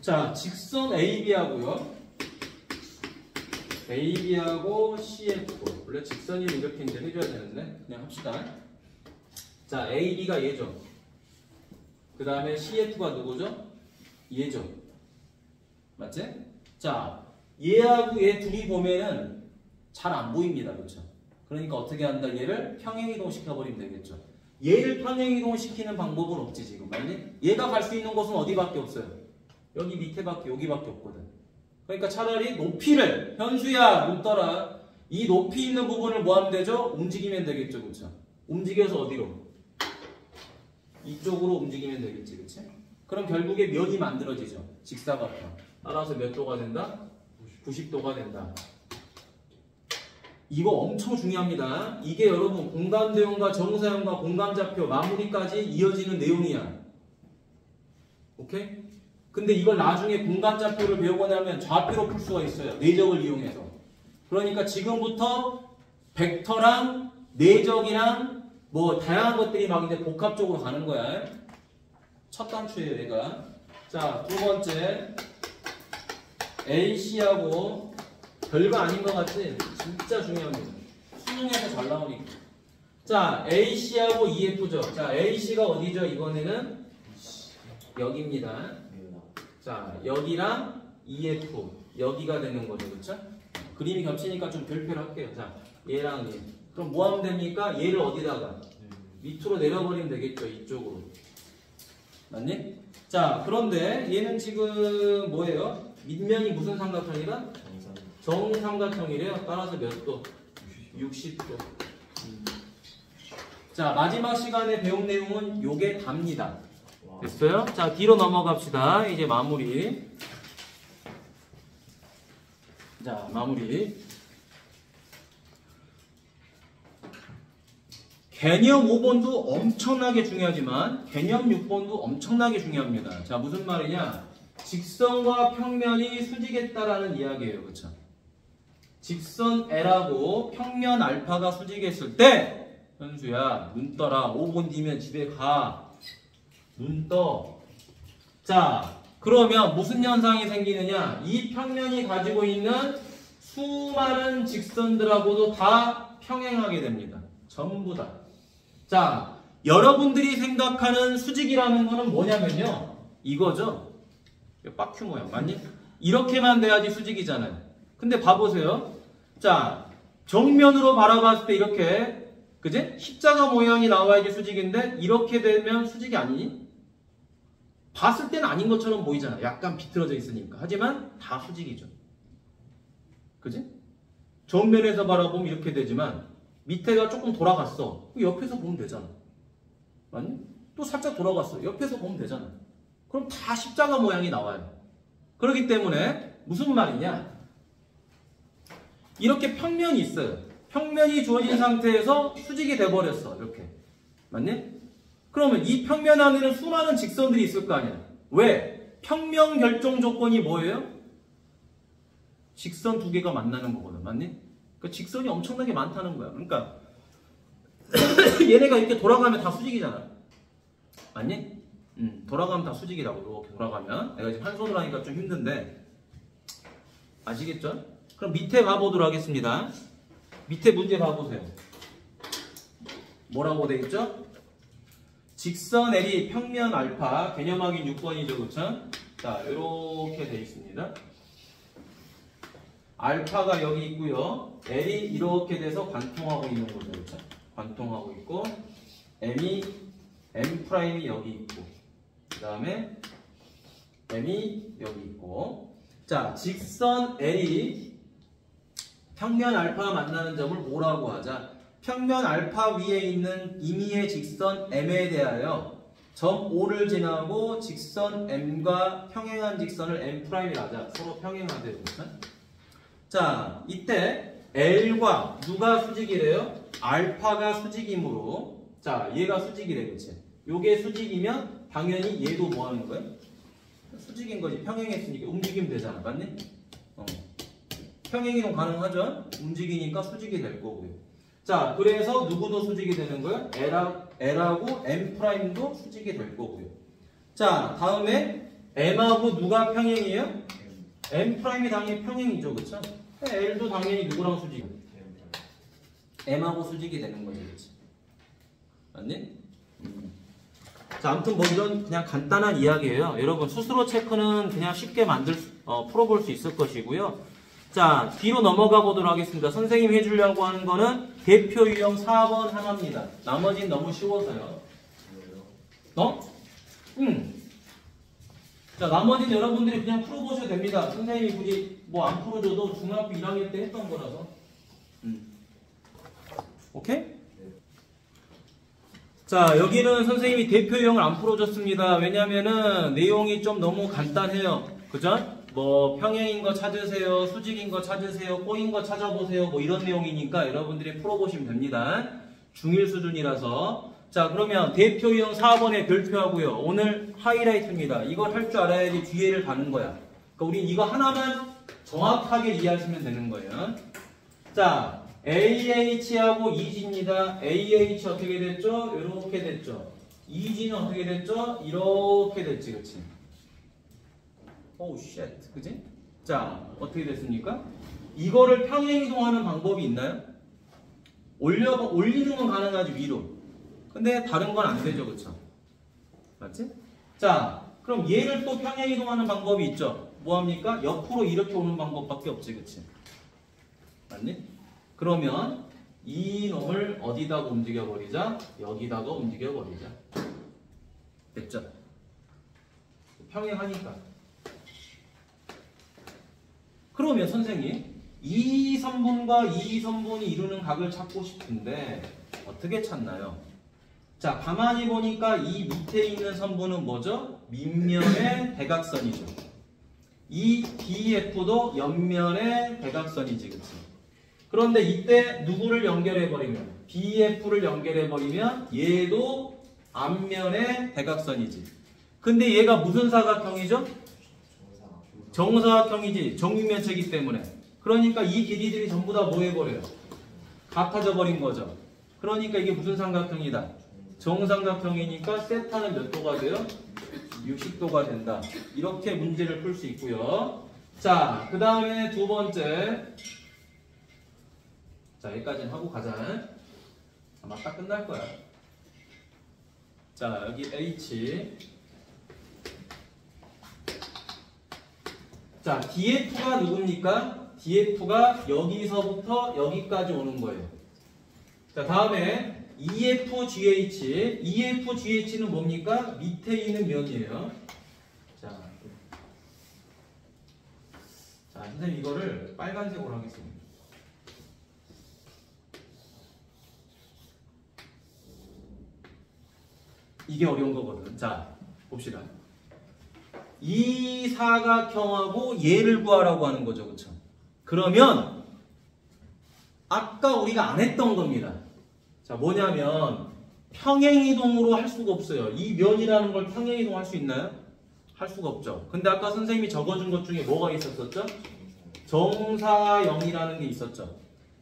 자, 직선 AB하고요. AB하고 CF. 원래 직선이 이렇게 이제 해줘야 되는데 그냥 합시다. 자, AB가 얘죠. 그 다음에 CF가 누구죠? 얘죠. 맞지? 자, 얘하고 얘 둘이 보면은 잘 안 보입니다. 그렇죠? 그러니까 어떻게 한다? 얘를 평행이동 시켜버리면 되겠죠. 얘를 평행이동 시키는 방법은 없지 지금. 맞니? 얘가 갈 수 있는 곳은 어디밖에 없어요? 여기 밑에밖에 여기밖에 없거든. 그러니까 차라리 높이를 현수야 눈 떠라. 이 높이 있는 부분을 뭐 하면 되죠? 움직이면 되겠죠. 그렇죠? 움직여서 어디로? 이쪽으로 움직이면 되겠지. 그렇지? 그럼 결국에 면이 만들어지죠. 직사각형. 따라서 몇 도가 된다? 90도가 된다. 이거 엄청 중요합니다. 이게 여러분 공간대형과 정사형과 공간좌표 마무리까지 이어지는 내용이야. 오케이? 근데 이걸 나중에 공간좌표를 배우고 나면 좌표로 풀 수가 있어요. 내적을 이용해서. 그러니까 지금부터 벡터랑 내적이랑 뭐 다양한 것들이 막 이제 복합적으로 가는 거야. 첫 단추예요, 얘가. 자, 두 번째 AC하고 별거 아닌 것 같지? 진짜 중요합니다. 수능에서 잘 나오니까. 자, AC하고 EF죠. 자, AC가 어디죠? 이번에는 여기입니다. 자, 여기랑 EF 여기가 되는 거죠. 그렇죠? 그림이 겹치니까 좀 별표를 할게요. 자, 얘랑 얘. 그럼 뭐 하면 됩니까? 얘를 어디다가? 밑으로 내려버리면 되겠죠. 이쪽으로. 맞니? 자, 그런데 얘는 지금 뭐예요? 밑면이 무슨 삼각형이다? 정삼각형이래요. 따라서 몇 도? 60도. 자, 마지막 시간에 배운 내용은 요게 답니다. 됐어요? 자, 뒤로 넘어갑시다. 이제 마무리. 자, 마무리. 개념 5번도 엄청나게 중요하지만 개념 6번도 엄청나게 중요합니다. 자, 무슨 말이냐? 직선과 평면이 수직했다라는 이야기예요. 그쵸? 직선 L하고 평면 알파가 수직했을 때 현수야 눈 떠라. 5분 뒤면 집에 가. 눈 떠. 자, 그러면 무슨 현상이 생기느냐? 이 평면이 가지고 있는 수많은 직선들하고도 다 평행하게 됩니다. 전부 다. 자, 여러분들이 생각하는 수직이라는 거는 뭐냐면요. 이거죠. 빡큐 모양. 맞니? 이렇게만 돼야지 수직이잖아요. 근데 봐보세요. 자, 정면으로 바라봤을 때 이렇게, 그지? 십자가 모양이 나와야지 수직인데 이렇게 되면 수직이 아니니? 봤을 때는 아닌 것처럼 보이잖아. 약간 비틀어져 있으니까. 하지만 다 수직이죠. 그지? 정면에서 바라보면 이렇게 되지만 밑에가 조금 돌아갔어. 옆에서 보면 되잖아. 맞니? 또 살짝 돌아갔어. 옆에서 보면 되잖아. 그럼 다 십자가 모양이 나와요. 그렇기 때문에 무슨 말이냐? 이렇게 평면이 있어요. 평면이 주어진 상태에서 수직이 돼버렸어. 이렇게. 맞니? 그러면 이 평면 안에는 수많은 직선들이 있을 거 아니야. 왜? 평면 결정 조건이 뭐예요? 직선 두 개가 만나는 거거든. 맞니? 그 직선이 엄청나게 많다는 거야. 그러니까 얘네가 이렇게 돌아가면 다 수직이잖아. 맞니? 돌아가면 다 수직이라고. 이렇게 돌아가면. 내가 지금 한 손으로 하니까 좀 힘든데 아시겠죠? 그럼 밑에 봐보도록 하겠습니다. 밑에 문제 봐보세요. 뭐라고 돼 있죠? 직선 L이 평면 알파, 개념 확인 6번이죠, 그쵸? 자, 이렇게 돼 있습니다. 알파가 여기 있고요. L이 이렇게 돼서 관통하고 있는 거죠, 그쵸? 관통하고 있고, M''이 여기 있고, 그 다음에 M이 여기 있고. 자, 직선 L이 평면 알파 만나는 점을 뭐라고 하자? 평면 알파 위에 있는 임의의 직선 M에 대하여 점 O를 지나고 직선 M과 평행한 직선을 M'이라 하자. 서로 평행하대요. 자, 이때 L과 누가 수직이래요? 알파가 수직이므로, 자, 얘가 수직이래, 그치? 요게 수직이면 당연히 얘도 뭐 하는 거예요? 수직인 거지. 평행했으니까 움직이면 되잖아. 맞니? 평행이동 가능하죠? 움직이니까 수직이 될 거고요. 자, 그래서 누구도 수직이 되는 거예요? L하고 M'도 수직이 될 거고요. 자, 다음에 M하고 누가 평행이에요? M'이 당연히 평행이죠, 그쵸? L도 당연히 누구랑 수직? M하고 수직이 되는 거죠, 그치? 맞니? 자, 아무튼 뭐 이런 그냥 간단한 이야기예요. 여러분 스스로 체크는 그냥 쉽게 풀어볼 수 있을 것이고요. 자, 뒤로 넘어가 보도록 하겠습니다. 선생님이 해주려고 하는 거는 대표 유형 4번 하나입니다. 나머지는 너무 쉬워서요. 자, 나머지는 여러분들이 그냥 풀어보셔도 됩니다. 선생님이 굳이 뭐 안 풀어줘도 중학교 1학년 때 했던 거라서. 오케이? 자, 여기는 선생님이 대표 유형을 안 풀어줬습니다. 왜냐면은 내용이 좀 너무 간단해요. 그죠? 뭐 평행인 거 찾으세요, 수직인 거 찾으세요, 꼬인 거 찾아보세요, 뭐 이런 내용이니까 여러분들이 풀어보시면 됩니다. 중1 수준이라서. 자, 그러면 대표 유형 4번에 별표하고요. 오늘 하이라이트입니다. 이걸 할 줄 알아야지 뒤에를 가는 거야. 그러니까 우린 이거 하나만 정확하게 이해하시면 되는 거예요. 자, AH하고 EG입니다. AH 어떻게 됐죠? 이렇게 됐죠. EG는 어떻게 됐죠? 이렇게 됐지, 그치? 오우 쉣, 그지? 자, 어떻게 됐습니까? 이거를 평행이동하는 방법이 있나요? 올리는 건 가능하지, 위로. 근데 다른 건 안 되죠, 그쵸? 맞지? 자, 그럼 얘를 또 평행이동하는 방법이 있죠. 뭐합니까? 옆으로 이렇게 오는 방법밖에 없지, 그치? 맞니? 그러면 이 놈을 어디다가 움직여버리자? 여기다가 움직여버리자. 됐죠? 평행하니까. 그러면 선생님, 이 선분과 이 선분이 이루는 각을 찾고 싶은데 어떻게 찾나요? 자, 가만히 보니까 이 밑에 있는 선분은 뭐죠? 밑면의 대각선이죠. 이 BF도 옆면의 대각선이지, 그치? 그런데 이때 누구를 연결해버리면, BF를 연결해버리면 얘도 앞면의 대각선이지. 근데 얘가 무슨 사각형이죠? 정사각형이지. 정육면체이기 때문에. 그러니까 이 길이들이 전부 다 뭐 해버려요? 같아져 버린 거죠. 그러니까 이게 무슨 삼각형이다? 정삼각형이니까 세타는 몇 도가 돼요? 60도가 된다. 이렇게 문제를 풀 수 있고요. 자, 그 다음에 두 번째. 자, 여기까지는 하고 가자. 아마 딱 끝날 거야. 자, 여기 H. 자, DF가 누굽니까? DF가 여기서부터 여기까지 오는 거예요. 자, 다음에 EFGH. EFGH는 뭡니까? 밑에 있는 면이에요. 자, 선생님 이거를 빨간색으로 하겠습니다. 이게 어려운 거거든. 자, 봅시다. 이 사각형하고 얘를 구하라고 하는 거죠. 그쵸? 그러면 아까 우리가 안 했던 겁니다. 자, 뭐냐면 평행이동으로 할 수가 없어요. 이 면이라는 걸 평행이동 할 수 있나요? 할 수가 없죠. 근데 아까 선생님이 적어준 것 중에 뭐가 있었었죠? 정사형이라는 게 있었죠.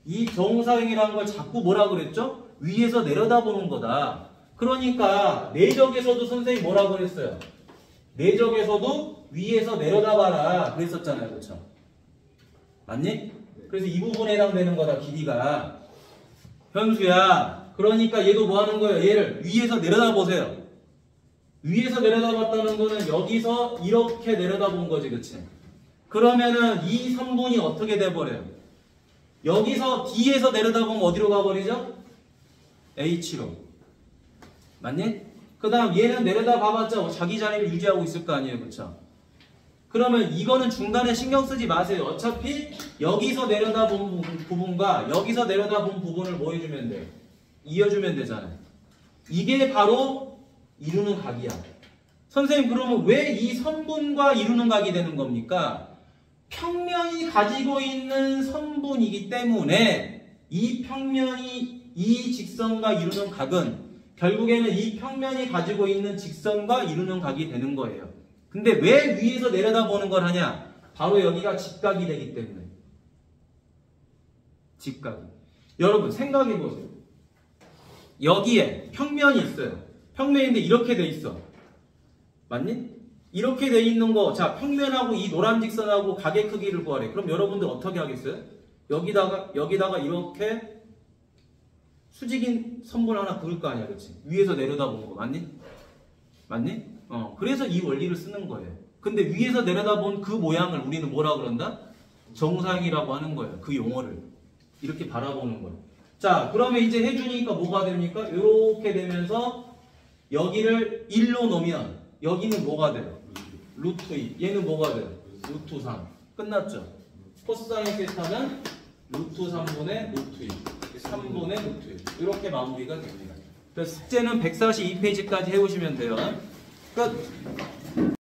이 정사형이라는 걸 자꾸 뭐라 그랬죠? 위에서 내려다보는 거다. 그러니까 내적에서도 선생님이 뭐라 그랬어요? 내적에서도 위에서 내려다봐라 그랬었잖아요. 그렇죠? 맞니? 그래서 이 부분에 해당되는 거다. 길이가. 현수야, 그러니까 얘도 뭐 하는 거예요? 얘를 위에서 내려다보세요. 위에서 내려다봤다는 거는 여기서 이렇게 내려다본 거지. 그치? 그러면은 이 선분이 어떻게 돼버려요? 여기서 D에서 내려다보면 어디로 가버리죠? H로. 맞니? 그 다음 얘는 내려다봐봤자 자기 자리를 유지하고 있을 거 아니에요. 그쵸? 그러면 이거는 중간에 신경 쓰지 마세요. 어차피 여기서 내려다본 부분과 여기서 내려다본 부분을 뭐 해주면 돼? 이어주면 되잖아요. 이게 바로 이루는 각이야. 선생님, 그러면 왜 이 선분과 이루는 각이 되는 겁니까? 평면이 가지고 있는 선분이기 때문에 이 평면이 이 직선과 이루는 각은 결국에는 이 평면이 가지고 있는 직선과 이루는 각이 되는 거예요. 근데 왜 위에서 내려다보는 걸 하냐? 바로 여기가 직각이 되기 때문에. 직각이. 여러분 생각해 보세요. 여기에 평면이 있어요. 평면인데 이렇게 돼 있어. 맞니? 이렇게 돼 있는 거, 자, 평면하고 이 노란 직선하고 각의 크기를 구하래. 그럼 여러분들 어떻게 하겠어요? 여기다가 이렇게 수직인 선분 하나 그을 거 아니야, 그렇지? 위에서 내려다보는 거 맞니? 맞니? 그래서 이 원리를 쓰는 거예요. 근데 위에서 내려다본 그 모양을 우리는 뭐라 그런다? 정사형이라고 하는 거예요. 그 용어를 이렇게 바라보는 거예요. 자, 그러면 이제 해주니까 뭐가 됩니까? 이렇게 되면서 여기를 1로 놓으면 여기는 뭐가 돼요? 루트 2. 얘는 뭐가 돼요? 루트 3. 끝났죠? 코사인 세타는 루트 3분의 루트 2. 3분의 루트 2. 이렇게 마무리가 됩니다. 그래서 숙제는 142페이지까지 해오시면 돼요. 끝!